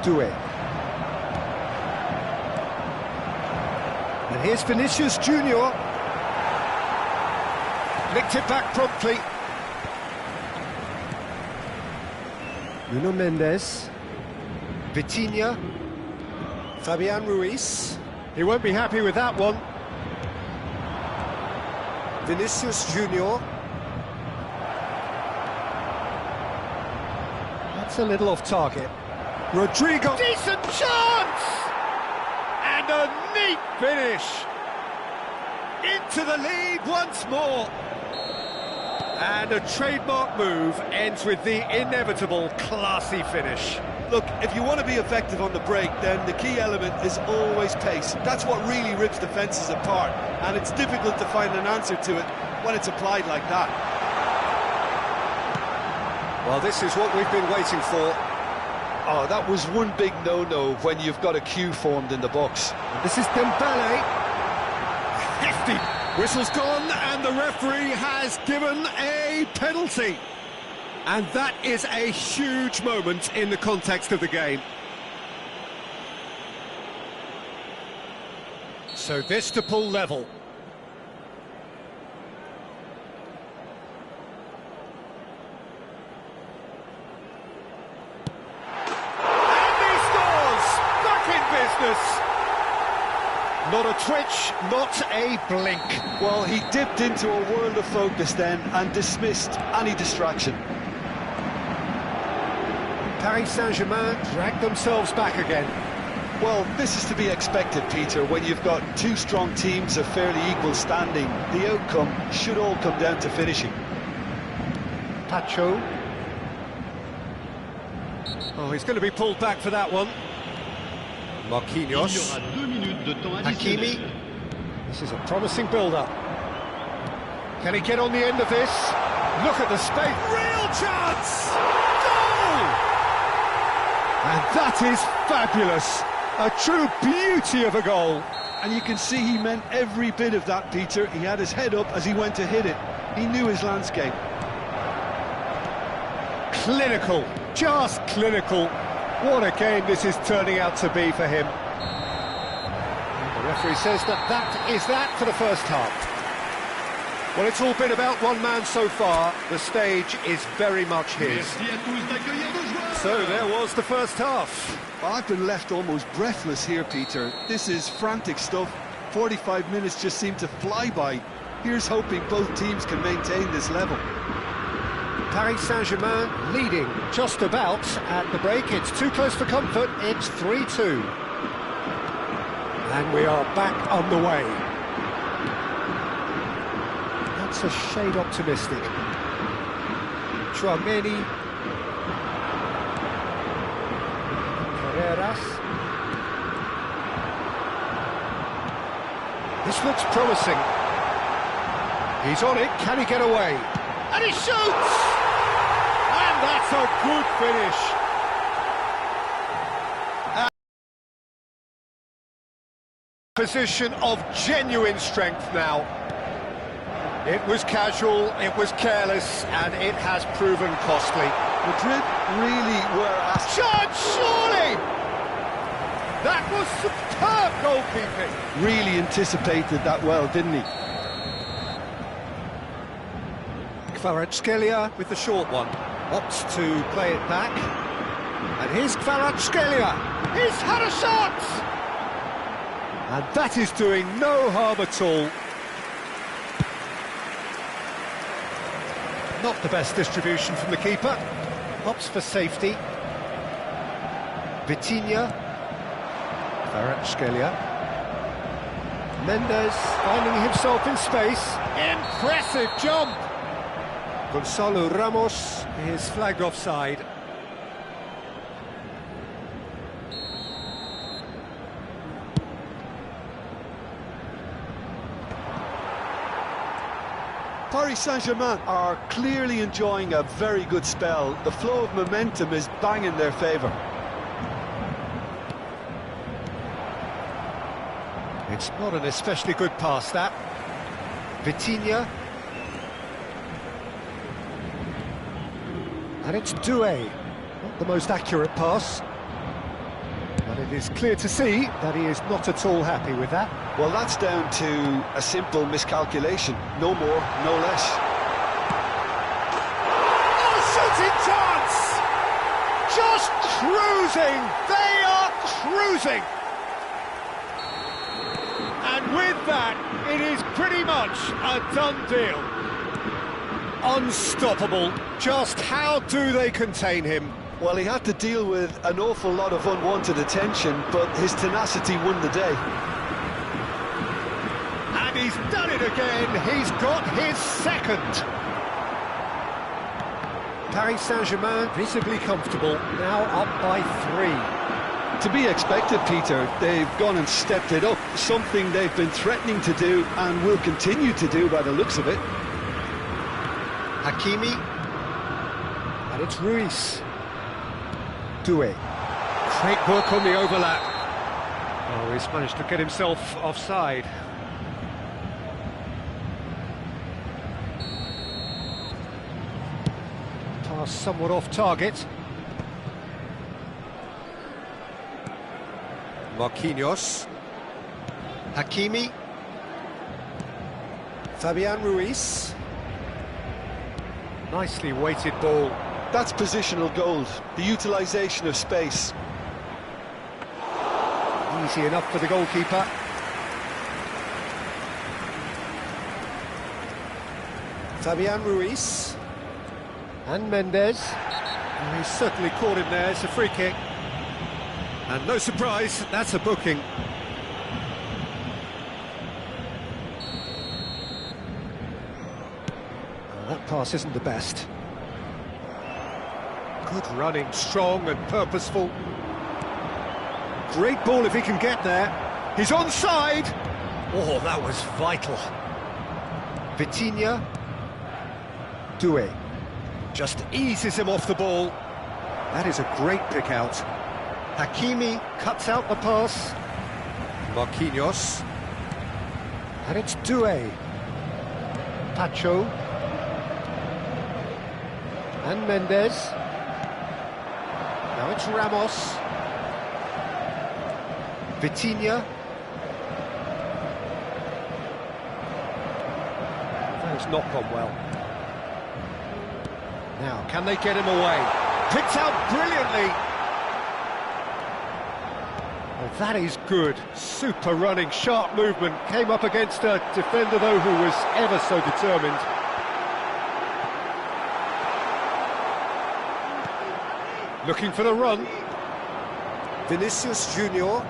Doué. And here's Vinicius Junior. Nicked it back promptly. Nuno Mendes. Vitinha. Fabian Ruiz. He won't be happy with that one. Vinicius Junior. That's a little off target. Rodrigo. Decent chance! And a neat finish. Into the lead once more. And a trademark move ends with the inevitable classy finish. Look, if you want to be effective on the break, then the key element is always pace. That's what really rips defences apart, and it's difficult to find an answer to it when it's applied like that. Well, this is what we've been waiting for. Oh, that was one big no-no when you've got a queue formed in the box. This is Dembele. Hefty. Whistle's gone, and the referee has given a penalty. And that is a huge moment in the context of the game. So this to pull level. And he scores! Back in business! Not a twitch, not a blink. Well, he dipped into a world of focus then and dismissed any distraction. Paris Saint-Germain dragged themselves back again. Well, this is to be expected, Peter. When you've got two strong teams of fairly equal standing, the outcome should all come down to finishing. Pacho. Oh, he's going to be pulled back for that one. Marquinhos. Hakimi. This is a promising build-up. Can he get on the end of this? Look at the space. Real chance! Goal! And that is fabulous. A true beauty of a goal. And you can see he meant every bit of that, Peter. He had his head up as he went to hit it. He knew his landscape. Clinical, just clinical. What a game this is turning out to be for him. The referee says that is that for the first half. Well, it's all been about one man so far. The stage is very much his. So there was the first half. Well, I've been left almost breathless here, Peter. This is frantic stuff. 45 minutes just seem to fly by. Here's hoping both teams can maintain this level. Paris Saint-Germain leading just about at the break. It's too close for comfort. It's 3-2. And we are back on the way. That's a shade optimistic. Chouameni. Carreras. This looks promising. He's on it. Can he get away? And he shoots! And that's a good finish. Position of genuine strength now. It was casual, it was careless, and it has proven costly. Madrid really were asked. Chance, surely! That was superb goalkeeping. Really anticipated that well, didn't he? Kvaratskhelia with the short one. Opts to play it back. And here's Kvaratskhelia. He's had a shot! And that is doing no harm at all. Not the best distribution from the keeper. Opts for safety. Vitinha. Kvaratskhelia. Mendes finding himself in space. Impressive jump! Gonzalo Ramos is flagged offside. Paris Saint-Germain are clearly enjoying a very good spell. The flow of momentum is bang in their favour. It's not an especially good pass, that. Vitinha. And it's Doué. Not the most accurate pass. But it is clear to see that he is not at all happy with that. Well, that's down to a simple miscalculation. No more, no less. Oh, shooting chance! Just cruising! They are cruising! And with that, it is pretty much a done deal. Unstoppable. Just how do they contain him? Well, he had to deal with an awful lot of unwanted attention, but his tenacity won the day. And he's done it again. He's got his second. Paris Saint-Germain visibly comfortable, now up by 3. To be expected, Peter. They've gone and stepped it up, something they've been threatening to do and will continue to do by the looks of it. Hakimi. And it's Ruiz. Doué. Great work on the overlap. Oh, he's managed to get himself offside. Pass somewhat off target. Marquinhos. Hakimi. Fabian Ruiz. Nicely weighted ball. That's positional gold, the utilisation of space. Easy enough for the goalkeeper. Fabian Ruiz. And Mendes. Oh, he's certainly caught him there, it's a free kick. And no surprise, that's a booking. That pass isn't the best. Good running, strong and purposeful. Great ball if he can get there. He's onside. Oh, that was vital. Vitinha. Doué. Just eases him off the ball. That is a great pick out. Hakimi cuts out the pass. Marquinhos. And it's Doué. Pacho. And Mendes. Now it's Ramos. Vitinha. That has not gone well. Now, can they get him away? Picked out brilliantly. Oh, that is good. Super running, sharp movement. Came up against a defender, though, who was ever so determined. Looking for the run. Vinicius Junior.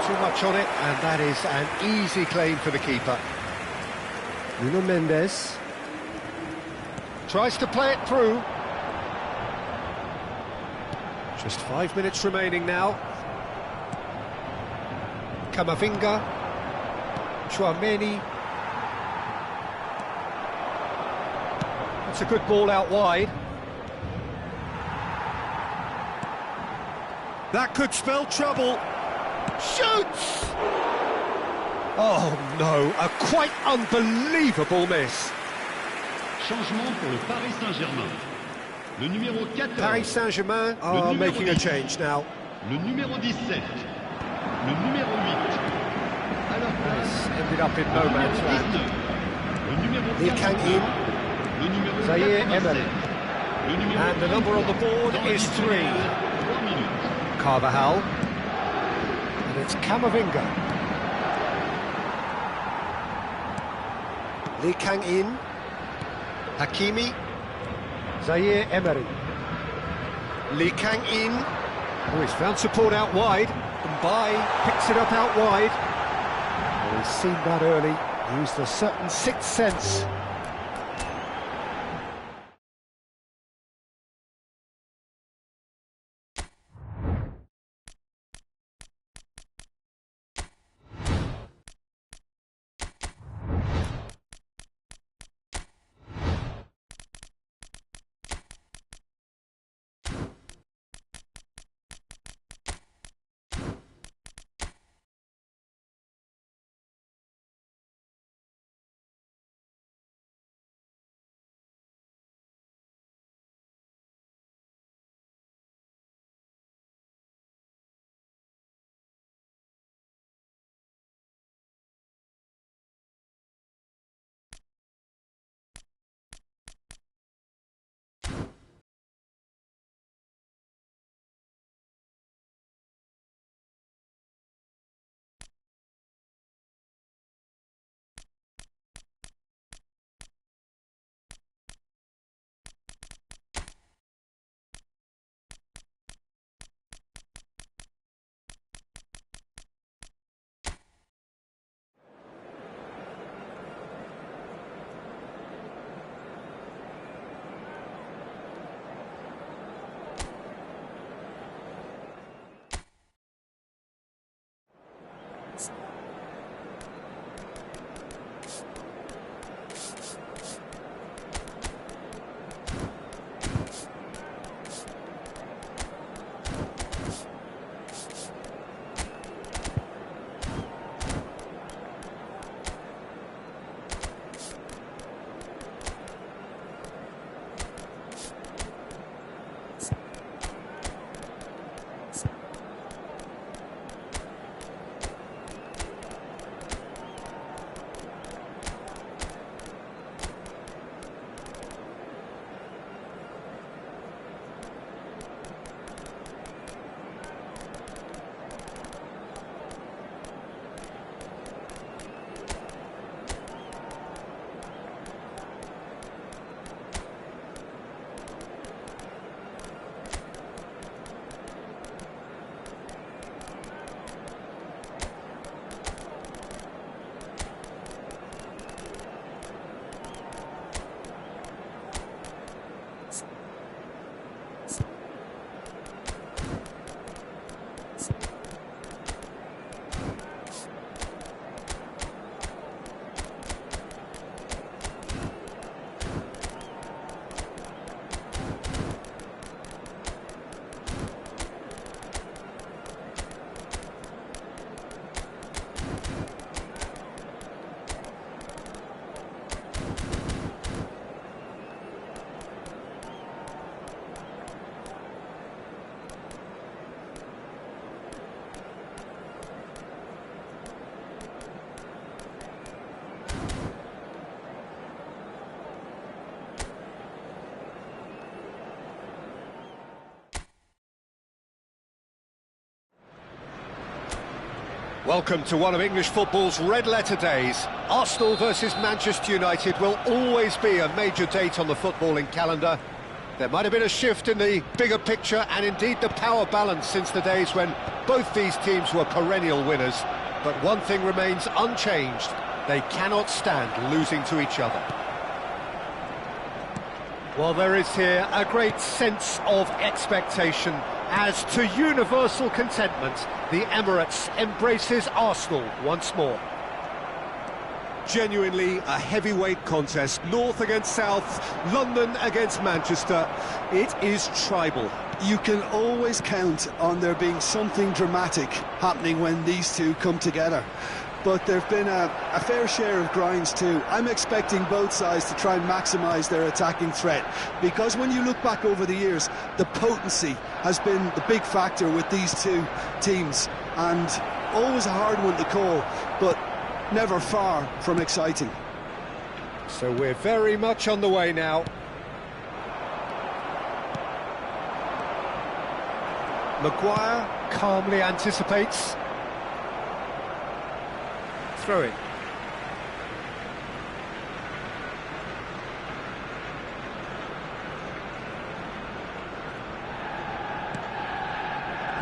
Too much on it, and that is an easy claim for the keeper. Nuno Mendes. Tries to play it through. Just 5 minutes remaining now. Camavinga. Tchouaméni. That's a good ball out wide. That could spell trouble. Shoots! Oh no, a quite unbelievable miss. Changement pour le Paris Saint-Germain. Le numéro 14. Paris Saint-Germain are making a change now. Le numéro 17. Le numéro 8. Alors This ended up in no man's land. Le numéro Lee Kang-in. Le numéro Zaire 87. Emery. Le numéro And the number on the board is 3. 3 minutes. Carvajal. And it's Camavinga. Lee Kang-in. Hakimi. Zaire Emery. Lee Kang-in. Oh, he's found support out wide. And Bai picks it up out wide. Oh, he's seen that early. Used a certain sixth sense. Welcome to one of English football's red-letter days. Arsenal versus Manchester United will always be a major date on the footballing calendar. There might have been a shift in the bigger picture and indeed the power balance since the days when both these teams were perennial winners. But one thing remains unchanged. They cannot stand losing to each other. Well, there is here a great sense of expectation as, to universal contentment, the Emirates embraces Arsenal once more. Genuinely a heavyweight contest, North against South, London against Manchester. It is tribal. You can always count on there being something dramatic happening when these two come together. But there have been a fair share of grinds too. I'm expecting both sides to try and maximise their attacking threat, because when you look back over the years, the potency has been the big factor with these two teams, and always a hard one to call, but never far from exciting. So we're very much on the way now. Maguire calmly anticipates. Throw it.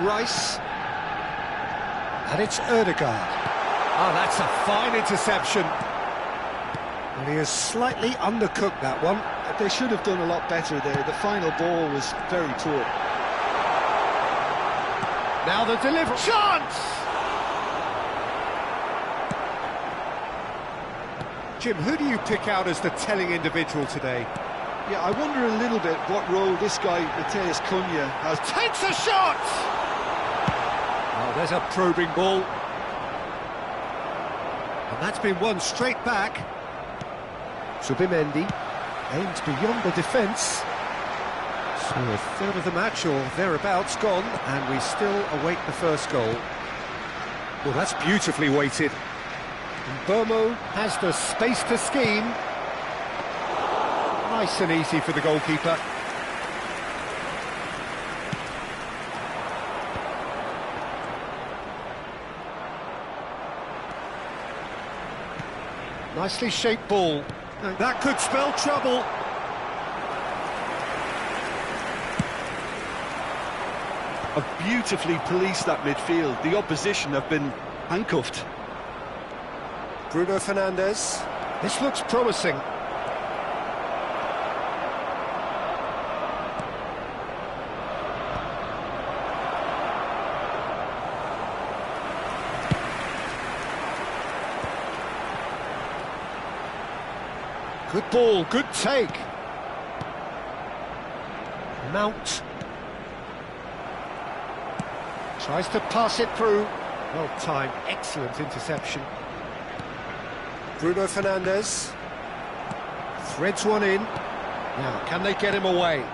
Rice. And it's Ødegaard. Oh, that's a fine interception. And he has slightly undercooked that one. They should have done a lot better there. The final ball was very poor. Now the delivery. Chance! Jim, who do you pick out as the telling individual today? Yeah, I wonder a little bit what role this guy, Matheus Cunha, has. Takes a shot! Oh, there's a probing ball. And that's been won straight back. Subimendi aims beyond the defence. So a third of the match or thereabouts gone, and we still await the first goal. Well, that's beautifully weighted. And Burmo has the space to scheme. Nice and easy for the goalkeeper. Nicely shaped ball. That could spell trouble. Have beautifully policed that midfield. The opposition have been handcuffed. Bruno Fernandes. This looks promising. Good ball, good take. Mount. Tries to pass it through. Well timed, excellent interception. Bruno Fernandes. Threads one in. Now, can they get him away?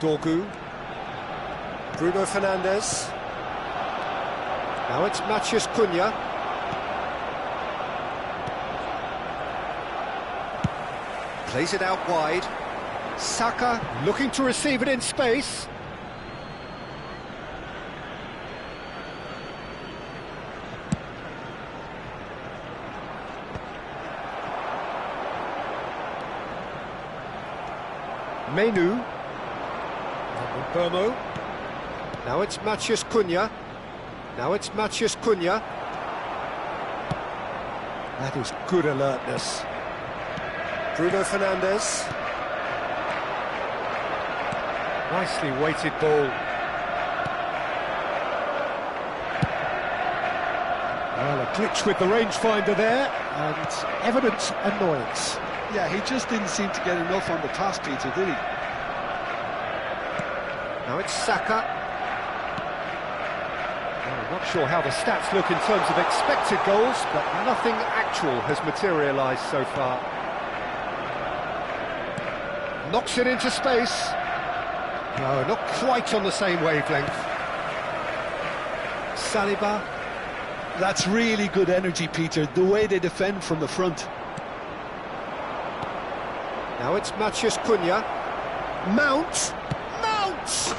Dorgu. Bruno Fernandes. Now it's Matheus Cunha. Plays it out wide. Saka looking to receive it in space. Menu. Burmo. Now it's Matheus Cunha. Now it's Matheus Cunha. That is good alertness. Bruno Fernandes. Nicely weighted ball. Well, a glitch with the rangefinder there, and evident annoyance. Yeah, he just didn't seem to get enough on the pass, Peter, did he? Now it's Saka. Well, I'm not sure how the stats look in terms of expected goals, but nothing actual has materialised so far. Knocks it into space. No, not quite on the same wavelength. Saliba. That's really good energy, Peter, the way they defend from the front. Now it's Matheus Cunha. Mount! Mount!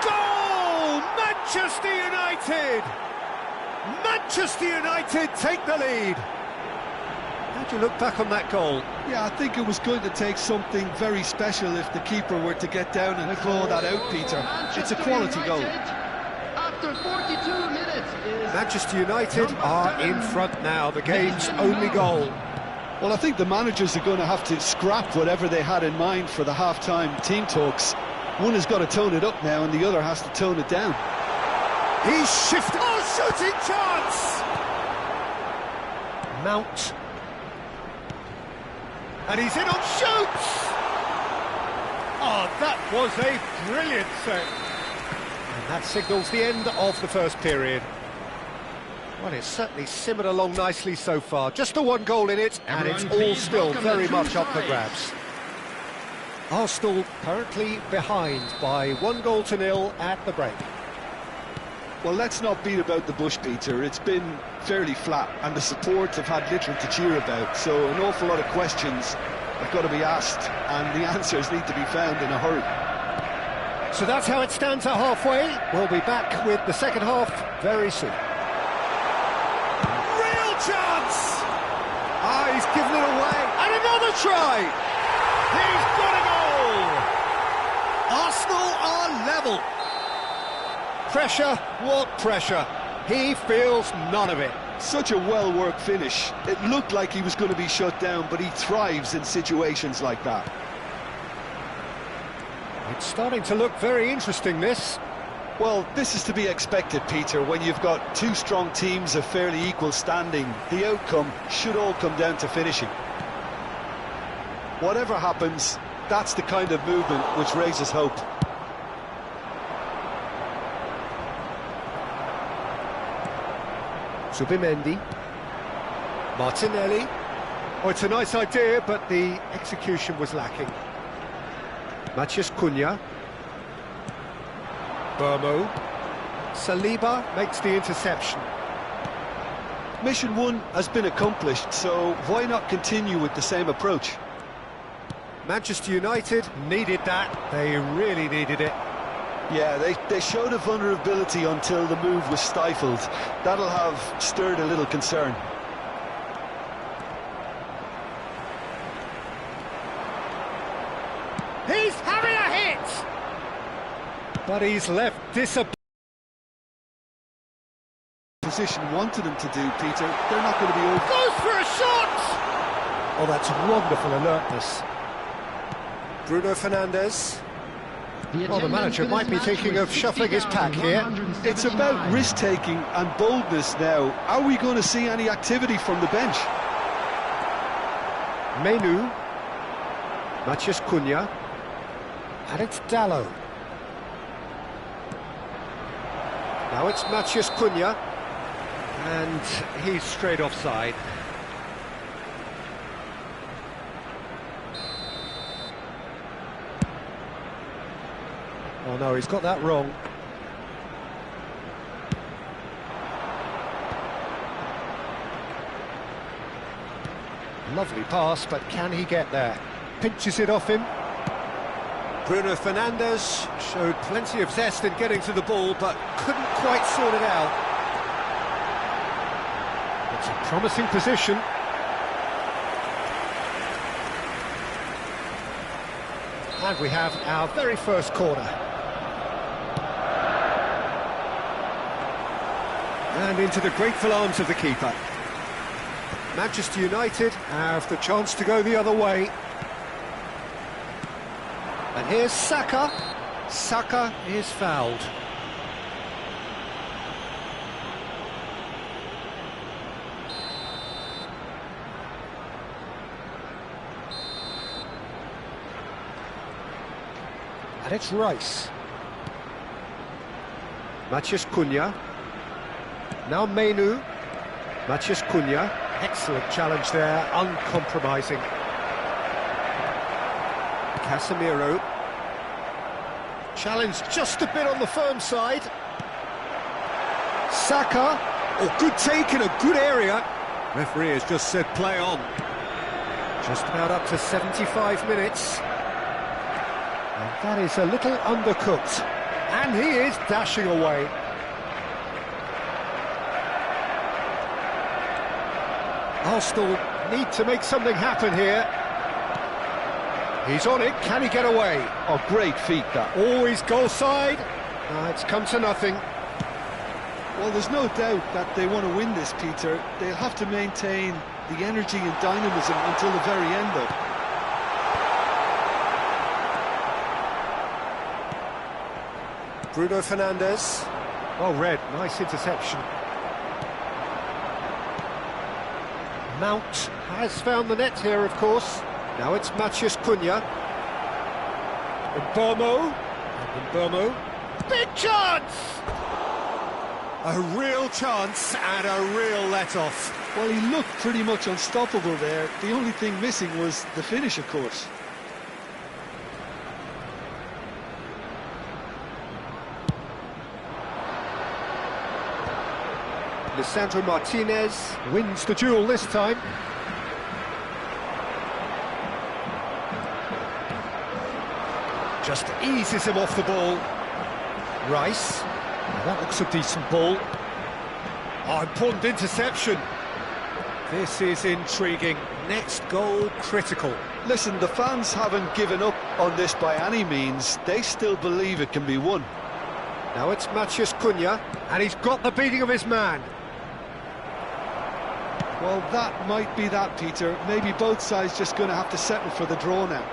Goal! Manchester United! Manchester United take the lead. How do you look back on that goal? Yeah, I think it was going to take something very special if the keeper were to get down and claw that out, Peter. It's a quality goal. After 42 minutes Manchester United are in front now, the game's only goal. Well, I think the managers are going to have to scrap whatever they had in mind for the half-time team talks. One has got to tone it up now and the other has to tone it down. He's shifted. Oh, shooting chance! Mount. And he's in on shoots! Oh, that was a brilliant save. And that signals the end of the first period. Well, it's certainly simmered along nicely so far. Just the one goal in it, and it's all still very much up for grabs. Arsenal currently behind by 1-0 at the break. Well, let's not beat about the bush, Peter. It's been fairly flat, and the support have had little to cheer about, so an awful lot of questions have got to be asked, and the answers need to be found in a hurry. So that's how it stands at halfway. We'll be back with the second half very soon. Real chance! Ah, he's given it away. And another try! He's got a goal! Arsenal are level. Pressure, what pressure? He feels none of it. Such a well-worked finish. It looked like he was going to be shut down, but he thrives in situations like that. It's starting to look very interesting, this. Well, this is to be expected, Peter, when you've got two strong teams of fairly equal standing. The outcome should all come down to finishing. Whatever happens, that's the kind of movement which raises hope. Subimendi, Martinelli. Oh, it's a nice idea, but the execution was lacking. Matheus Cunha. Burmo. Saliba makes the interception. Mission 1 has been accomplished, so why not continue with the same approach? Manchester United needed that. They really needed it. Yeah, they showed a vulnerability until the move was stifled. That'll have stirred a little concern. He's having a hit! But he's left disappointed. Position wanted him to do, Peter. They're not going to be over. Goes for a shot! Oh, that's wonderful alertness. Bruno Fernandes. Well, the manager might be thinking of shuffling his pack here. It's about risk-taking and boldness now. Are we going to see any activity from the bench? Menu. Matheus Cunha. And it's Dallo. Now it's Matheus Cunha. And he's straight offside. Oh no, he's got that wrong. Lovely pass, but can he get there? Pinches it off him. Bruno Fernandes showed plenty of zest in getting to the ball, but couldn't quite sort it out. It's a promising position. And we have our very first corner. And into the grateful arms of the keeper. Manchester United have the chance to go the other way. And here's Saka. Saka is fouled. And it's Rice. Matheus Cunha. Now Menu. Matheus Cunha. Excellent challenge there, uncompromising. Casemiro. Challenge just a bit on the firm side. Saka. Oh, good take in a good area. Referee has just said play on. Just about up to 75 minutes. And that is a little undercooked. And he is dashing away. Arsenal need to make something happen here. He's on it, can he get away? Oh, great feat, that. Always goal side. It's come to nothing. Well, there's no doubt that they want to win this, Peter. They'll have to maintain the energy and dynamism until the very end, though. Bruno Fernandes. Well read, nice interception. Mount has found the net here, of course. Now it's Matheus Cunha. Mbeumo. Big chance! A real chance and a real let-off. Well, he looked pretty much unstoppable there. The only thing missing was the finish, of course. Lisandro Martinez wins the duel this time. Just eases him off the ball. Rice. Now that looks a decent ball. Oh, important interception. This is intriguing. Next goal critical. Listen, the fans haven't given up on this by any means. They still believe it can be won. Now it's Matheus Cunha, and he's got the beating of his man. Well, that might be that, Peter. Maybe both sides just going to have to settle for the draw now.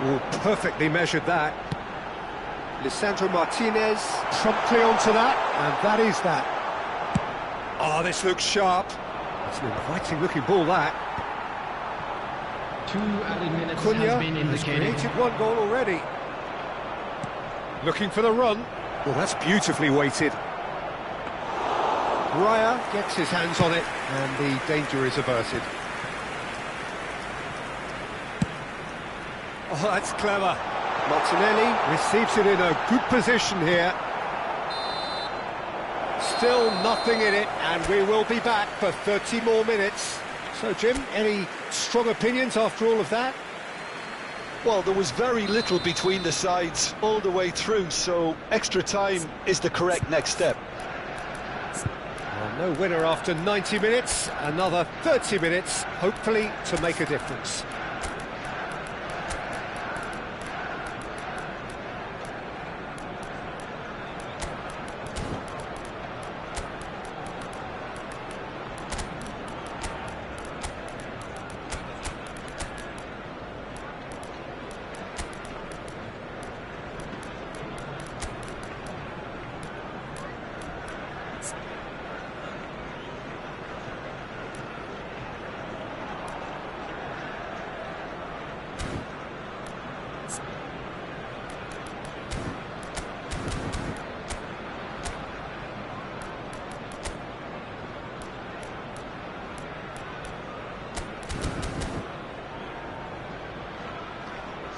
Oh, perfectly measured that. Lisandro Martinez promptly onto that, and that is that. Oh, this looks sharp. It's an inviting looking ball, that. 2 added minutes Cunha has been indicated. has created one goal already. Looking for the run. Well, that's beautifully weighted. Raya gets his hands on it, and the danger is averted. Oh, that's clever. Martinelli receives it in a good position here. Still nothing in it, and we will be back for 30 more minutes. So, Jim, any strong opinions after all of that? Well, there was very little between the sides all the way through, so extra time is the correct next step. Well, no winner after 90 minutes, another 30 minutes, hopefully to make a difference.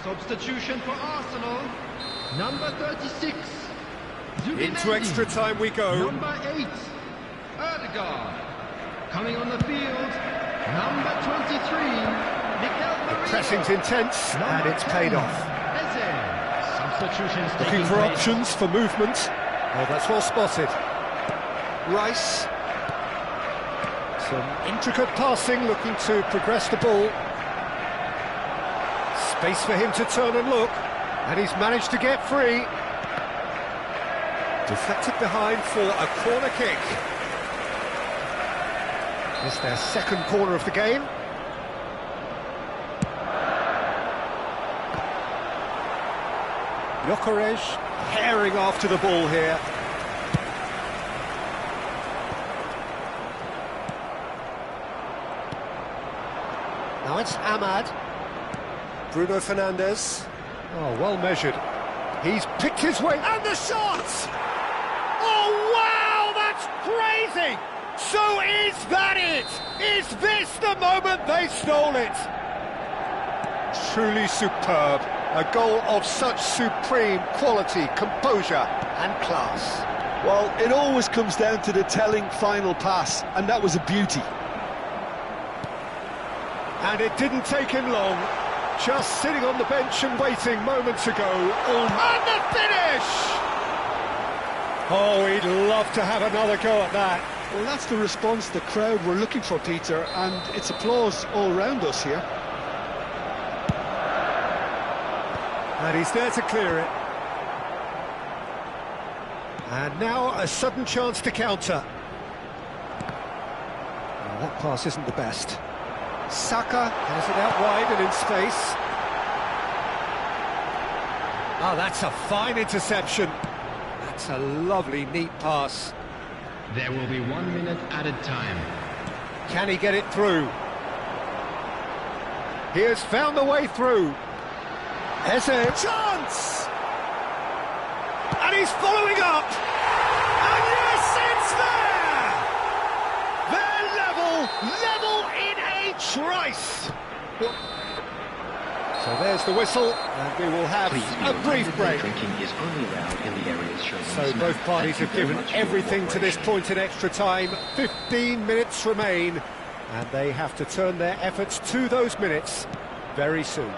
Substitution for Arsenal, number 36. Into extra time we go. Number 8, Erdegaard. Coming on the field, number 23, Mikel Merino. Pressing's intense, and it's paid off. Substitutions Looking for options for movement. Oh, that's well spotted. Rice. Some intricate passing, looking to progress the ball. Space for him to turn and look, and he's managed to get free. Deflected behind for a corner kick. It's their second corner of the game. Gyökeres herring after the ball here. Now it's Ahmad. Bruno Fernandes. Oh, well measured. He's picked his way, and the shot! Oh, wow, that's crazy! So is that it? Is this the moment they stole it? Truly superb. A goal of such supreme quality, composure and class. Well, it always comes down to the telling final pass, and that was a beauty. And it didn't take him long. Just sitting on the bench and waiting moments ago. And the finish! Oh, he'd love to have another go at that. Well, that's the response the crowd were looking for, Peter, and it's applause all round us here. And he's there to clear it. And now a sudden chance to counter. Oh, that pass isn't the best. Saka has it out wide and in space. Oh, that's a fine interception. That's a lovely, neat pass. There will be 1 minute added time. Can he get it through? He has found the way through. Eze. Chance! And he's following up! And yes, it's there! They're level in a trice! So there's the whistle, and we will have a brief break. Drinking is only allowed in the areas shown. So both parties have given everything to this point in extra time. 15 minutes remain, and they have to turn their efforts to those minutes very soon.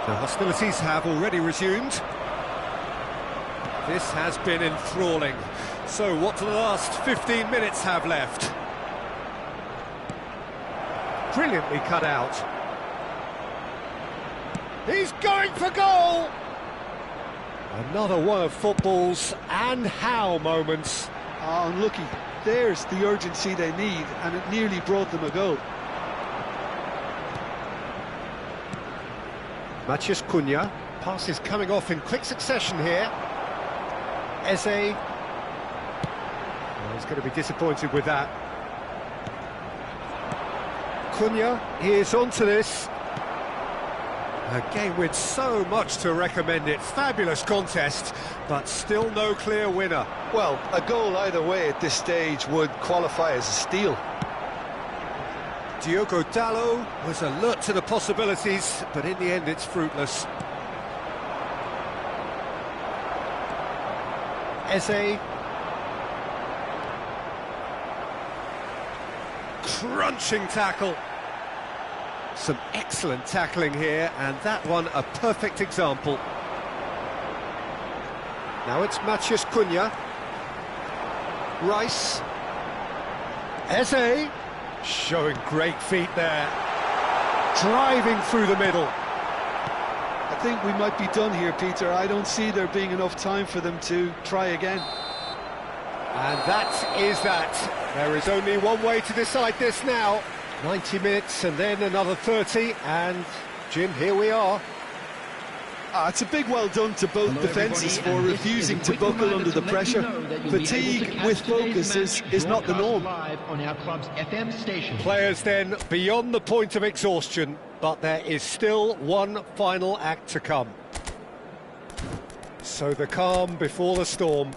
The hostilities have already resumed. This has been enthralling. So what do the last 15 minutes have left? Brilliantly cut out. He's going for goal! Another one of football's and how moments. Unlucky. There's the urgency they need, and it nearly brought them a goal. Matheus Cunha. Passes coming off in quick succession here. Eze. Oh, he's going to be disappointed with that. Cunha, he is onto this. A game with so much to recommend it. Fabulous contest, but still no clear winner. Well, a goal either way at this stage would qualify as a steal. Diogo Dalot was alert to the possibilities, but in the end it's fruitless. Eze. Crunching tackle. Some excellent tackling here, and that one a perfect example. Now it's Matheus Cunha. Rice. Eze. Showing great feet there. Driving through the middle. I think we might be done here, Peter. I don't see there being enough time for them to try again. And that is that. There is only one way to decide this now. 90 minutes and then another 30, and Jim, here we are. It's a big well done to both defences for refusing to buckle under the pressure. Fatigue with focus is not the norm. On our club's FM station. Players then beyond the point of exhaustion, but there is still one final act to come. So the calm before the storm.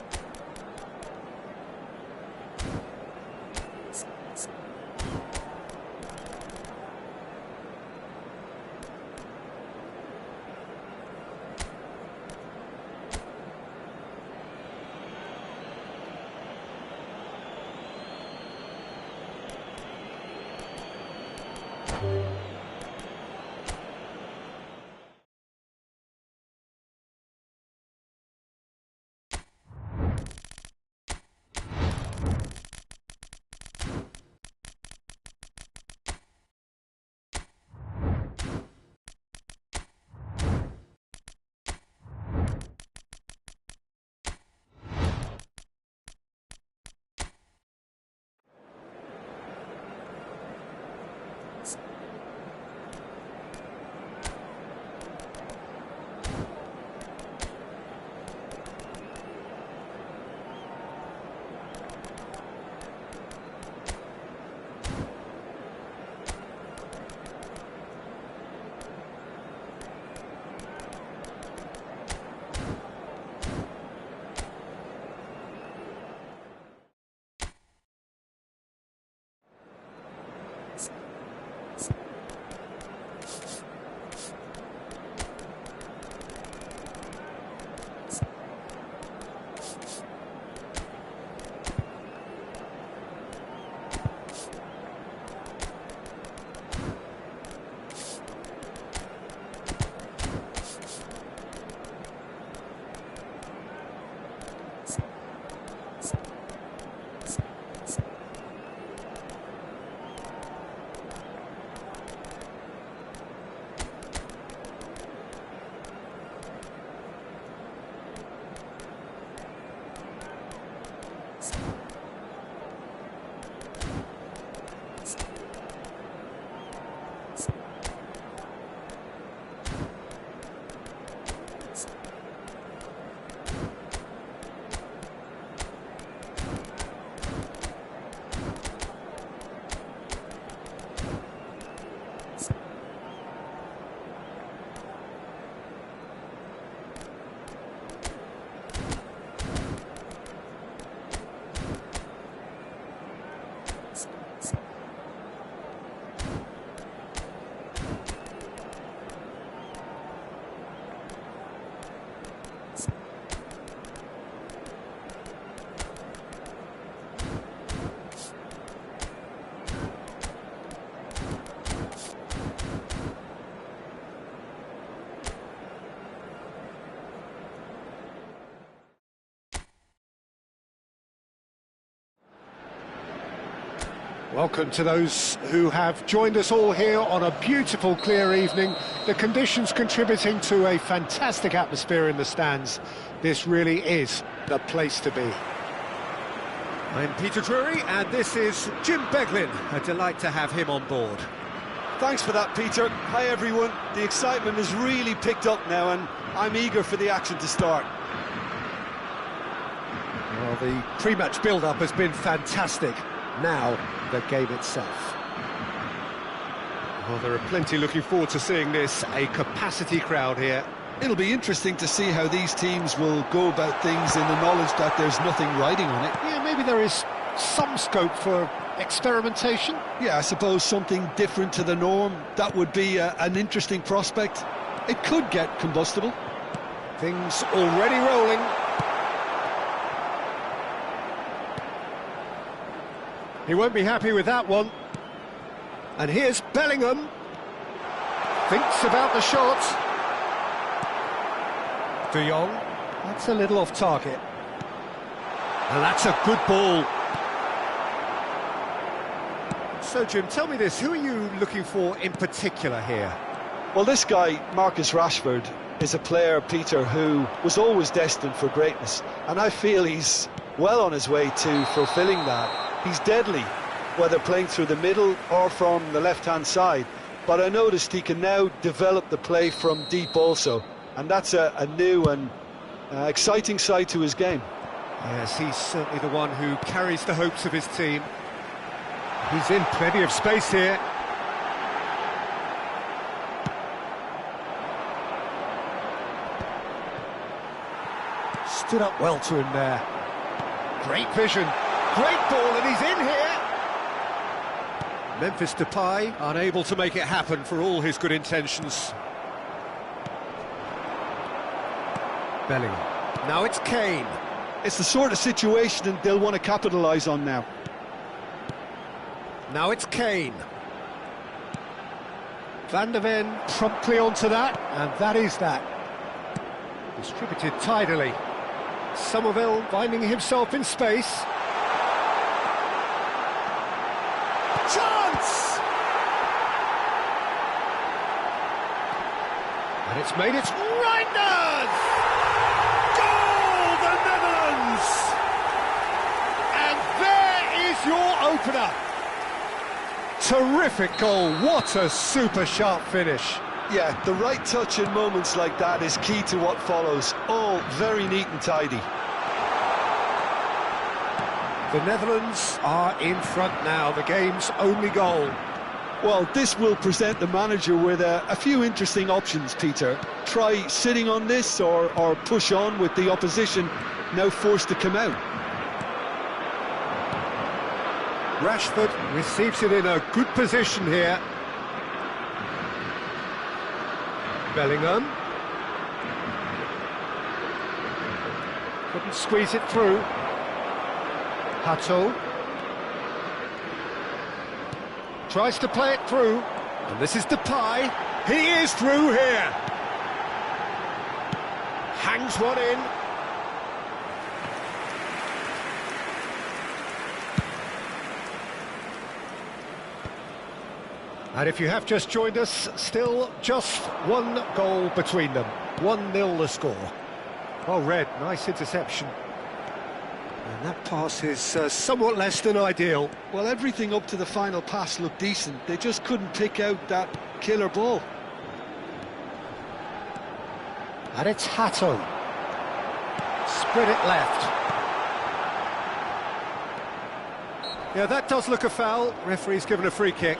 Welcome to those who have joined us all here on a beautiful, clear evening. The conditions contributing to a fantastic atmosphere in the stands. This really is the place to be. I'm Peter Drury, and this is Jim Beglin. A delight to have him on board. Thanks for that, Peter. Hi, everyone. The excitement has really picked up now, and I'm eager for the action to start. Well, the pre-match build-up has been fantastic. Now, the game itself. Well, there are plenty looking forward to seeing this. A capacity crowd here. It'll be interesting to see how these teams will go about things in the knowledge that there's nothing riding on it. Yeah, maybe there is some scope for experimentation. Yeah, I suppose something different to the norm. That would be an interesting prospect. It could get combustible. Things already rolling. He won't be happy with that one. And here's Bellingham. Thinks about the shot. De Jong. That's a little off target. And that's a good ball. So, Jim, tell me this. Who are you looking for in particular here? Well, this guy, Marcus Rashford, is a player, Peter, who was always destined for greatness. And I feel he's well on his way to fulfilling that. He's deadly, whether playing through the middle or from the left-hand side. But I noticed he can now develop the play from deep also. And that's a new and exciting side to his game. Yes, he's certainly the one who carries the hopes of his team. He's in plenty of space here. Stood up well to him there. Great vision. Great ball, and he's in here. Memphis Depay unable to make it happen for all his good intentions. Bellingham. Now it's Kane. It's the sort of situation they'll want to capitalise on now. Now it's Kane. Van de Ven promptly onto that, and that is that. Distributed tidily. Somerville finding himself in space. Chance! And it's made its Reinders! Goal, the Netherlands! And there is your opener. Terrific goal, what a super sharp finish. Yeah, the right touch in moments like that is key to what follows. All very neat and tidy. The Netherlands are in front now, the game's only goal. Well, this will present the manager with a few interesting options, Peter. Try sitting on this or push on with the opposition now forced to come out. Rashford receives it in a good position here. Bellingham. Couldn't squeeze it through. Hato. Tries to play it through. And this is Depay. He is through here. Hangs one in. And if you have just joined us, still just one goal between them. 1-0 the score. Well read, nice interception. And that pass is somewhat less than ideal. Well, everything up to the final pass looked decent. They just couldn't pick out that killer ball. And it's Hato. Spread it left. Yeah, that does look a foul. Referee's given a free kick.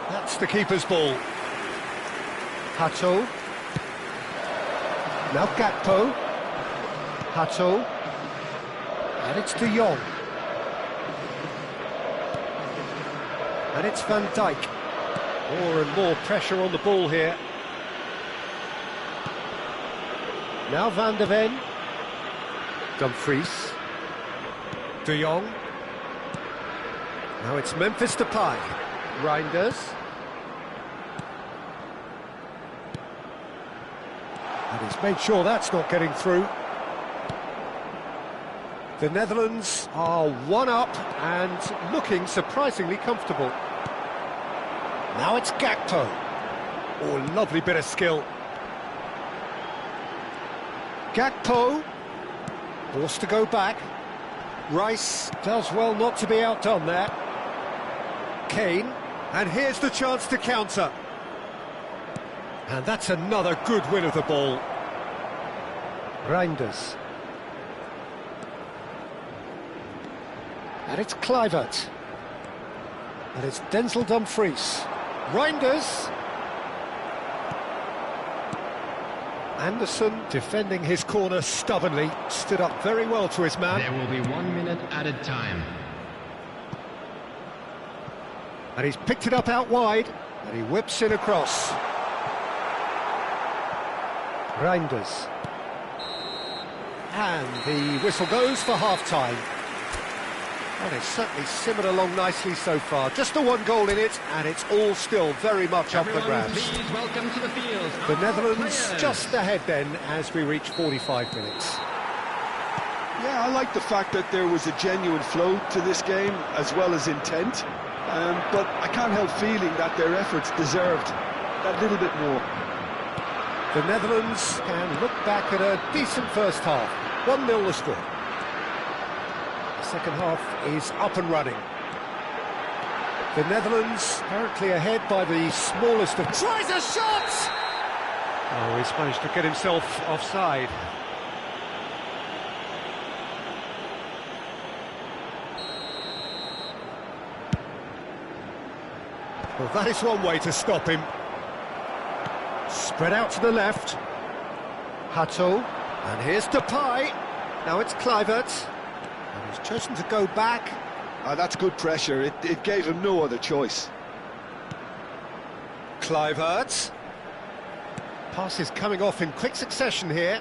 That's the keeper's ball. Hato. Now Gakpo. Hato. And it's De Jong. And it's Van Dijk. More and more pressure on the ball here. Now Van de Ven. Dumfries. De Jong. Now it's Memphis Depay. Reinders. And he's made sure that's not getting through. The Netherlands are 1-up and looking surprisingly comfortable. Now it's Gakpo. Oh, lovely bit of skill. Gakpo, forced to go back. Rice does well not to be outdone there. Kane, and here's the chance to counter. And that's another good win of the ball. Reinders. And it's Kluivert. And it's Denzel Dumfries. Reinders. Anderson defending his corner stubbornly, stood up very well to his man. There will be 1 minute added time. And he's picked it up out wide, and he whips it across. Reinders. And the whistle goes for half-time. And it's certainly simmered along nicely so far. Just the one goal in it, and it's all still very much up for grabs. Please welcome to the field. The Netherlands just ahead then as we reach 45 minutes. Yeah, I like the fact that there was a genuine flow to this game as well as intent. But I can't help feeling that their efforts deserved that little bit more. The Netherlands can look back at a decent first half. 1-0 the score. The second half is up and running. The Netherlands currently ahead by the smallest of... Tries a shot! Oh, he's managed to get himself offside. Well, that is one way to stop him. Spread out to the left. Hato. And here's Depay. Now it's Kluivert. And he's chosen to go back. That's good pressure. It gave him no other choice. Kluivert. Pass is coming off in quick succession here.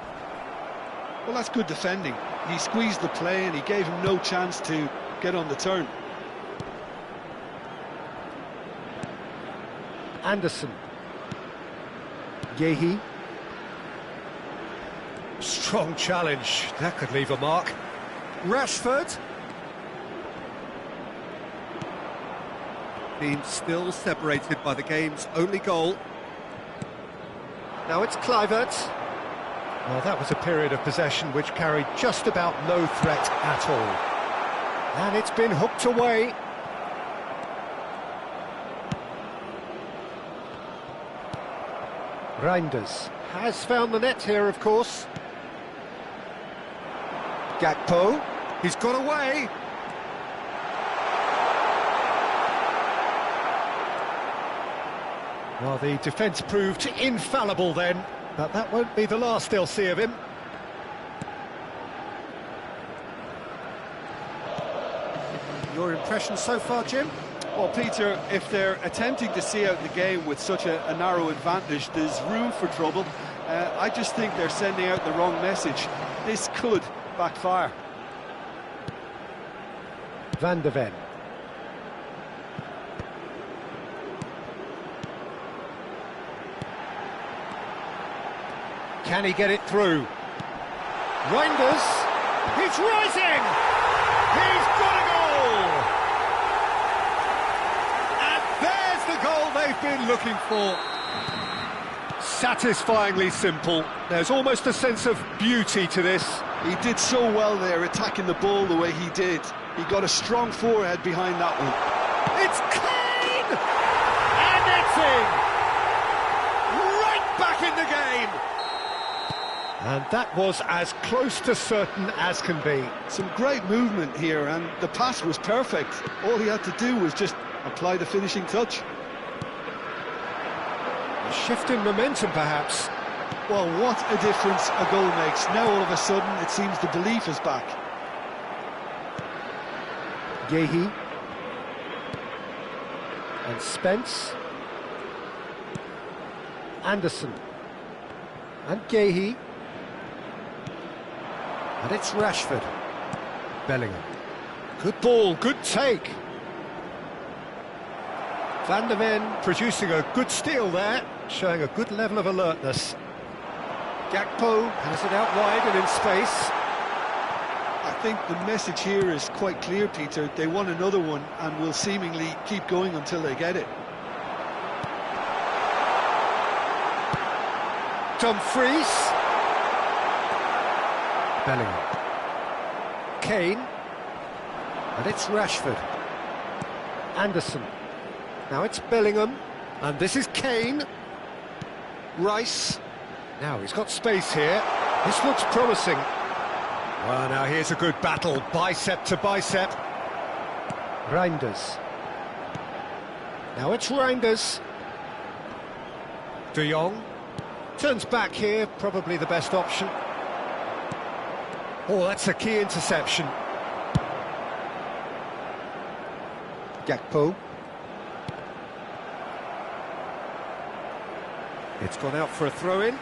Well, that's good defending. He squeezed the play and he gave him no chance to get on the turn. Anderson. Yehi. Strong challenge. That could leave a mark. Rashford. Team still separated by the game's only goal. Now it's Kluivert. Well, that was a period of possession which carried just about no threat at all. And it's been hooked away. Reinders has found the net here, of course. Gakpo, he's got away. Well, the defence proved infallible then, but that won't be the last they'll see of him. Your impression so far, Jim? Well, Peter, if they're attempting to see out the game with such a narrow advantage, there's room for trouble. I just think they're sending out the wrong message. This could backfire. Van de Ven. Can he get it through? Reinders, he's rising! He's got a goal! And there's the goal they've been looking for. Satisfyingly simple. There's almost a sense of beauty to this. He did so well there, attacking the ball the way he did. He got a strong forehead behind that one. It's Kane! And it's in! Right back in the game! And that was as close to certain as can be. Some great movement here, and the pass was perfect. All he had to do was just apply the finishing touch. A shift in momentum, perhaps. Well, what a difference a goal makes. Now, all of a sudden, it seems the belief is back. Yehi. And Spence. Anderson. And Yehi. And it's Rashford. Bellingham. Good ball, good take. Van der Ven producing a good steal there, showing a good level of alertness. Gakpo has it out wide and in space. I think the message here is quite clear, Peter. They want another one and will seemingly keep going until they get it. Dumfries. Bellingham. Kane. And it's Rashford. Anderson. Now it's Bellingham. And this is Kane. Rice. Now he's got space here. This looks promising. Well, now here's a good battle, bicep to bicep. Reinders. Now it's Reinders. De Jong. Turns back here, probably the best option. Oh, that's a key interception. Gakpo. It's gone out for a throw-in.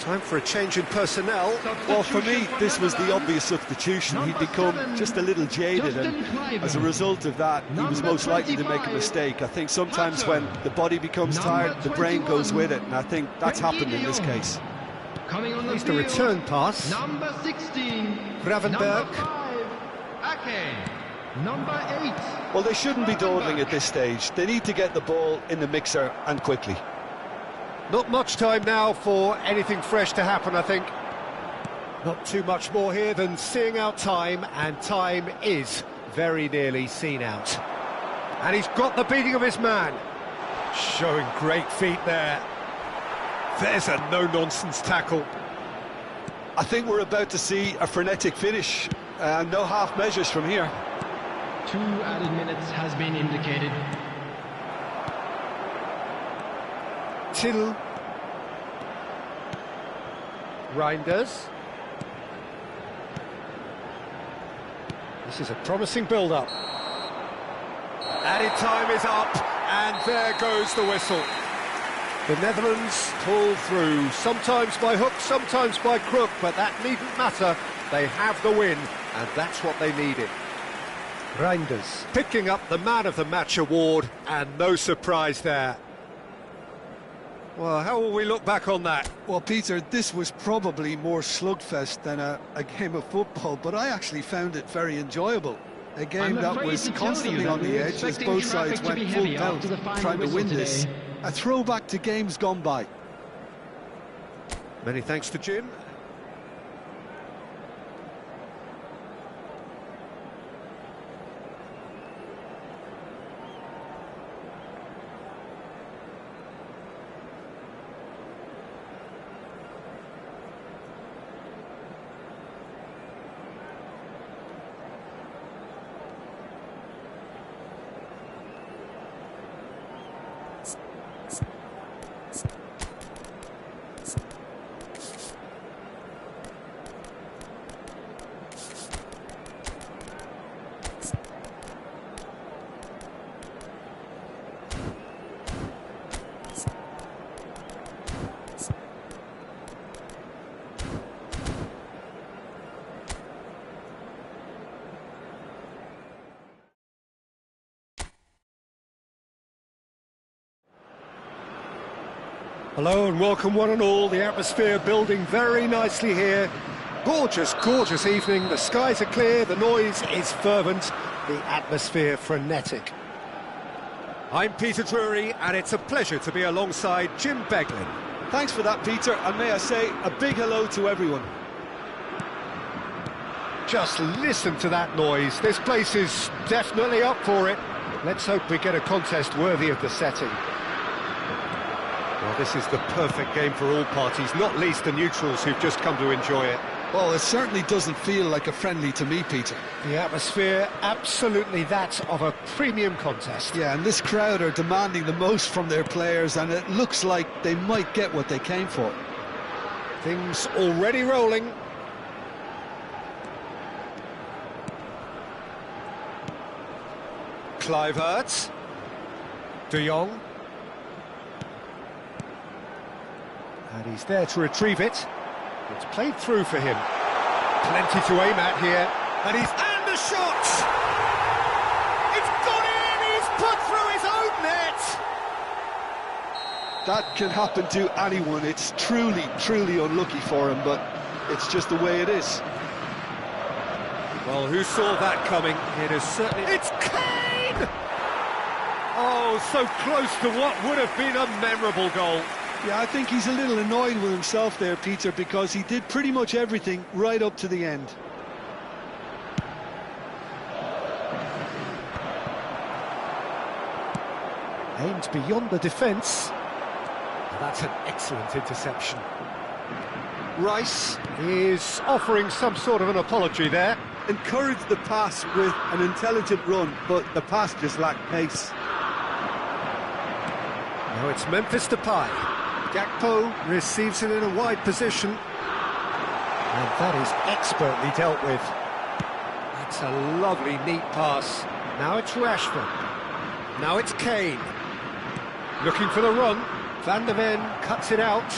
Time for a change in personnel. Well, for me, this was the obvious substitution. He'd become just a little jaded, and as a result of that, he was most likely to make a mistake. I think sometimes when the body becomes tired, the brain goes with it, and I think that's happened in this case. Coming on the It's field, the return pass. number 16, Gravenberg. number 5, Ake, number 8. Well, they shouldn't be dawdling at this stage. They need to get the ball in the mixer, and quickly. Not much time now for anything fresh to happen, I think. Not too much more here than seeing out time, and time is very nearly seen out. And he's got the beating of his man. Showing great feet there. There's a no-nonsense tackle. I think we're about to see a frenetic finish. No half measures from here. 2 added minutes has been indicated. Till. Reinders. This is a promising build-up. Added time is up, and there goes the whistle. The Netherlands pull through, sometimes by hook, sometimes by crook, but that needn't matter. They have the win, and that's what they needed. Reinders picking up the Man of the Match award, and no surprise there. Well, how will we look back on that? Well, Peter, this was probably more slugfest than a game of football, but I actually found it very enjoyable. A game that was constantly on the edge as both sides went full pelt trying to win this. A throwback to games gone by. Many thanks to Jim. Hello and welcome one and all. The atmosphere building very nicely here. Gorgeous, gorgeous evening. The skies are clear, the noise is fervent, the atmosphere frenetic. I'm Peter Drury, and it's a pleasure to be alongside Jim Beglin. Thanks for that, Peter, and may I say a big hello to everyone. Just listen to that noise. This place is definitely up for it. Let's hope we get a contest worthy of the setting. Well, this is the perfect game for all parties, not least the neutrals who've just come to enjoy it. Well, it certainly doesn't feel like a friendly to me, Peter. The atmosphere, absolutely that of a premium contest. Yeah, and this crowd are demanding the most from their players, and it looks like they might get what they came for. Things already rolling. Kluivert. De Jong. And he's there to retrieve it. It's played through for him. Plenty to aim at here. And the shot! It's gone in! He's put through his That can happen to anyone. It's truly, truly unlucky for him, but it's just the way it is. Well, who saw that coming? It is certainly... It's Kane! Oh, so close to what would have been a memorable goal. Yeah, I think he's a little annoyed with himself there, Peter, because he did pretty much everything right up to the end. Aimed beyond the defence. That's an excellent interception. Rice is offering some sort of an apology there. Encouraged the pass with an intelligent run, but the pass just lacked pace. Now it's Memphis Depay. Gakpo receives it in a wide position. And that is expertly dealt with. That's a lovely, neat pass. Now it's Rashford. Now it's Kane. Looking for the run. Van der Ven cuts it out.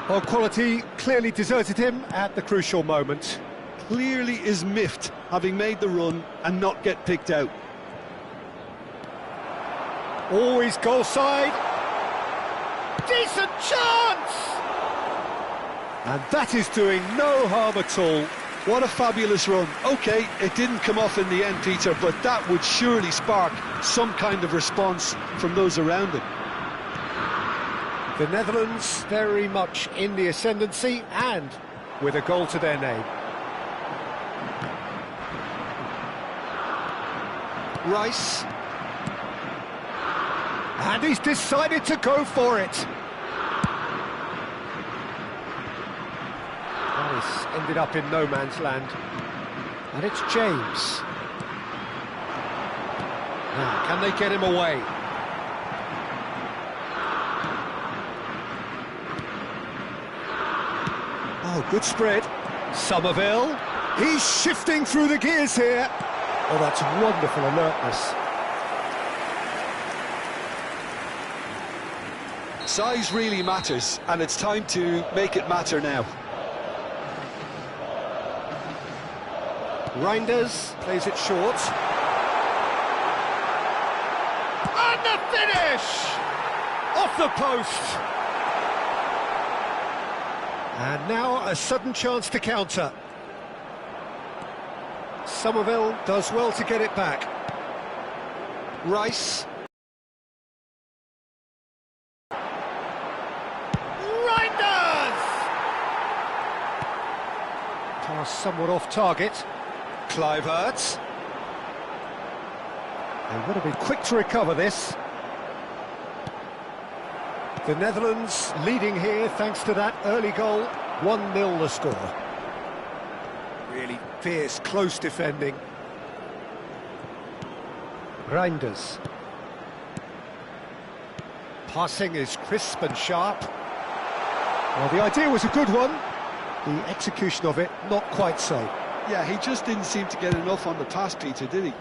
Well, quality clearly deserted him at the crucial moment. Clearly is miffed, having made the run and not get picked out. Always goal side. Decent chance! And that is doing no harm at all. What a fabulous run. OK, it didn't come off in the end, Peter, but that would surely spark some kind of response from those around him. The Netherlands very much in the ascendancy and with a goal to their name. Rice. And he's decided to go for it. Nice, ended up in no man's land. And it's James. Now, can they get him away? Oh, good spread. Somerville. He's shifting through the gears here. Oh, that's wonderful alertness. Size really matters, and it's time to make it matter now. Reinders plays it short. And the finish! Off the post! And now a sudden chance to counter. Somerville does well to get it back. Rice. Reinders! Pass somewhat off target. Kluivert. They want to be quick to recover this. The Netherlands leading here thanks to that early goal. 1-0 the score. Really fierce, close defending. Reinders. Passing is crisp and sharp. Well, the idea was a good one. The execution of it, not quite so. Yeah, he just didn't seem to get enough on the pass, Peter, did he?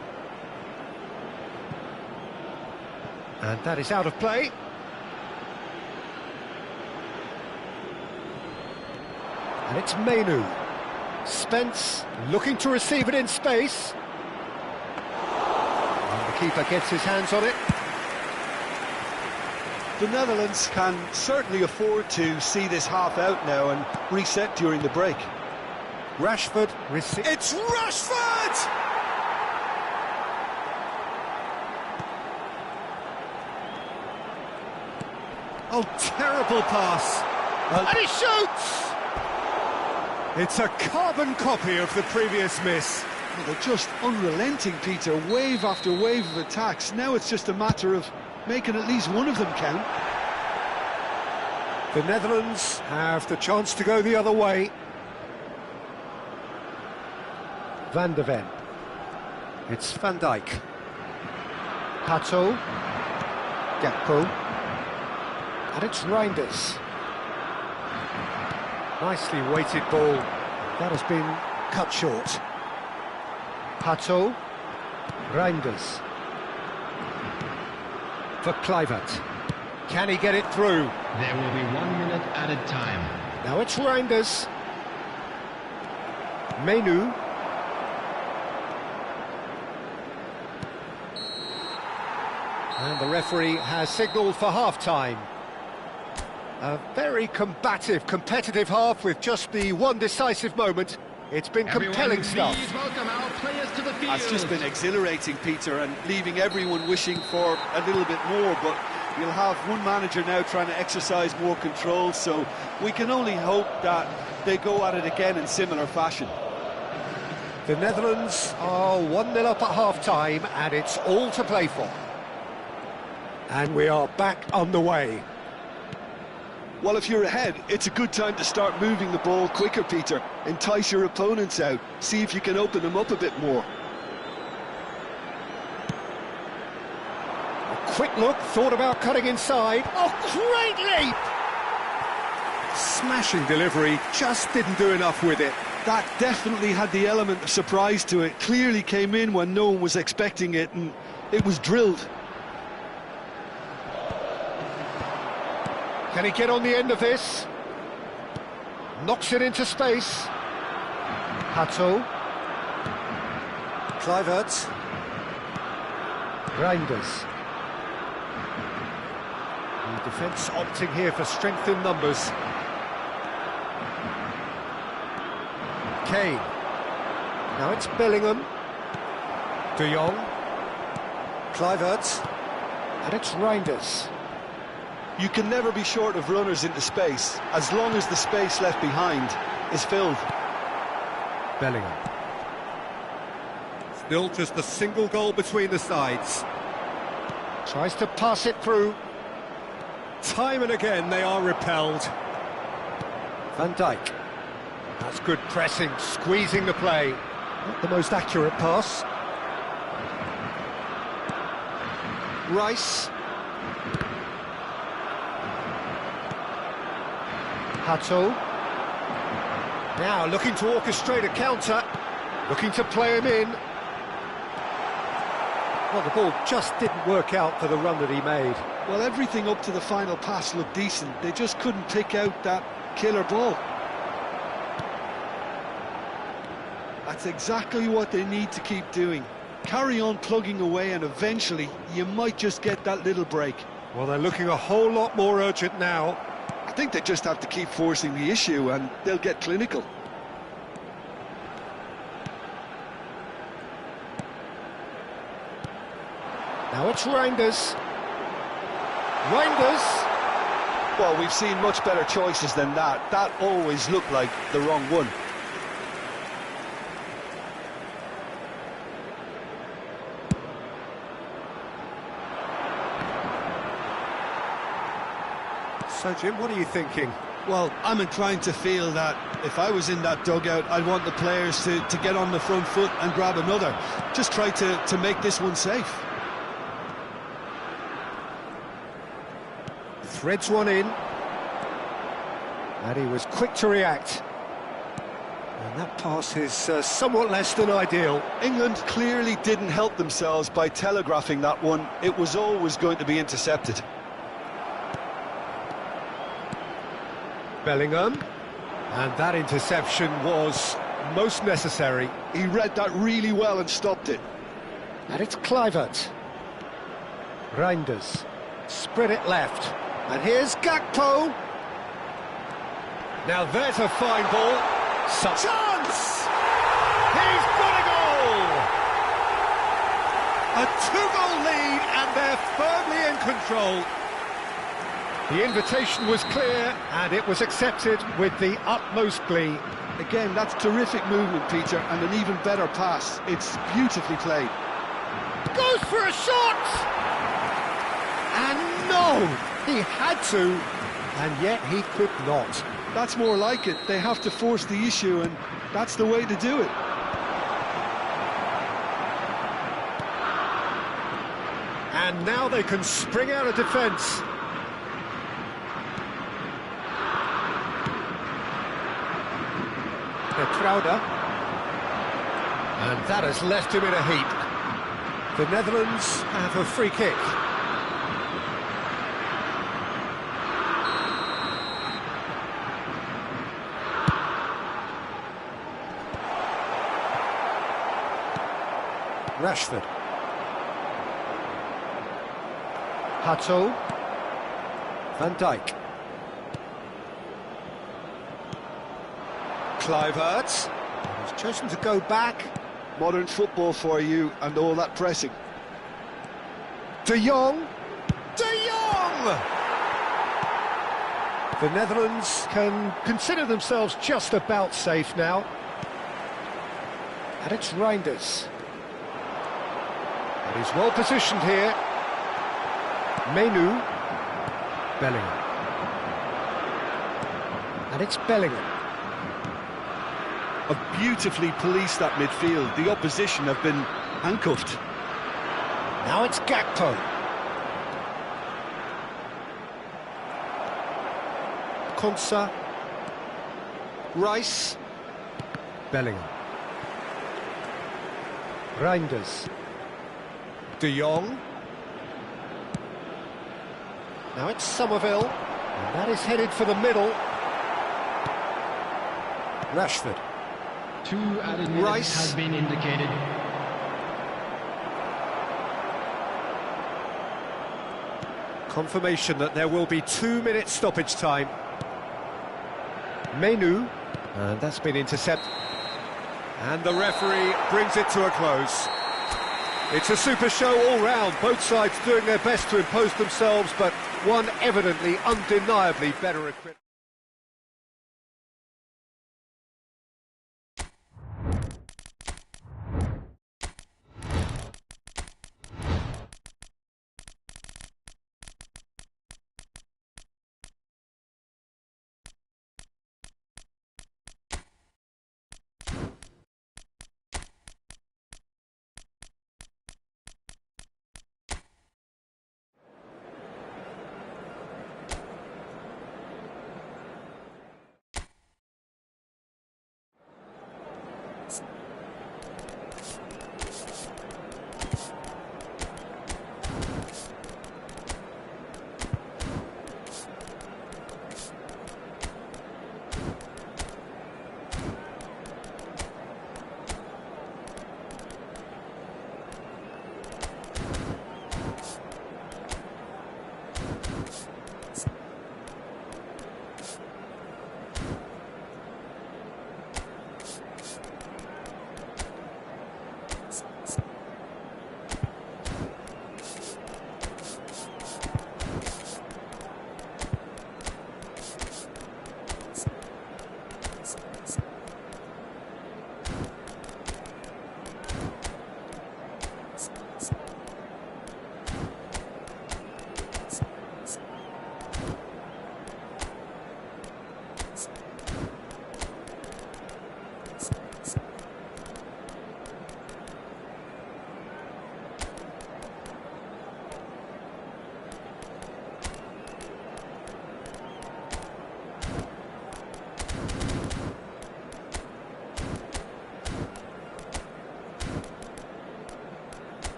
And that is out of play. And it's Menu. Spence looking to receive it in space. And the keeper gets his hands on it. The Netherlands can certainly afford to see this half out now and reset during the break. Rashford receives... It's Rashford! Oh, terrible pass. And he shoots! It's a carbon copy of the previous miss. Well, they're just unrelenting, Peter. Wave after wave of attacks. Now it's just a matter of making at least one of them count. The Netherlands have the chance to go the other way. Van der Ven. It's Van Dijk. Pato. Gakpo. And it's Reinders. Nicely weighted ball. That has been cut short. Pato. Reinders. For Kluivert. Can he get it through? There will be 1 minute added time. Now it's Reinders. Menu. And the referee has signalled for half-time. A very combative, competitive half with just the one decisive moment. It's been compelling stuff. Please welcome our players to the field. That's just been exhilarating, Peter, and leaving everyone wishing for a little bit more, but you'll have one manager now trying to exercise more control, so we can only hope that they go at it again in similar fashion. The Netherlands are 1-0 up at half-time, and it's all to play for. And we are back underway. Well, if you're ahead, it's a good time to start moving the ball quicker, Peter. Entice your opponents out, see if you can open them up a bit more. A quick look, thought about cutting inside. Oh, great leap! Smashing delivery, just didn't do enough with it. That definitely had the element of surprise to it. Clearly came in when no one was expecting it, and it was drilled. Can he get on the end of this? Knocks it into space. Hato. Kluivert. Reinders. The defence opting here for strength in numbers. Kane. Now it's Bellingham. De Jong. Kluivert. And it's Reinders. You can never be short of runners into space, as long as the space left behind is filled. Bellingham. Still just a single goal between the sides. Tries to pass it through. Time and again they are repelled. Van Dijk. That's good pressing, squeezing the play. Not the most accurate pass. Rice. Hato. Now looking to orchestrate a counter, looking to play him in. Well, the ball just didn't work out for the run that he made. Well, everything up to the final pass looked decent. They just couldn't pick out that killer ball. That's exactly what they need to keep doing. Carry on plugging away, and eventually you might just get that little break. Well, they're looking a whole lot more urgent now. I think they just have to keep forcing the issue and they'll get clinical. Now it's Reinders. Reinders! Well, we've seen much better choices than that. That always looked like the wrong one. So, Jim, what are you thinking? Well, I'm inclined to feel that if I was in that dugout, I'd want the players to get on the front foot and grab another. Just try to make this one safe. Threads one in. And he was quick to react. And that pass is somewhat less than ideal. England clearly didn't help themselves by telegraphing that one. It was always going to be intercepted. Bellingham, and that interception was most necessary. He read that really well and stopped it. And it's Kluivert. Reinders, spread it left, and here's Gakpo. Now there's a fine ball. Chance! He's got a goal! A two-goal lead, and they're firmly in control. The invitation was clear, and it was accepted with the utmost glee. Again, that's terrific movement, Peter, and an even better pass. It's beautifully played. Goes for a shot! And no! He had to, and yet he could not. That's more like it. They have to force the issue, and that's the way to do it. And now they can spring out of defence. Crowder, and that has left him in a heap. The Netherlands have a free kick. Rashford. Hato. Van Dijk. Kluivert. He's chosen to go back. Modern football for you and all that pressing. De Jong. De Jong! The Netherlands can consider themselves just about safe now. And it's Reinders. And he's well positioned here. Menu. Bellingham. And it's Bellingham. Have beautifully policed that midfield. The opposition have been handcuffed. Now it's Gakpo. Konsa. Rice. Bellingham. Reinders. De Jong. Now it's Somerville. And that is headed for the middle. Rashford. 2 added minutes Rice has been indicated. Confirmation that there will be 2-minute stoppage time. Menu, and that's been intercepted. And the referee brings it to a close. It's a super show all round, both sides doing their best to impose themselves, but one evidently, undeniably better equipped.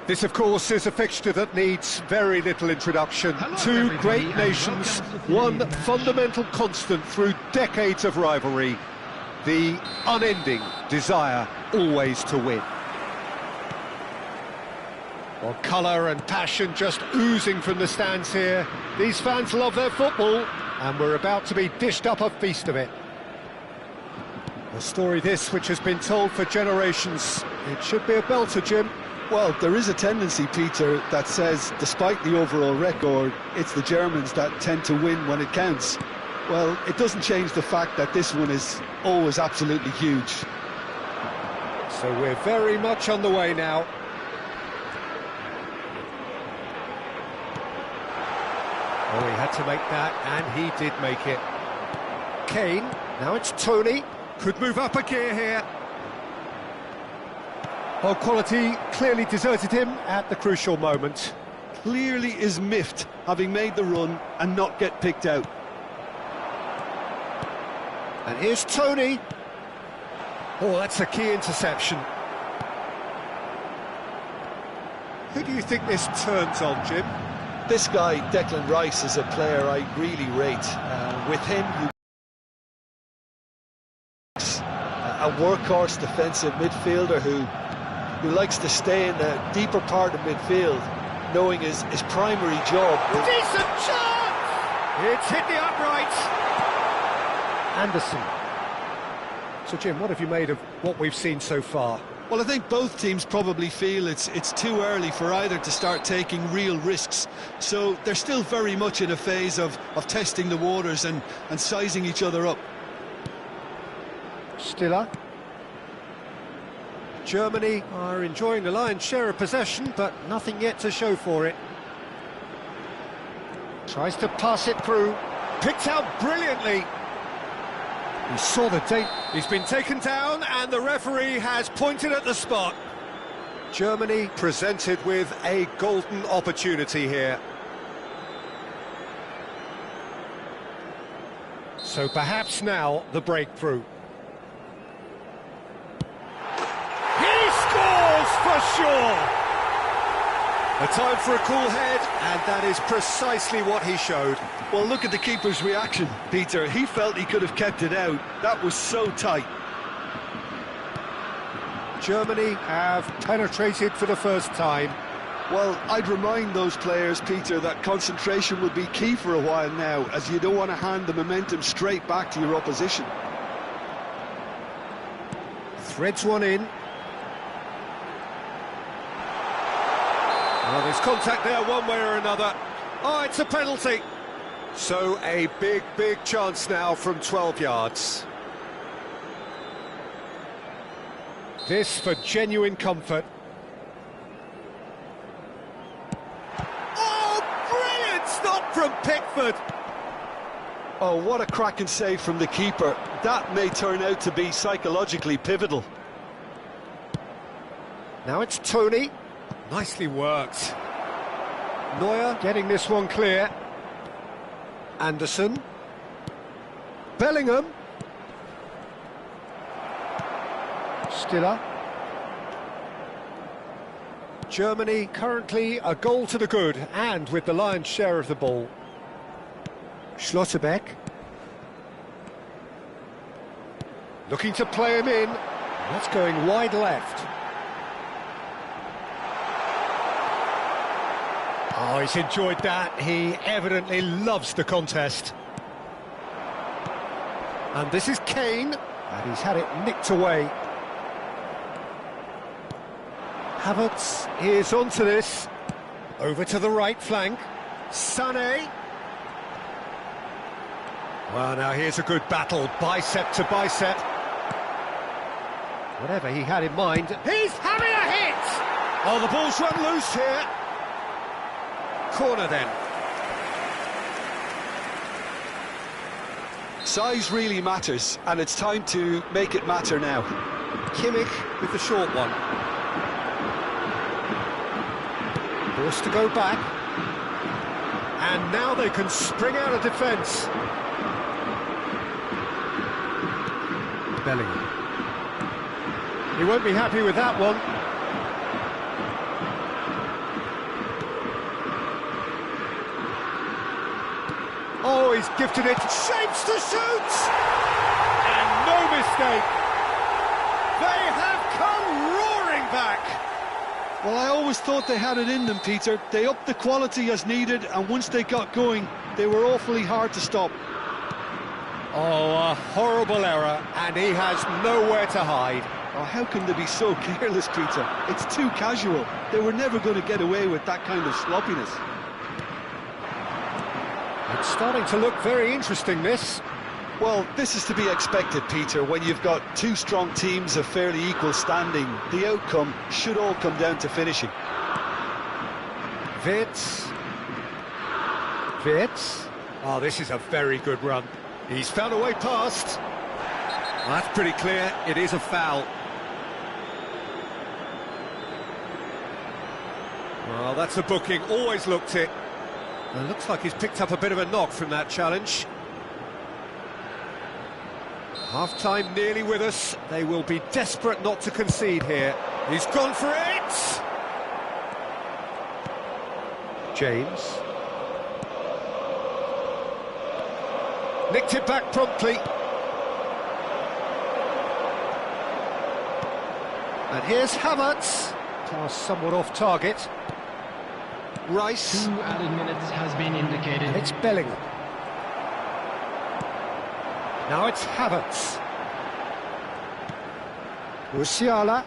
This, of course, is a fixture that needs very little introduction. Hello, Two everybody, great and nations, welcome to the one match. fundamental constant through decades of rivalry, the unending desire always to win. Well, colour and passion just oozing from the stands here. These fans love their football, and we're about to be dished up a feast of it. A story this which has been told for generations. It should be a belter, Jim. Well, there is a tendency, Peter, that says, despite the overall record, it's the Germans that tend to win when it counts. Well, it doesn't change the fact that this one is always absolutely huge. So we're very much on the way now. Oh, he had to make that, and he did make it. Kane, now it's Tony. Could move up a gear here. Oh, quality clearly deserted him at the crucial moment. Clearly is miffed, having made the run and not get picked out. And here's Tony. Oh, that's a key interception. Who do you think this turns on, Jim? This guy, Declan Rice, is a player I really rate. With him, a workhorse defensive midfielder who likes to stay in the deeper part of midfield, knowing his primary job. Decent chance! It's hit the uprights. Anderson. So, Jim, what have you made of what we've seen so far? Well, I think both teams probably feel it's too early for either to start taking real risks. So they're still very much in a phase of testing the waters and sizing each other up. Stiller. Germany are enjoying the lion's share of possession, but nothing yet to show for it. Tries to pass it through. Picked out brilliantly. He saw the date. He's been taken down, and the referee has pointed at the spot. Germany presented with a golden opportunity here. So perhaps now the breakthrough. He scores for sure! A time for a cool head, and that is precisely what he showed. Well, look at the keeper's reaction, Peter. He felt he could have kept it out. That was so tight. Germany have penetrated for the first time. Well, I'd remind those players, Peter, that concentration will be key for a while now, as you don't want to hand the momentum straight back to your opposition. Threads one in. Well, there's contact there one way or another. Oh, it's a penalty. So a big chance now from 12 yards. This for genuine comfort. Oh, brilliant stop from Pickford. Oh, what a cracking save from the keeper. That may turn out to be psychologically pivotal. Now it's Tony. Nicely worked. Neuer getting this one clear. Anderson. Bellingham. Stiller. Germany currently a goal to the good, and with the lion's share of the ball. Schlotterbeck. Looking to play him in. That's going wide left. Oh, he's enjoyed that. He evidently loves the contest. And this is Kane, and he's had it nicked away. Havertz is onto this. Over to the right flank. Sané. Well, now here's a good battle, bicep to bicep. Whatever he had in mind. He's having a hit! Oh, the ball's run loose here. Corner then. Size really matters, and it's time to make it matter now. Kimmich with the short one. Forced to go back. And now they can spring out of defence. Bellingham. He won't be happy with that one. Oh, he's gifted it. Shapes to shoot! And no mistake. They have come roaring back. Well, I always thought they had it in them, Peter. They upped the quality as needed, and once they got going, they were awfully hard to stop. Oh, a horrible error, and he has nowhere to hide. Oh, how can they be so careless, Peter? It's too casual. They were never going to get away with that kind of sloppiness. It's starting to look very interesting, this. Well, this is to be expected, Peter. When you've got two strong teams of fairly equal standing, the outcome should all come down to finishing. Wirtz. Oh, this is a very good run. He's found a way past. Well, that's pretty clear. It is a foul. Well, that's a booking. Always looked it. It looks like he's picked up a bit of a knock from that challenge. Half-time nearly with us. They will be desperate not to concede here. He's gone for it! James. Nicked it back promptly. And here's Havertz. Pass somewhat off target. Rice. 2 added minutes has been indicated. And it's Bellingham. Now it's Havertz. Musiala.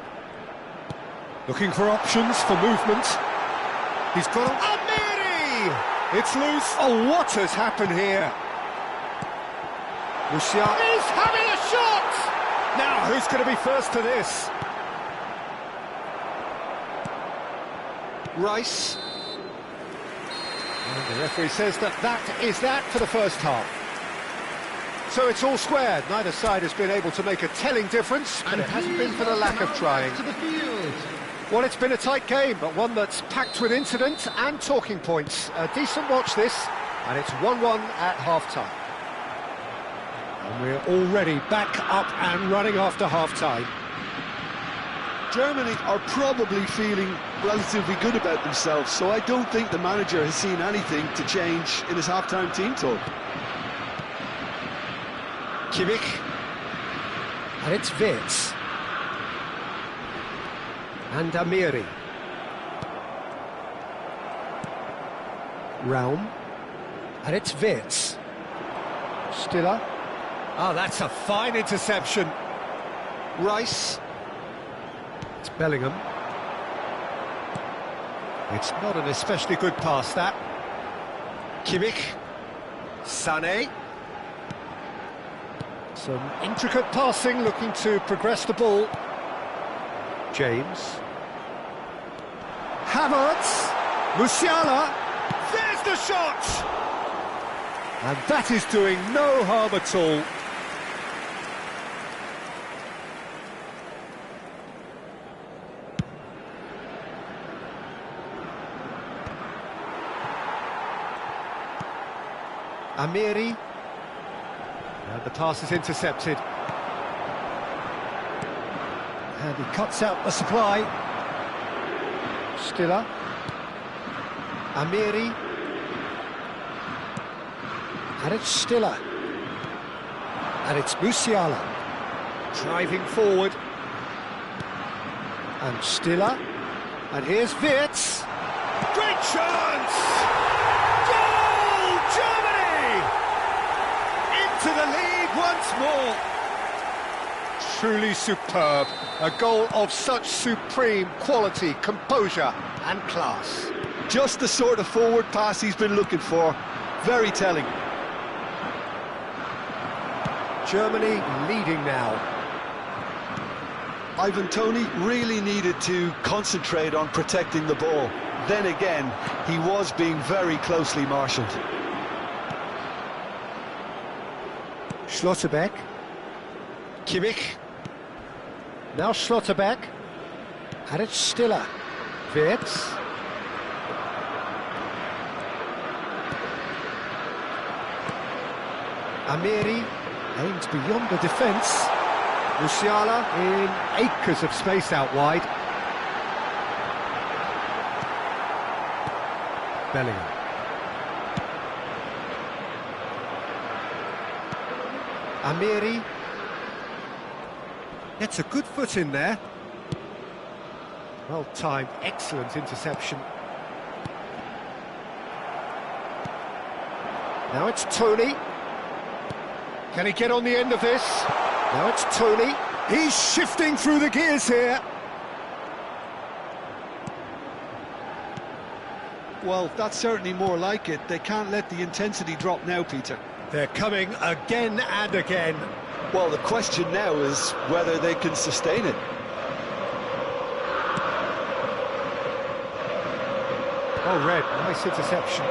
Looking for options for movement. He's got Amiri! It's loose. Oh, what has happened here? Musiala is having a shot! Now, who's going to be first to this? Rice. And the referee says that is that for the first half. So it's all squared. Neither side has been able to make a telling difference, but it hasn't been for the lack of trying. To the field. Well, it's been a tight game, but one that's packed with incident and talking points. A decent watch this, and it's 1-1 at half-time. And we're already back up and running after half-time. Germany are probably feeling relatively good about themselves, so I don't think the manager has seen anything to change in his half-time team talk. Kimmich. And it's Wirtz. And Amiri. Raum. And it's Wirtz. Stiller. Oh, that's a fine interception. Rice. It's Bellingham. It's not an especially good pass, that. Kimmich. Sané. Some intricate passing, looking to progress the ball. James. Havertz. Musiala. There's the shot! And that is doing no harm at all. Amiri. And the pass is intercepted. And he cuts out the supply. Stiller. Amiri. And it's Stiller. And it's Musiala. Driving forward. And Stiller. And here's Wirtz. Great chance! Goal! Germany! Into the lead once more. Truly superb. A goal of such supreme quality, composure and class. Just the sort of forward pass he's been looking for. Very telling. Germany leading now. Ivan Toney really needed to concentrate on protecting the ball. Then again, he was being very closely marshalled. Schlotterbeck. Kimmich. Now Schlotterbeck. And it's Stiller. Wirtz. Amiri aims beyond the defence. Musiala in acres of space out wide. Bellingham. Amiri gets a good foot in there. Well timed, excellent interception. Now it's Toney. Can he get on the end of this? Now it's Toney. He's shifting through the gears here. Well, that's certainly more like it. They can't let the intensity drop now, Peter. They're coming again and again. Well, the question now is whether they can sustain it. Oh, Red, nice interception.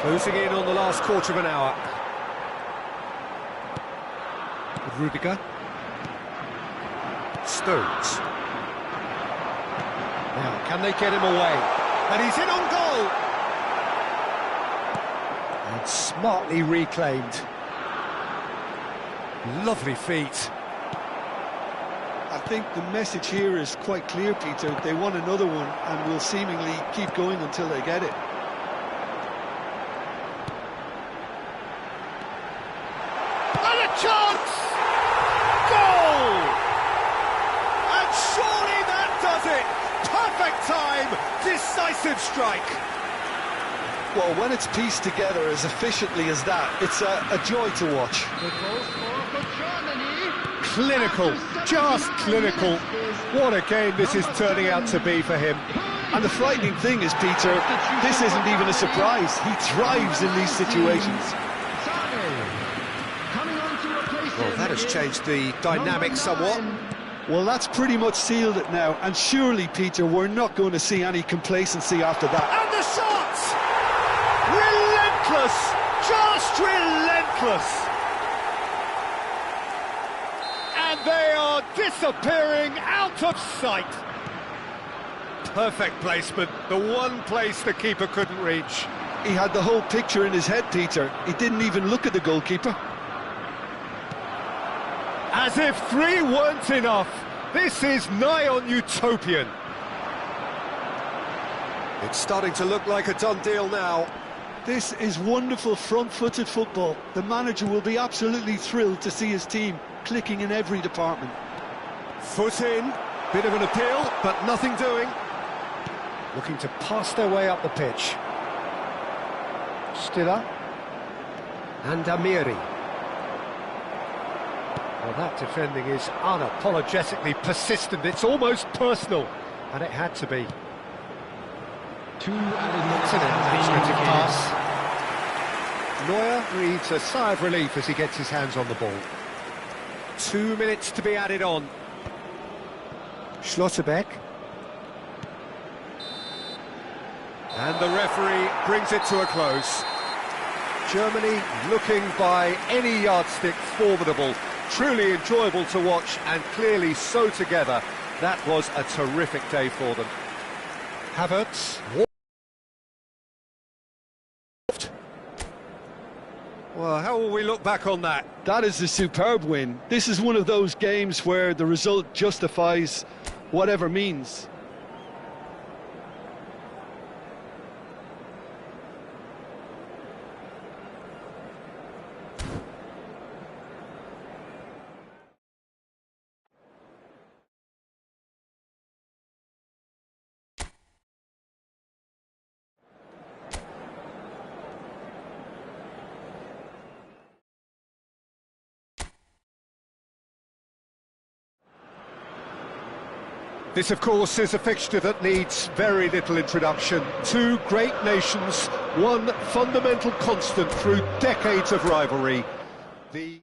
Closing in on the last quarter of an hour. Rudiger. Stones. Now, can they get him away? And he's in on goal! And smartly reclaimed. Lovely feet. I think the message here is quite clear, Peter. They want another one and will seemingly keep going until they get it. And a chance! Goal! And surely that does it! Perfect time, decisive strike. Well, when it's pieced together as efficiently as that, it's a joy to watch. The goal scorer for Germany. Clinical, just clinical. What a game this is turning out to be for him. And the frightening thing is, Peter, this isn't even a surprise. He thrives in these situations. Well, that has changed the dynamic somewhat. Well, that's pretty much sealed it now. And surely, Peter, we're not going to see any complacency after that. And the shot! Relentless! Just relentless! And they are disappearing out of sight. Perfect placement, the one place the keeper couldn't reach. He had the whole picture in his head, Peter. He didn't even look at the goalkeeper. As if three weren't enough, this is nigh on utopian. It's starting to look like a done deal now. This is wonderful front-footed football. The manager will be absolutely thrilled to see his team clicking in every department. Foot in, bit of an appeal, but nothing doing. Looking to pass their way up the pitch. Stiller. And Amiri. Well, that defending is unapologetically persistent. It's almost personal, and it had to be. Two It's an imaginative pass. Neuer breathes a sigh of relief as he gets his hands on the ball. 2 minutes to be added on. Schlotterbeck. And the referee brings it to a close. Germany looking by any yardstick formidable. Truly enjoyable to watch and clearly so together. That was a terrific day for them. Havertz. Well, how will we look back on that? That is a superb win. This is one of those games where the result justifies whatever means. This, of course, is a fixture that needs very little introduction. Two great nations, one fundamental constant through decades of rivalry. The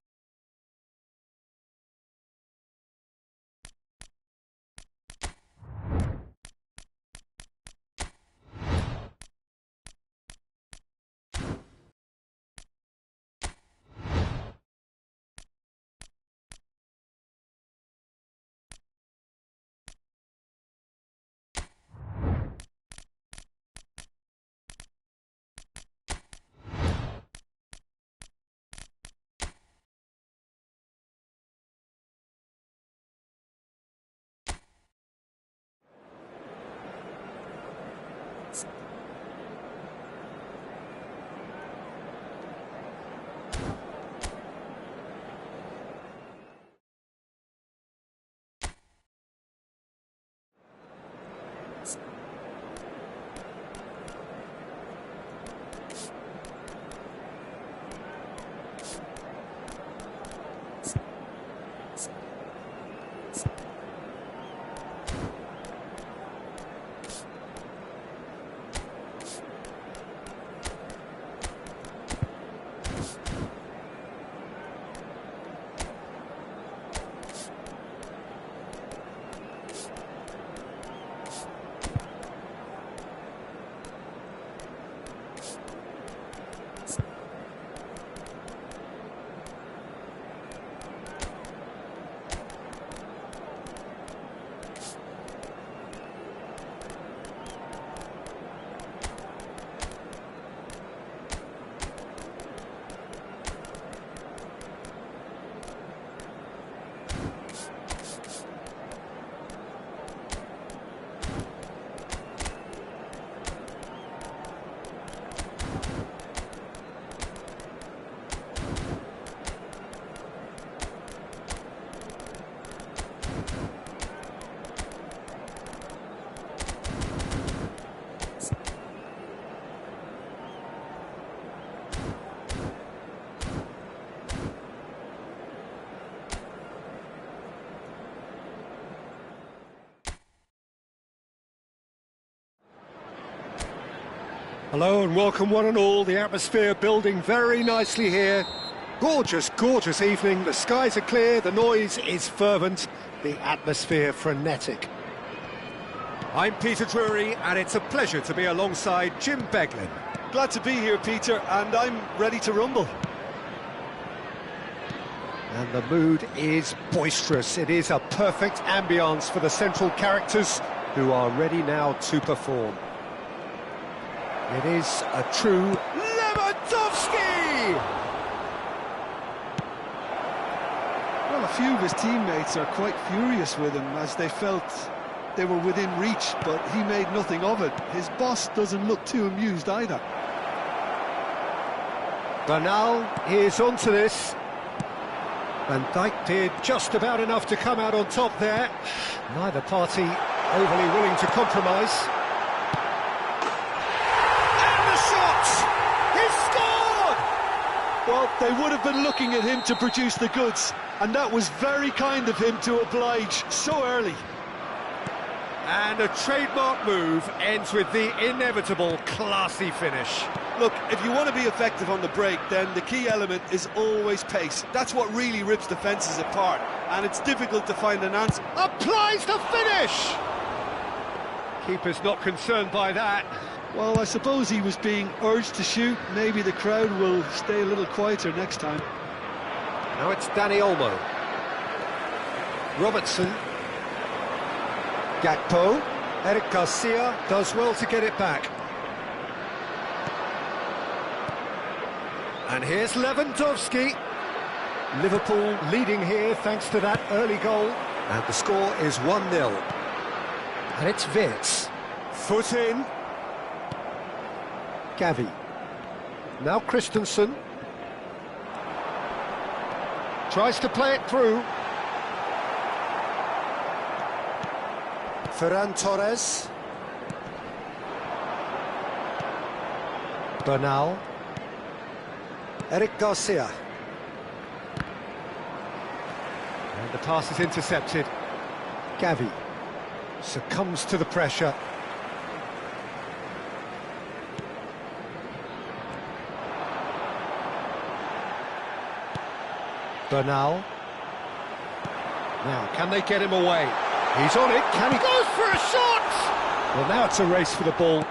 Hello and welcome one and all, the atmosphere building very nicely here. Gorgeous, gorgeous evening, the skies are clear, the noise is fervent, the atmosphere frenetic. I'm Peter Drury and it's a pleasure to be alongside Jim Beglin. Glad to be here, Peter, and I'm ready to rumble. And the mood is boisterous, it is a perfect ambience for the central characters who are ready now to perform. It is a true Lewandowski! Well, a few of his teammates are quite furious with him as they felt they were within reach, but he made nothing of it. His boss doesn't look too amused either. Bernal is onto this. Van Dijk did just about enough to come out on top there. Neither party overly willing to compromise. Well, they would have been looking at him to produce the goods, and that was very kind of him to oblige so early. And a trademark move ends with the inevitable classy finish. Look, if you want to be effective on the break, then the key element is always pace. That's what really rips defences apart, and it's difficult to find an answer. Applies the finish! Keeper's not concerned by that. Well, I suppose he was being urged to shoot. Maybe the crowd will stay a little quieter next time. Now it's Dani Olmo. Robertson. Gakpo. Eric Garcia does well to get it back. And here's Lewandowski. Liverpool leading here thanks to that early goal. And the score is 1-0. And it's Wirtz. Foot in. Gavi. Now Christensen. Tries to play it through. Ferran Torres. Bernal. Eric Garcia. And the pass is intercepted. Gavi succumbs to the pressure. Bernal. Now, can they get him away? He's on it, can he? Goes for a shot! Well, now it's a race for the ball.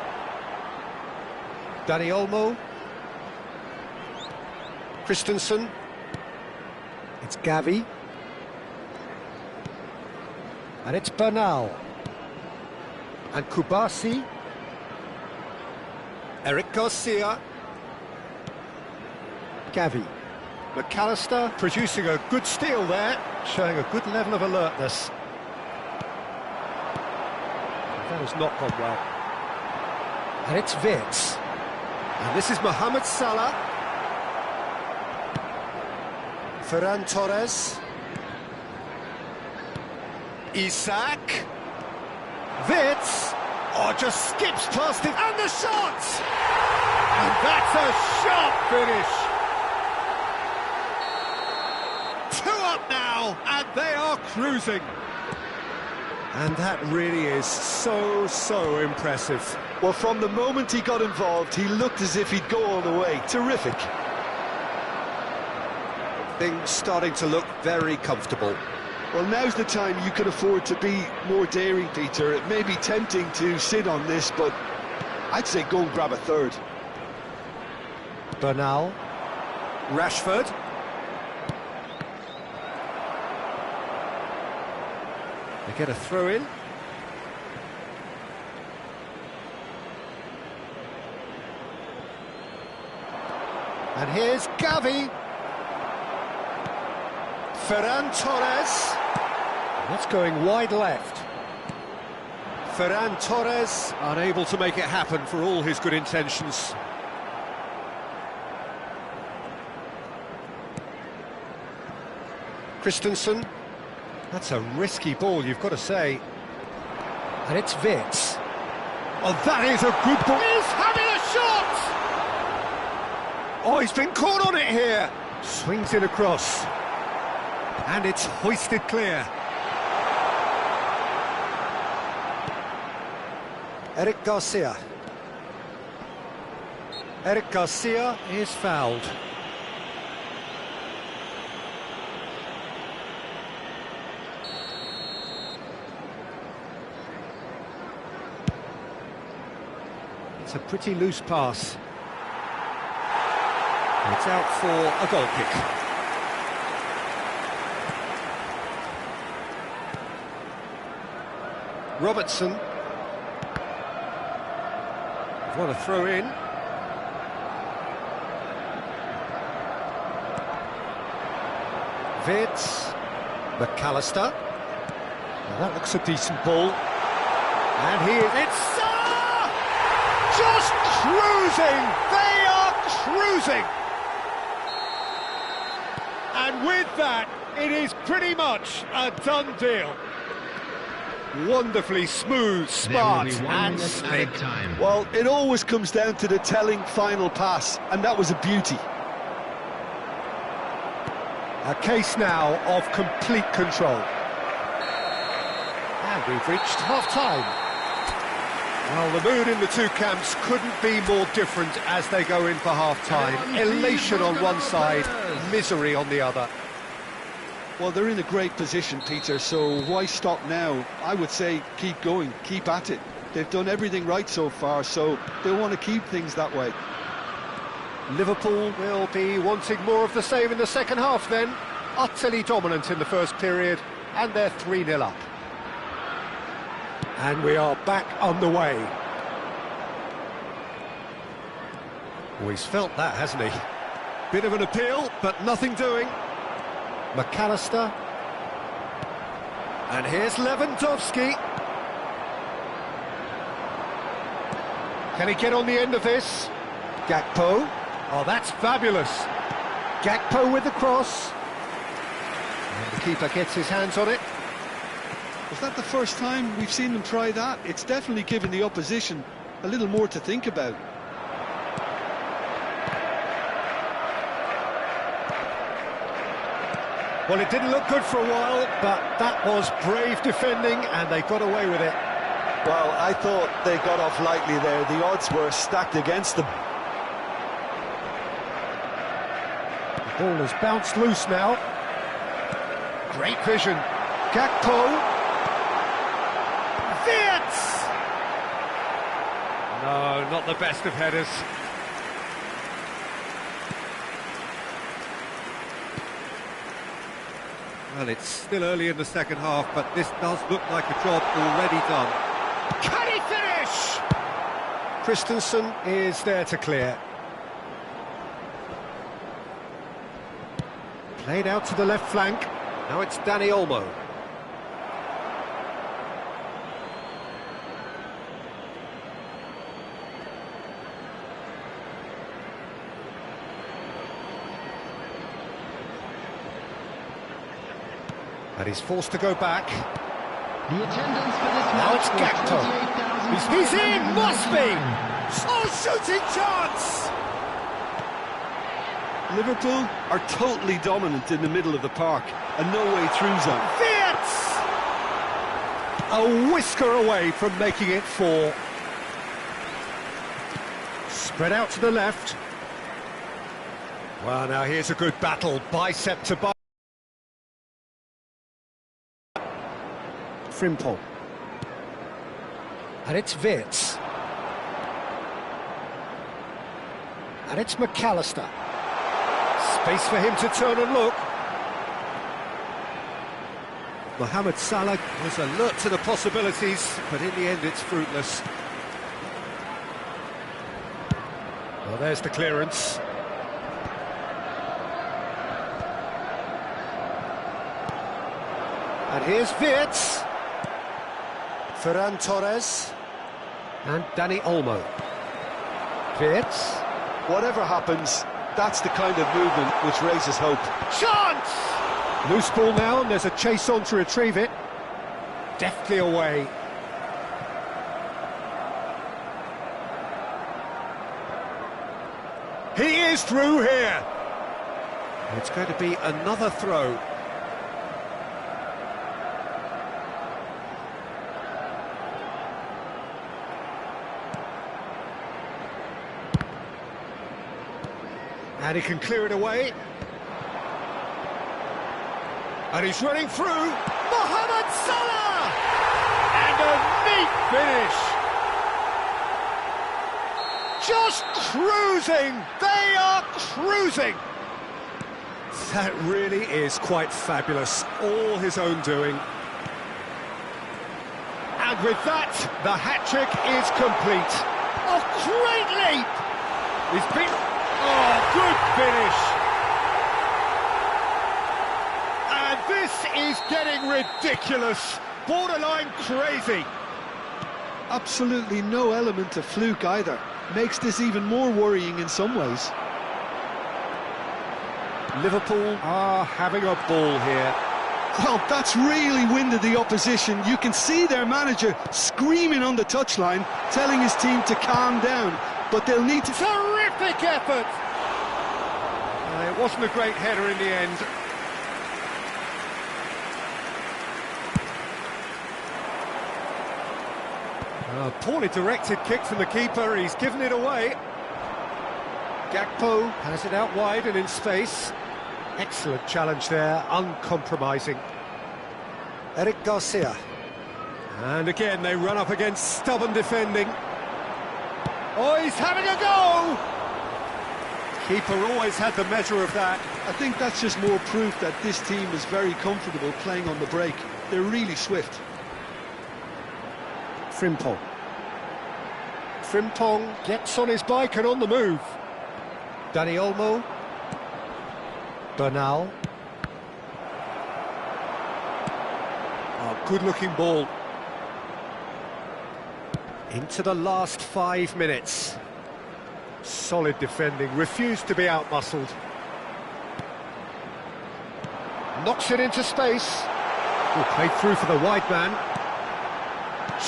Dani Olmo. Christensen. It's Gavi. And it's Bernal. And Kubasi. Eric Garcia. Gavi. McAllister producing a good steal there, showing a good level of alertness. That has not gone well. And it's Wirtz. And this is Mohamed Salah. Ferran Torres. Isak. Wirtz. Oh, just skips past it. And the shot! And that's a sharp finish. Now, and they are cruising. And that really is so impressive. Well, from the moment he got involved, he looked as if he'd go all the way. Terrific. Things starting to look very comfortable. Well, now's the time you can afford to be more daring, Peter. It may be tempting to sit on this, but I'd say go and grab a third. Bernal. Rashford. They get a throw in. And here's Gavi. Ferran Torres. That's going wide left. Ferran Torres unable to make it happen for all his good intentions. Christensen. That's a risky ball, you've got to say. And it's Wirtz. Oh, that is a good ball. He's having a shot! Oh, he's been caught on it here. Swings it across. And it's hoisted clear. Eric Garcia. Eric Garcia is fouled. It's a pretty loose pass. It's out for a goal kick. Robertson. What a throw in. Vids. McAllister. Well, that looks a decent ball. And he is... It's... just cruising! They are cruising! And with that, it is pretty much a done deal. Wonderfully smooth, smart and slick. Well, it always comes down to the telling final pass, and that was a beauty. A case now of complete control. And we've reached half-time. Well, the mood in the two camps couldn't be more different as they go in for half-time. Elation on one side, misery on the other. Well, they're in a great position, Peter, so why stop now? I would say keep going, keep at it. They've done everything right so far, so they want to keep things that way. Liverpool will be wanting more of the same in the second half then. Utterly dominant in the first period, and they're 3-0 up. And we are back on the way. Oh, he's felt that, hasn't he? Bit of an appeal, but nothing doing. McAllister. And here's Lewandowski. Can he get on the end of this? Gakpo. Oh, that's fabulous. Gakpo with the cross. And the keeper gets his hands on it. Was that the first time we've seen them try that? It's definitely given the opposition a little more to think about. Well, it didn't look good for a while, but that was brave defending, and they got away with it. Well, I thought they got off lightly there. The odds were stacked against them. The ball has bounced loose now. Great vision. Gakpo. Wirtz! No, not the best of headers. Well, it's still early in the second half, but this does look like a job already done. Can he finish? Christensen is there to clear. Played out to the left flank. Now it's Dani Olmo. And he's forced to go back. The attendance for this Now match it's was Gakpo. 28,000. He's in, must be! Oh, shooting chance! Liverpool are totally dominant in the middle of the park, a no-way through zone. Wirtz! A whisker away from making it 4. Spread out to the left. Well, now here's a good battle, bicep to bicep. Frimpong. And it's Wirtz. And it's McAllister. Space for him to turn and look. Mohamed Salah was alert to the possibilities, but in the end it's fruitless. Well, there's the clearance. And here's Wirtz. Ferran Torres. And Dani Olmo. Wirtz. Whatever happens, that's the kind of movement which raises hope. Chance! Loose ball now, and there's a chase on to retrieve it. Deftly away. He is through here. It's going to be another throw. And he can clear it away. And he's running through. Mohamed Salah! And a neat finish. Just cruising. They are cruising. That really is quite fabulous. All his own doing. And with that, the hat-trick is complete. Oh, great leap! He's been... Oh, good finish! And this is getting ridiculous. Borderline crazy. Absolutely no element of fluke either. Makes this even more worrying in some ways. Liverpool are having a ball here. Well, that's really winded the opposition. You can see their manager screaming on the touchline, telling his team to calm down, but they'll need to... Terrific effort! It wasn't a great header in the end. A poorly directed kick from the keeper, he's given it away. Gakpo has it out wide and in space. Excellent challenge there, uncompromising. Eric Garcia. And again, they run up against stubborn defending. Oh, he's having a go! Keeper always had the measure of that. I think that's just more proof that this team is very comfortable playing on the break. They're really swift. Frimpong. Frimpong gets on his bike and on the move. Dani Olmo. Bernal. Oh, good-looking ball. Into the last 5 minutes. Solid defending, refused to be outmuscled. Knocks it into space. Played through for the wide man.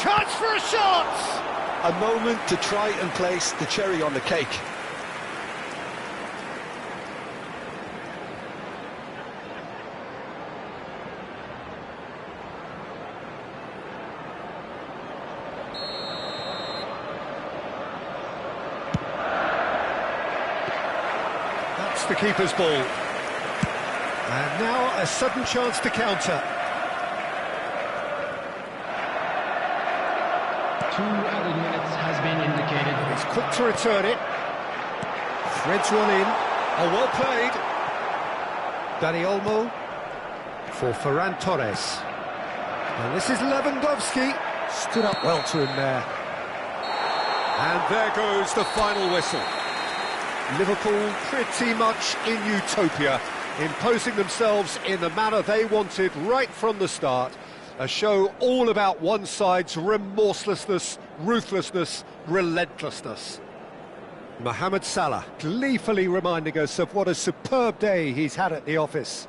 Chance for a shot! A moment to try and place the cherry on the cake. That's the keeper's ball. And now a sudden chance to counter. 2 added minutes has been indicated. He's quick to return it. Threads one in. Oh, well played. Dani Olmo for Ferran Torres. And this is Lewandowski. Stood up well to him there. And there goes the final whistle. Liverpool pretty much in utopia, imposing themselves in the manner they wanted right from the start. A show all about one side's remorselessness, ruthlessness, relentlessness. Mohamed Salah gleefully reminding us of what a superb day he's had at the office.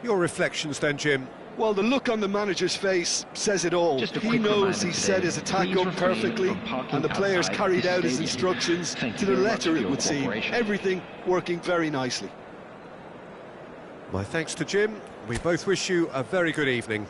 Your reflections then, Jim? Well, the look on the manager's face says it all. He knows he set his attack up perfectly, and the players carried out his instructions to the letter, it would seem. Everything working very nicely. My thanks to Jim. We both wish you a very good evening.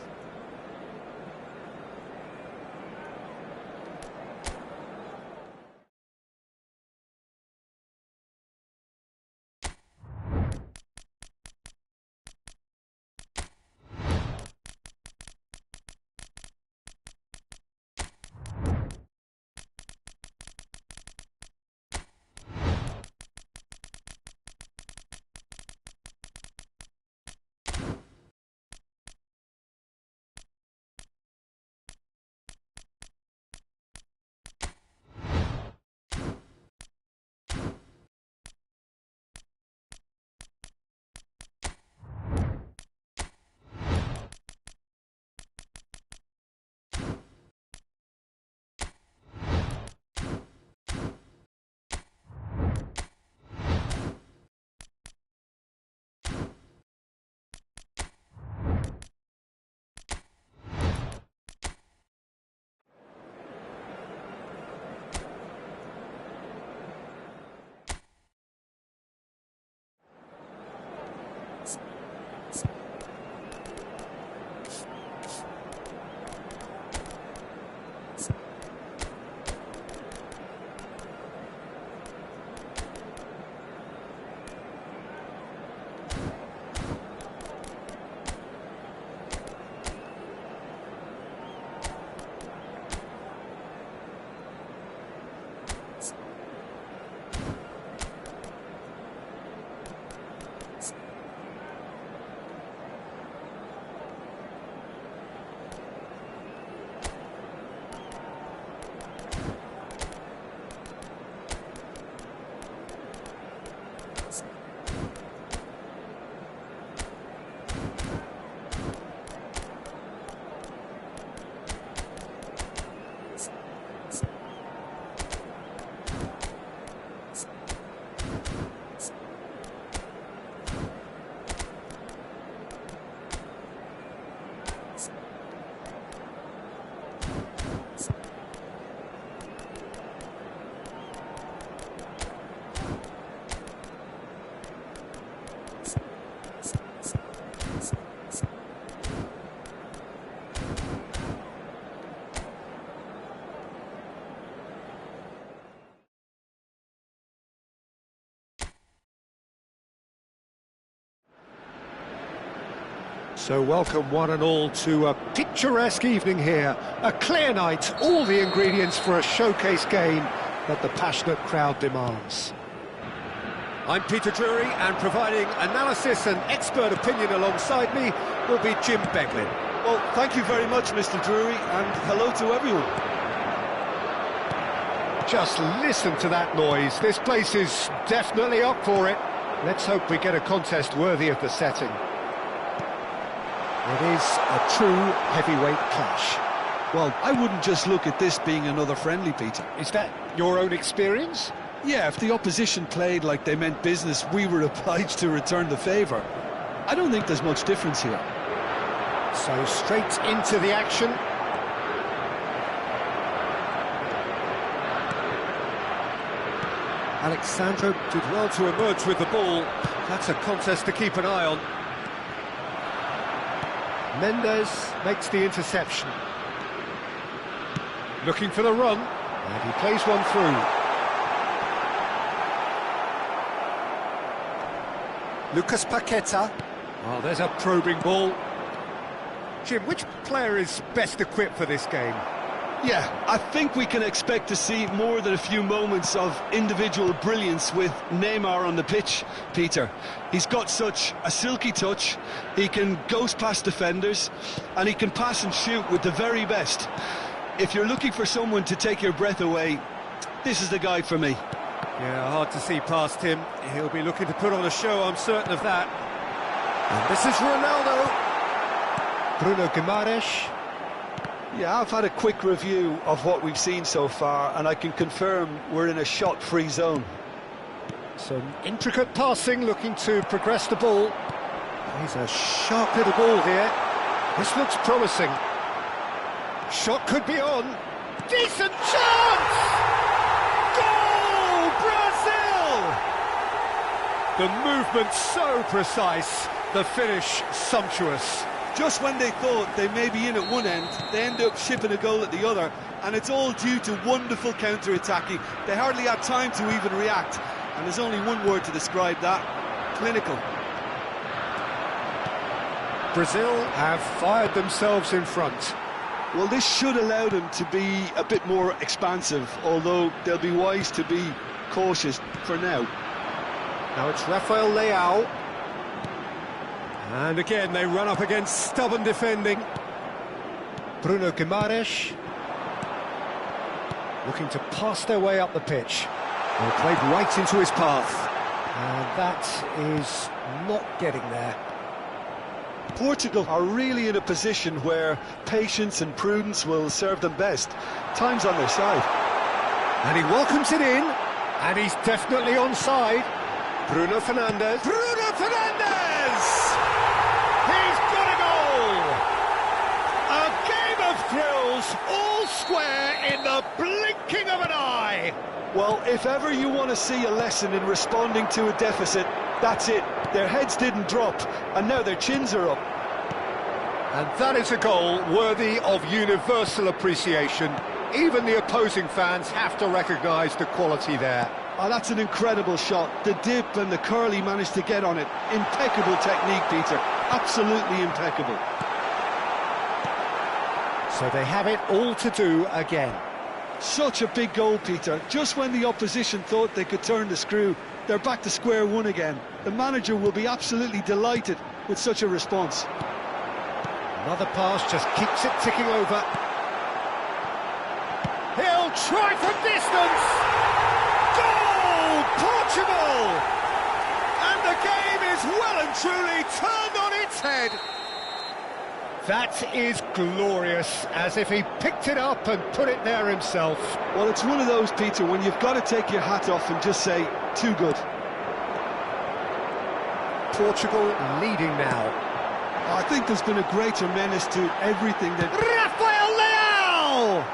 So welcome one and all to a picturesque evening here. A clear night, all the ingredients for a showcase game that the passionate crowd demands. I'm Peter Drury, and providing analysis and expert opinion alongside me will be Jim Beglin. Well, thank you very much, Mr. Drury, and hello to everyone. Just listen to that noise. This place is definitely up for it. Let's hope we get a contest worthy of the setting. It is a true heavyweight clash. Well, I wouldn't just look at this being another friendly, Peter. Is that your own experience? Yeah, if the opposition played like they meant business, we were obliged to return the favour. I don't think there's much difference here. So straight into the action. Alexandro did well to emerge with the ball. That's a contest to keep an eye on. Mendes makes the interception. Looking for the run, and he plays one through. Lucas Paqueta. Oh, there's a probing ball. Jim, which player is best equipped for this game? Yeah, I think we can expect to see more than a few moments of individual brilliance with Neymar on the pitch, Peter. He's got such a silky touch, he can ghost past defenders, and he can pass and shoot with the very best. If you're looking for someone to take your breath away, this is the guy for me. Yeah, hard to see past him. He'll be looking to put on a show, I'm certain of that. And this is Ronaldo. Bruno Guimaraes. Yeah, I've had a quick review of what we've seen so far, and I can confirm we're in a shot-free zone. Some intricate passing, looking to progress the ball. He's a sharp little ball here. This looks promising. Shot could be on. Decent chance! Goal! Brazil! The movement so precise, the finish sumptuous. Just when they thought they may be in at one end, they end up shipping a goal at the other, and it's all due to wonderful counter-attacking. They hardly had time to even react, and there's only one word to describe that: clinical. Brazil have fired themselves in front. Well, this should allow them to be a bit more expansive, although they'll be wise to be cautious for now. Now it's Rafael Leao. And again, they run up against stubborn defending. Bruno Guimaraes. Looking to pass their way up the pitch. They played right into his path. And that is not getting there. Portugal are really in a position where patience and prudence will serve them best. Time's on their side. And he welcomes it in. And he's definitely onside. Bruno Fernandes. Bruno Fernandes! He's got a goal! A game of thrills, all square in the blinking of an eye. Well, if ever you want to see a lesson in responding to a deficit, that's it. Their heads didn't drop, and now their chins are up. And that is a goal worthy of universal appreciation. Even the opposing fans have to recognise the quality there. Oh, that's an incredible shot. The dip and the curl he managed to get on it. Impeccable technique, Peter. Absolutely impeccable. So they have it all to do again. Such a big goal, Peter. Just when the opposition thought they could turn the screw, they're back to square one again. The manager will be absolutely delighted with such a response. Another pass just keeps it ticking over. He'll try from distance! Goal! Portugal! And the game is well and truly turned on its head. That is glorious, as if he picked it up and put it there himself. Well, it's one of those, Peter, when you've got to take your hat off and just say, too good. Portugal leading now. I think there's been a greater menace to everything that... Rafael Leao!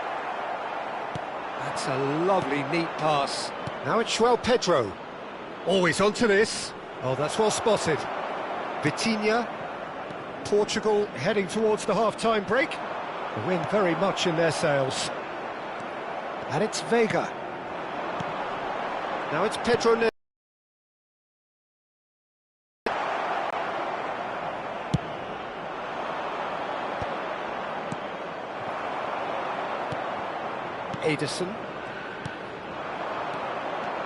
That's a lovely, neat pass. Now it's João Pedro. Always onto this. Oh, that's well spotted. Vitinha. Portugal heading towards the half-time break. The wind very much in their sails. And it's Vega. Now it's Pedro Neto. Ederson.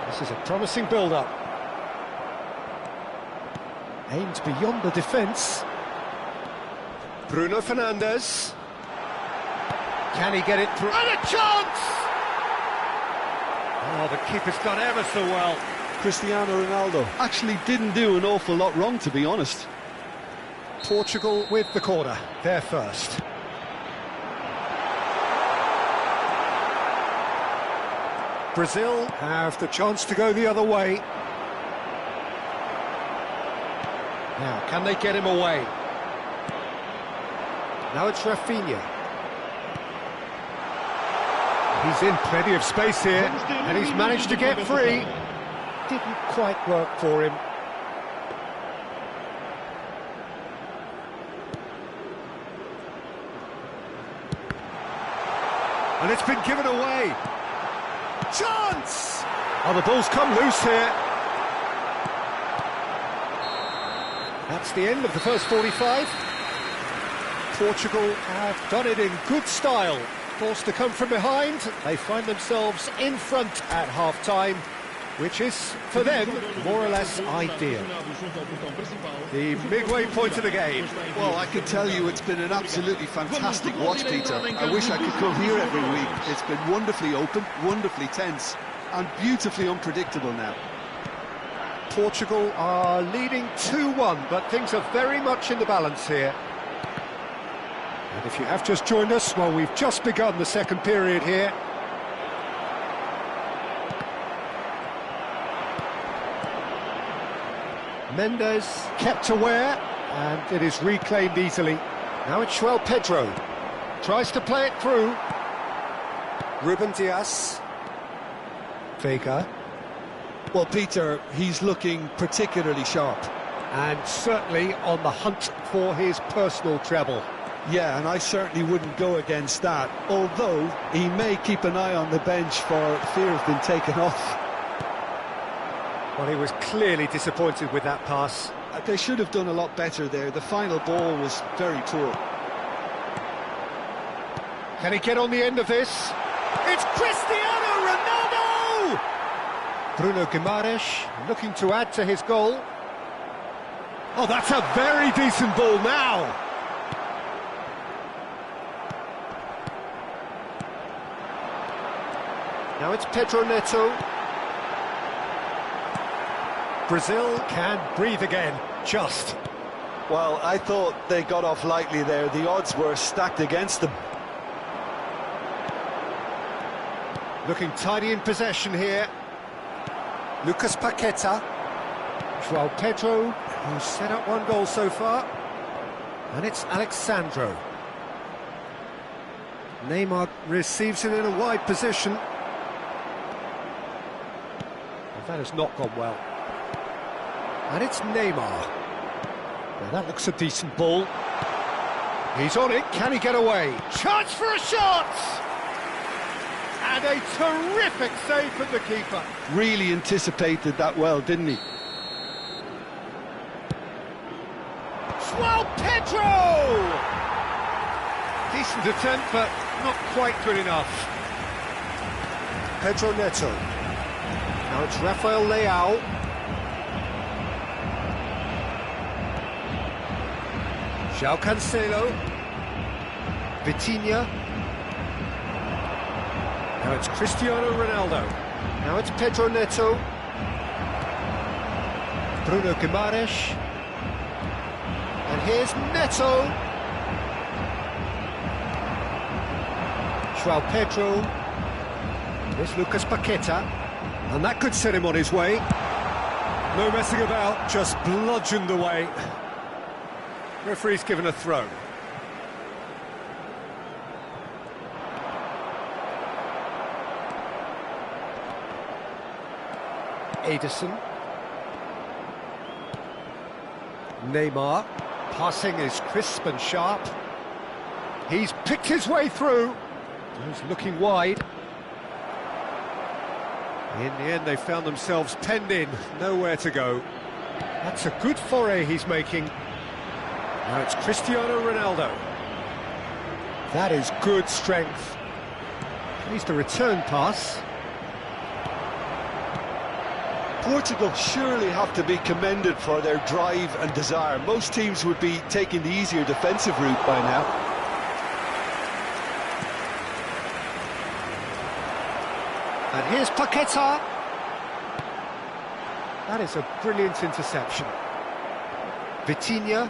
This is a promising build-up. Aimed beyond the defence. Bruno Fernandes. Can he get it through? And a chance! Oh, the keeper's done ever so well. Cristiano Ronaldo actually didn't do an awful lot wrong, to be honest. Portugal with the corner, they're first. Brazil have the chance to go the other way. Now, can they get him away? Now it's Rafinha. He's in plenty of space here, and he's managed to get free. Didn't quite work for him. And it's been given away. Chance! Oh, the ball's come loose here. That's the end of the first 45. Portugal have done it in good style. Forced to come from behind, they find themselves in front at half-time, which is, for them, more or less ideal. The midway point of the game. Well, I can tell you it's been an absolutely fantastic watch, Peter. I wish I could come here every week. It's been wonderfully open, wonderfully tense, and beautifully unpredictable now. Portugal are leading 2-1, but things are very much in the balance here. And if you have just joined us, well, we've just begun the second period here. Mendes kept aware, and it is reclaimed easily. Now it's João Pedro. Tries to play it through. Ruben Dias. Vega. Well, Peter, he's looking particularly sharp. And certainly on the hunt for his personal treble. Yeah, and I certainly wouldn't go against that, although he may keep an eye on the bench for fear of being taken off. Well, he was clearly disappointed with that pass. They should have done a lot better there. The final ball was very poor. Can he get on the end of this? It's Cristiano Ronaldo! Bruno Guimaraes looking to add to his goal. Oh, that's a very decent ball now. Now it's Pedro Neto. Brazil can breathe again, just. Well, I thought they got off lightly there. The odds were stacked against them. Looking tidy in possession here. Lucas Paqueta. João Pedro, who's set up one goal so far. And it's Alexandro. Neymar receives it in a wide position. Well, that has not gone well. And it's Neymar. Now that looks a decent ball. He's on it, can he get away? Chance for a shot! And a terrific save from the keeper. Really anticipated that well, didn't he? João Pedro! Decent attempt, but not quite good enough. Pedro Neto. Now it's Rafael Leao. João Cancelo. Vitinha. Now it's Cristiano Ronaldo. Now it's Pedro Neto. Bruno Guimaraes. And here's Neto. João Pedro. Here's Lucas Paqueta. And that could set him on his way. No messing about, just bludgeoned away. Referee's given a throw. Ederson. Neymar. Passing is crisp and sharp. He's picked his way through. He's looking wide. In the end, they found themselves penned in, nowhere to go. That's a good foray he's making. Now it's Cristiano Ronaldo. That is good strength. At least a return pass. Portugal surely have to be commended for their drive and desire. Most teams would be taking the easier defensive route by now. And here's Paqueta. That is a brilliant interception. Vitinha.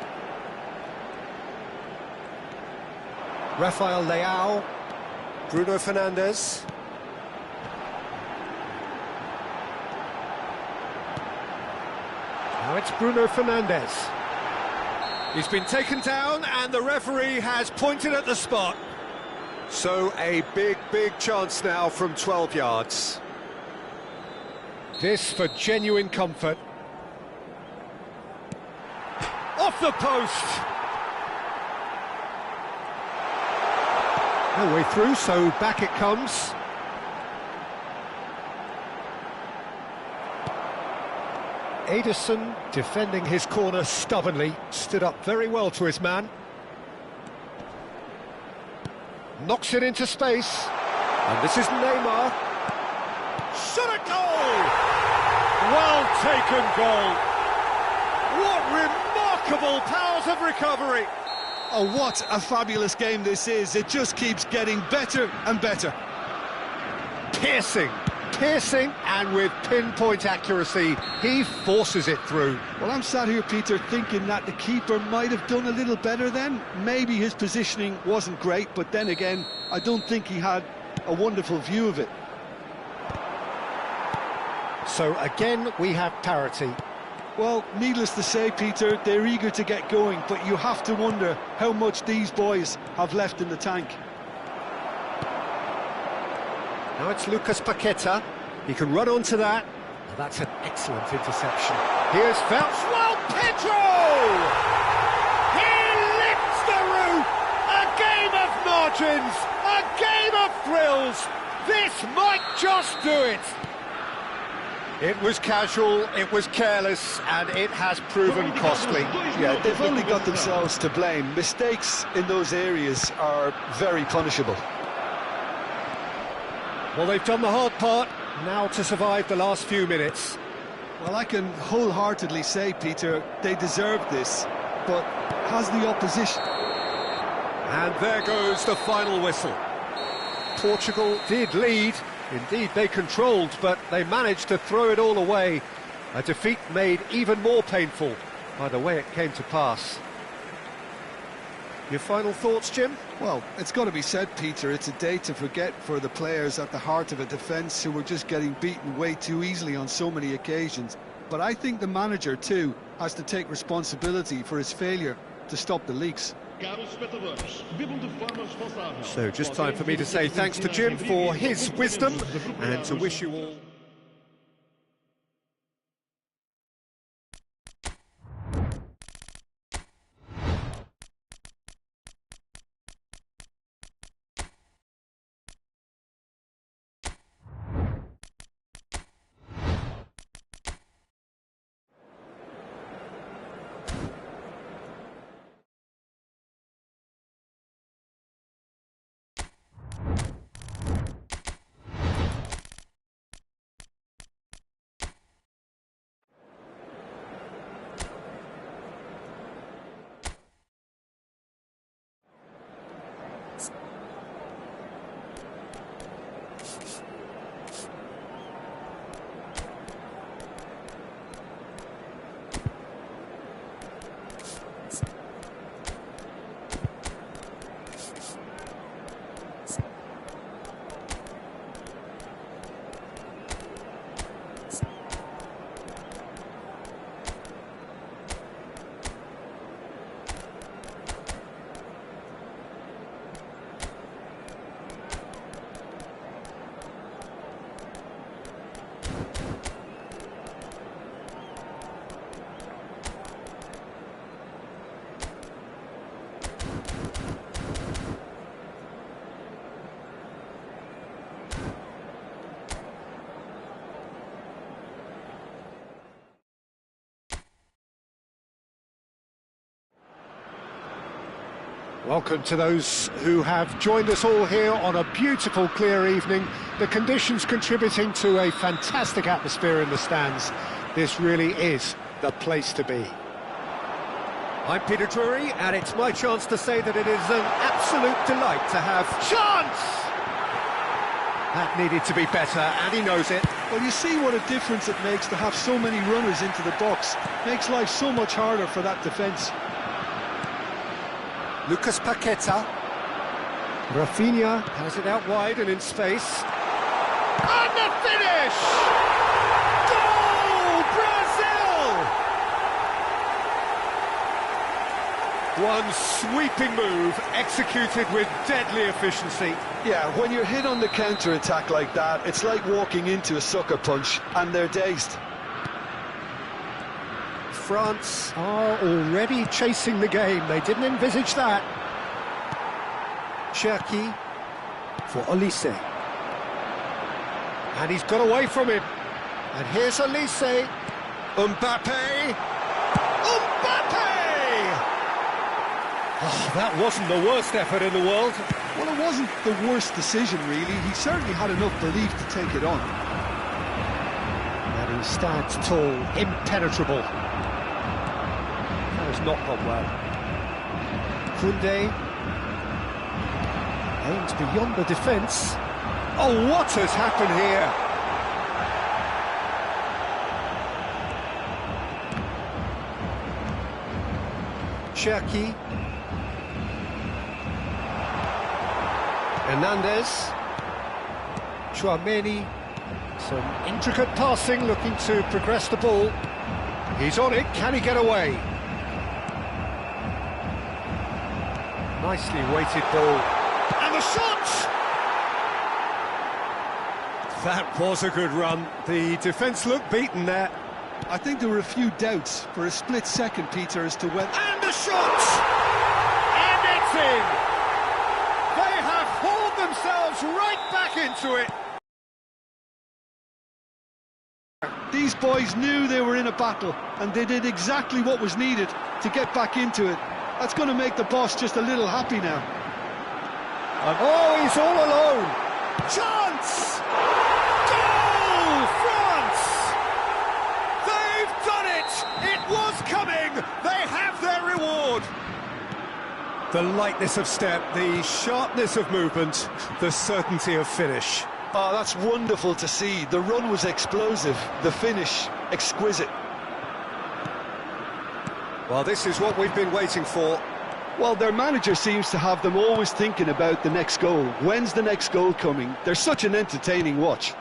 Rafael Leao. Bruno Fernandes. Now it's Bruno Fernandes. He's been taken down and the referee has pointed at the spot. So a big chance now from 12 yards. This for genuine comfort. Off the post! No way through, so back it comes. Ederson defending his corner stubbornly, stood up very well to his man. Knocks it into space, and this is Neymar. Shot at goal! Well taken goal! What remarkable powers of recovery! Oh, what a fabulous game this is. It just keeps getting better and better. Piercing, and with pinpoint accuracy, he forces it through. Well, I'm sat here, Peter, thinking that the keeper might have done a little better then. Maybe his positioning wasn't great, but then again, I don't think he had a wonderful view of it. So again, we have parity. Well, needless to say, Peter, they're eager to get going, but you have to wonder how much these boys have left in the tank. Now it's Lucas Paqueta. He can run onto that. Well, that's an excellent interception. Here's Phelps. Well, Pedro! He lifts the roof! A game of margins! A game of thrills! This might just do it! It was casual, it was careless, and it has proven costly. Yeah, they've only got themselves to blame. Mistakes in those areas are very punishable. Well, they've done the hard part, now to survive the last few minutes. Well, I can wholeheartedly say, Peter, they deserved this, but has the opposition... And there goes the final whistle. Portugal did lead, indeed they controlled, but they managed to throw it all away. A defeat made even more painful by the way it came to pass. Your final thoughts, Jim? Well, it's got to be said, Peter, it's a day to forget for the players at the heart of a defence who were just getting beaten way too easily on so many occasions. But I think the manager, too, has to take responsibility for his failure to stop the leaks. So just time for me to say thanks to Jim for his wisdom and to wish you all... Welcome to those who have joined us all here on a beautiful, clear evening. The conditions contributing to a fantastic atmosphere in the stands. This really is the place to be. I'm Peter Drury, and it's my chance to say that it is an absolute delight to have... Chance! That needed to be better, and he knows it. Well, you see what a difference it makes to have so many runners into the box. Makes life so much harder for that defence. Lucas Paqueta. Rafinha has it out wide and in space. And the finish! Goal, Brazil! One sweeping move, executed with deadly efficiency. Yeah, when you're hit on the counter-attack like that, it's like walking into a sucker punch, and they're dazed. France are already chasing the game. They didn't envisage that. Cherki for Olise. And he's got away from him. And here's Olise. Mbappe. Mbappe! Oh, that wasn't the worst effort in the world. Well, it wasn't the worst decision, really. He certainly had enough belief to take it on. And he stands tall, impenetrable. That has not gone well. Koundé aims beyond the defence. Oh, what has happened here? Cherki. Hernandez. Chouameni. Some intricate passing, looking to progress the ball. He's on it, can he get away? Nicely weighted ball. And the shot! That was a good run. The defence looked beaten there. I think there were a few doubts for a split second, Peter, as to whether... And the shot! And it's in! They have hauled themselves right back into it. These boys knew they were in a battle, and they did exactly what was needed to get back into it. That's going to make the boss just a little happy now. And oh, he's all alone. Chance! Goal, France! They've done it! It was coming! They have their reward! The lightness of step, the sharpness of movement, the certainty of finish. Oh, that's wonderful to see. The run was explosive, the finish exquisite. Well, this is what we've been waiting for. Well, their manager seems to have them always thinking about the next goal. When's the next goal coming? They're such an entertaining watch.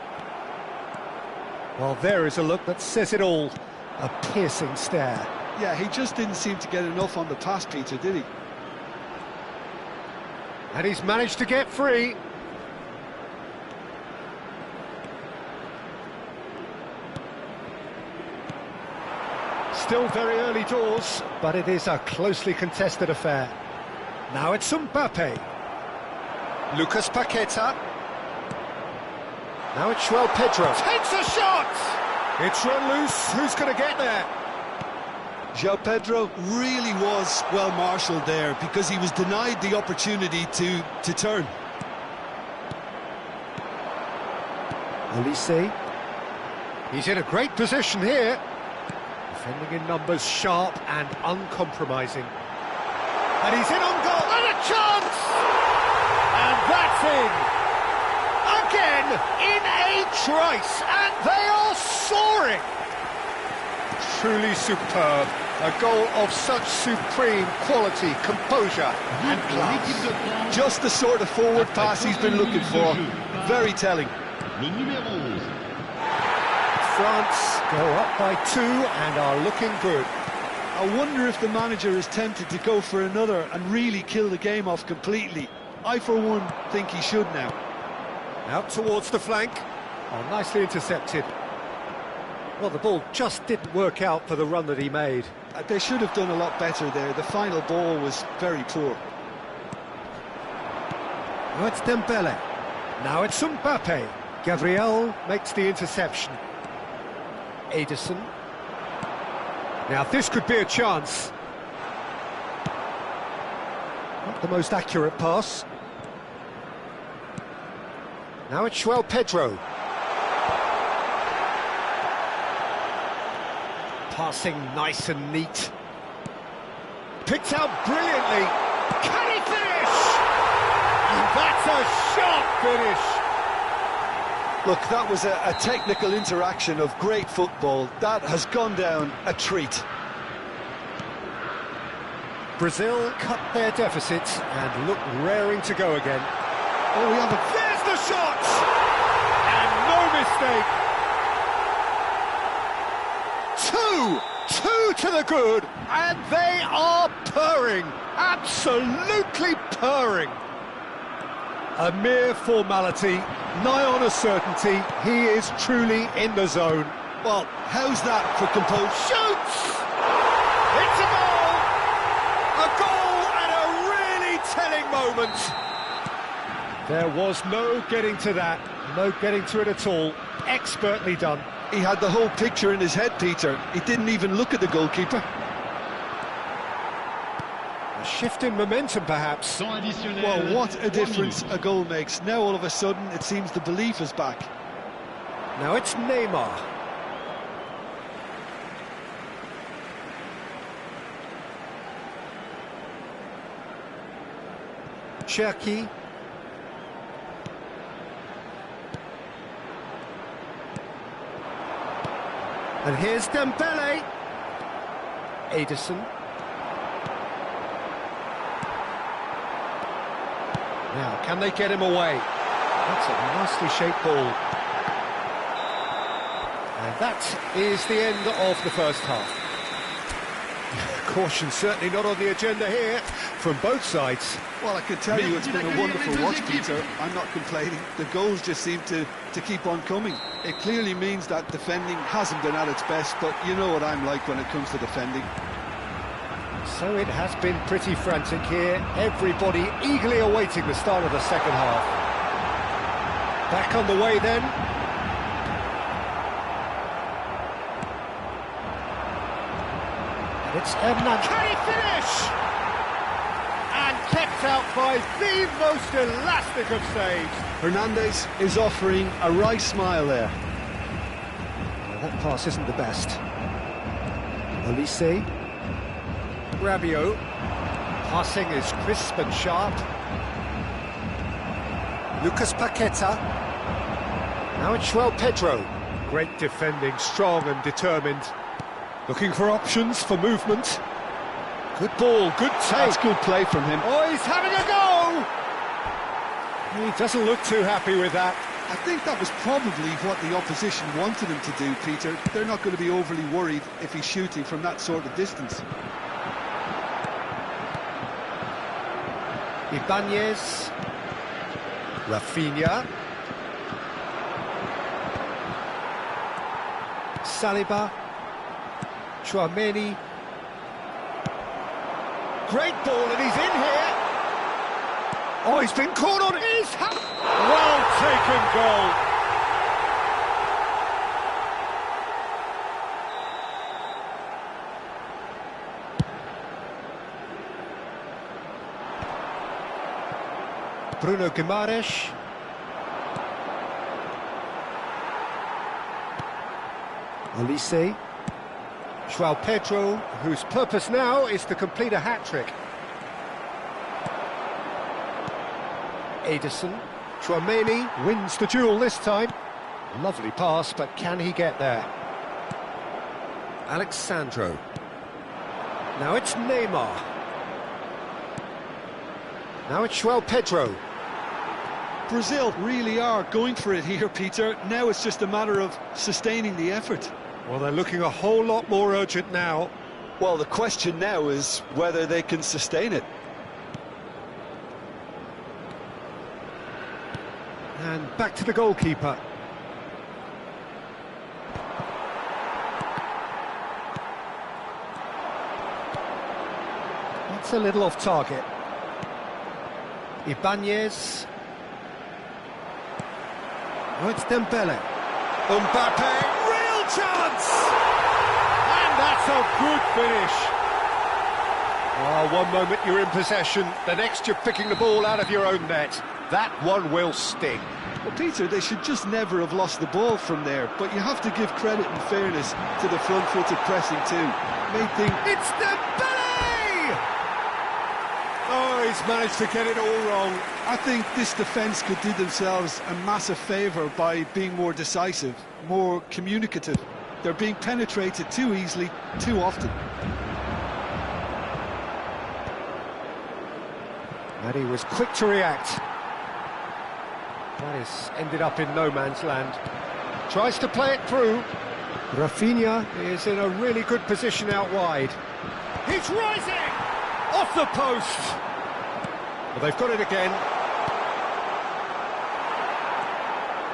Well, there is a look that says it all. A piercing stare. Yeah, he just didn't seem to get enough on the pass, Peter, did he? And he's managed to get free. Still very early doors, but it is a closely contested affair. Now it's Mbappe. Lucas Paqueta. Now it's João Pedro. Takes a shot! It's run loose. Who's going to get there? João Pedro really was well marshalled there because he was denied the opportunity to turn. Olise. He's in a great position here. Defending in numbers, sharp and uncompromising. And he's in on goal, and a chance! And that's in! Again, in a trice, and they are soaring! Truly superb. A goal of such supreme quality, composure and class. Just the sort of forward pass he's been looking for. Very telling. France go up by 2 and are looking good. I wonder if the manager is tempted to go for another and really kill the game off completely. I, for one, think he should now. Out towards the flank. Oh, nicely intercepted. Well, the ball just didn't work out for the run that he made. They should have done a lot better there. The final ball was very poor. Now it's Dembele. Now it's Mbappe. Gabriel makes the interception. Ederson. Now this could be a chance. Not the most accurate pass. Now it's João Pedro. Passing nice and neat. Picked out brilliantly. Can he finish? And that's a sharp finish. Look, that was a technical interaction of great football. That has gone down a treat. Brazil cut their deficits and look raring to go again. Oh, we have a... There's the shot! And no mistake. Two to the good, and they are purring, absolutely purring. A mere formality, nigh on a certainty, he is truly in the zone. Well, how's that for composure? Shoots! It's a goal! A goal and a really telling moment. There was no getting to that, no getting to it at all. Expertly done. He had the whole picture in his head, Peter. He didn't even look at the goalkeeper. A shift in momentum, perhaps. Well, what a difference a goal makes. Now, all of a sudden, it seems the belief is back. Now it's Neymar. Cherki. And here's Dembele. Ederson. Now, can they get him away? That's a nicely shaped ball. And that is the end of the first half. Caution certainly not on the agenda here from both sides. Well, I can tell you it's been a wonderful watch, Peter. I'm not complaining. The goals just seem to keep on coming. It clearly means that defending hasn't been at its best, but you know what I'm like when it comes to defending. So it has been pretty frantic here. Everybody eagerly awaiting the start of the second half. Back on the way then. And it's Hernan. Can he finish? And kept out by the most elastic of saves. Hernandez is offering a wry smile there. Well, that pass isn't the best. Olise. Rabiot. Passing is crisp and sharp. Lucas Paqueta. Now it's João Pedro. Great defending, strong and determined. Looking for options for movement. Good ball, good take. That's good play from him. Oh, he's having a go! He doesn't look too happy with that. I think that was probably what the opposition wanted him to do, Peter. They're not going to be overly worried if he's shooting from that sort of distance. Ibanez. Rafinha. Saliba. Chouameni. Great ball, and he's in here. Oh, he's been caught on his hand. Well taken goal. Bruno Guimaraes. Olise. João Pedro, whose purpose now is to complete a hat-trick. Ederson. Chouameni wins the duel this time. Lovely pass, but can he get there? Alexandro. Now it's Neymar. Now it's João Pedro. Brazil really are going for it here, Peter. Now it's just a matter of sustaining the effort. Well, they're looking a whole lot more urgent now. Well, the question now is whether they can sustain it. And back to the goalkeeper. That's a little off target. Ibanez. Oh, it's Dembele. Mbappe, real chance! And that's a good finish. Oh, one moment you're in possession, the next you're picking the ball out of your own net. That one will sting. Well, Peter, they should just never have lost the ball from there, but you have to give credit and fairness to the front-footed pressing too. It's Dembele! Oh, he's managed to get it all wrong. I think this defence could do themselves a massive favour by being more decisive, more communicative. They're being penetrated too easily, too often. And he was quick to react. That has ended up in no man's land. Tries to play it through. Rafinha is in a really good position out wide. He's rising! Off the post! Well, they've got it again.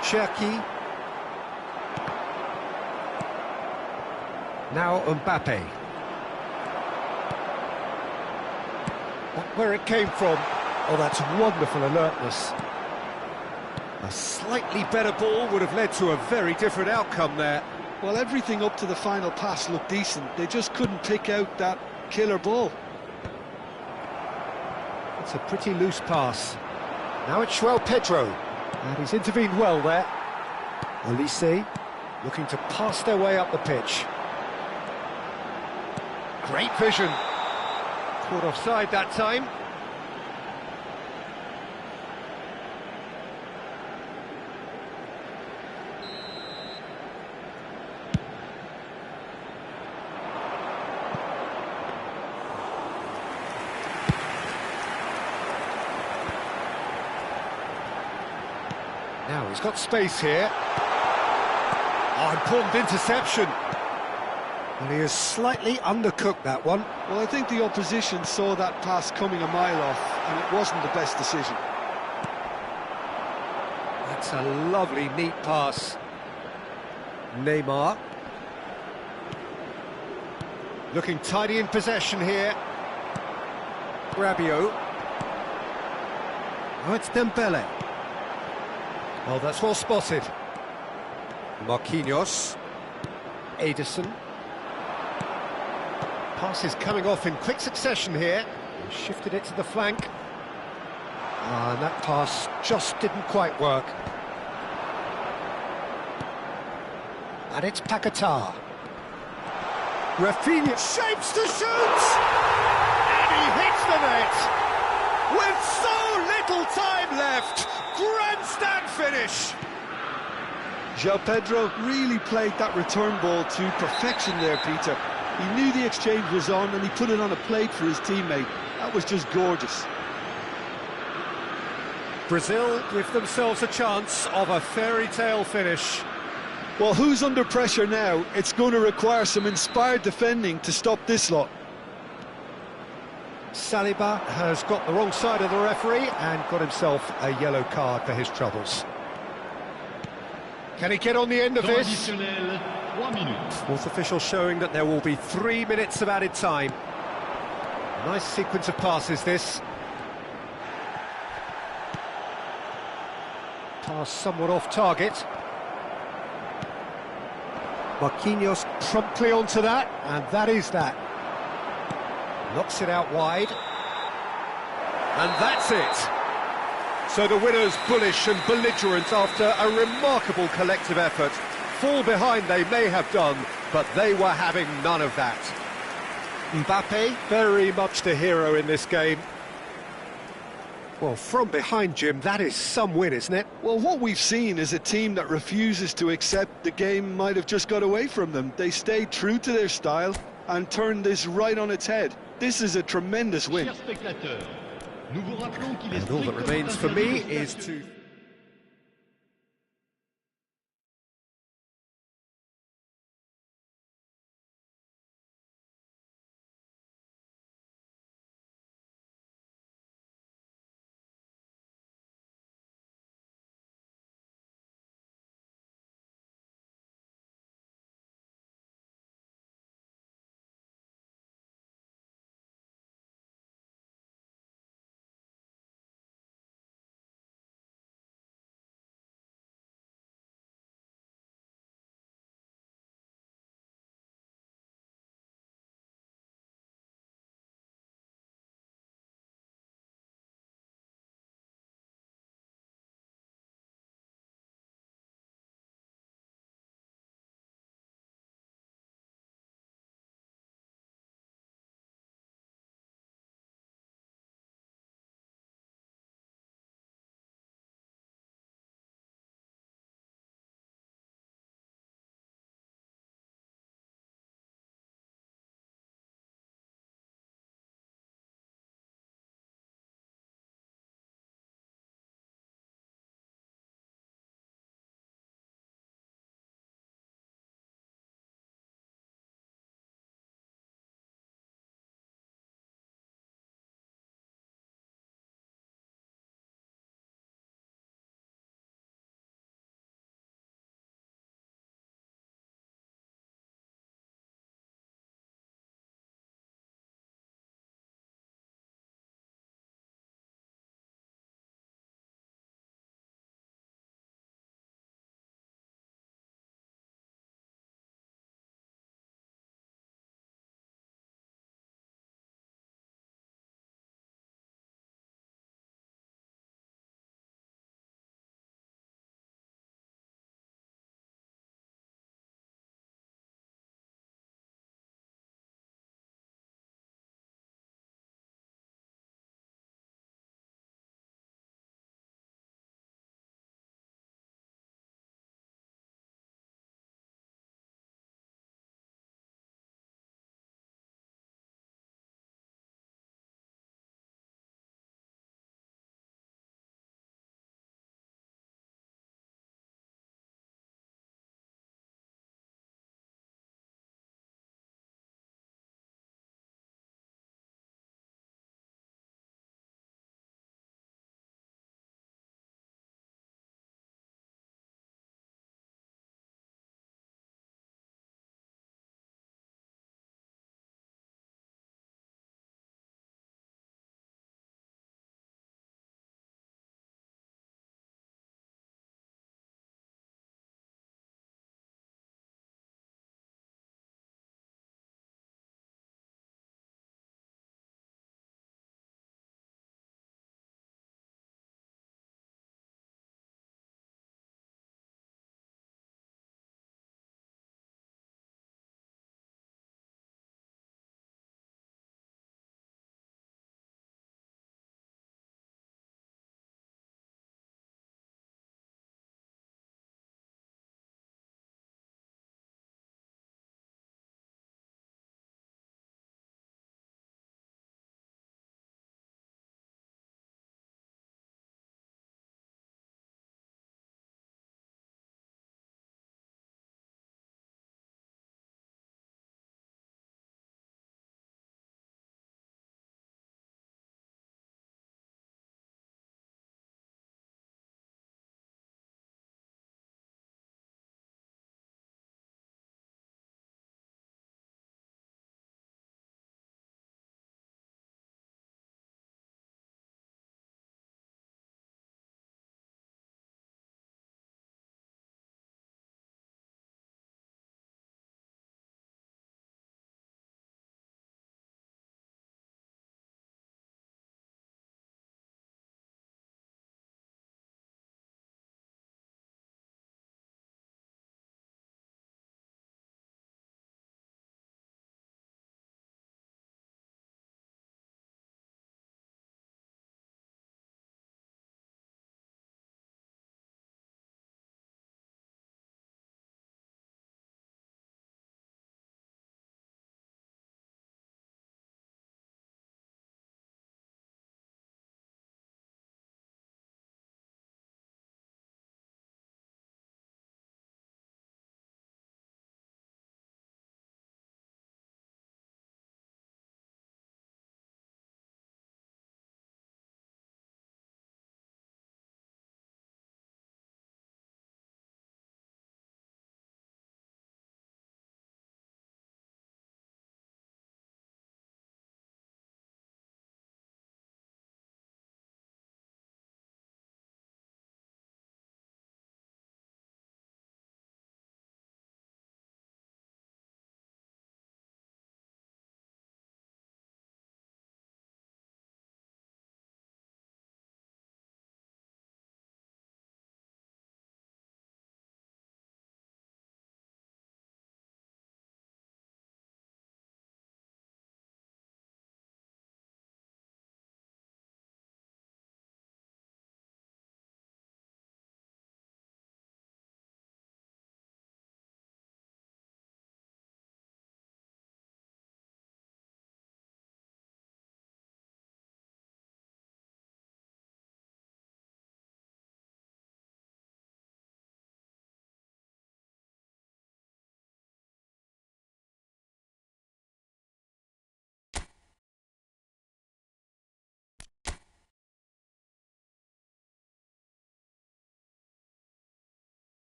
Cherki. Now Mbappe. Where it came from. Oh, that's wonderful alertness. A slightly better ball would have led to a very different outcome there. Well, everything up to the final pass looked decent. They just couldn't pick out that killer ball. It's a pretty loose pass. Now it's João Pedro. And he's intervened well there. Olise looking to pass their way up the pitch. Great vision. Caught offside that time. Now he's got space here. Oh, important interception. And he has slightly undercooked that one. Well, I think the opposition saw that pass coming a mile off, and it wasn't the best decision. That's a lovely, neat pass. Neymar. Looking tidy in possession here. Rabiot. Oh, it's Dembele. Oh, that's well spotted. Marquinhos. Ederson. Pass is coming off in quick succession here. He shifted it to the flank. And that pass just didn't quite work. And it's Paquetá. Rafinha shapes to shoot! And he hits the net! With so little time left! Grandstand finish! João Pedro really played that return ball to perfection there, Peter. He knew the exchange was on and he put it on a plate for his teammate. That was just gorgeous. Brazil give themselves a chance of a fairy tale finish. Well, who's under pressure now? It's going to require some inspired defending to stop this lot. Saliba has got the wrong side of the referee and got himself a yellow card for his troubles. Can he get on the end of this? Fourth official showing that there will be 3 minutes of added time. Nice sequence of passes, this. Pass somewhat off target. Marquinhos promptly onto that, and that is that. Knocks it out wide. And that's it. So the winners bullish and belligerent after a remarkable collective effort. Fall behind they may have done, but they were having none of that. Mbappe, very much the hero in this game. Well, from behind, Jim, that is some win, isn't it? Well, what we've seen is a team that refuses to accept the game might have just got away from them. They stayed true to their style and turned this right on its head. This is a tremendous win. And all that remains for me is to...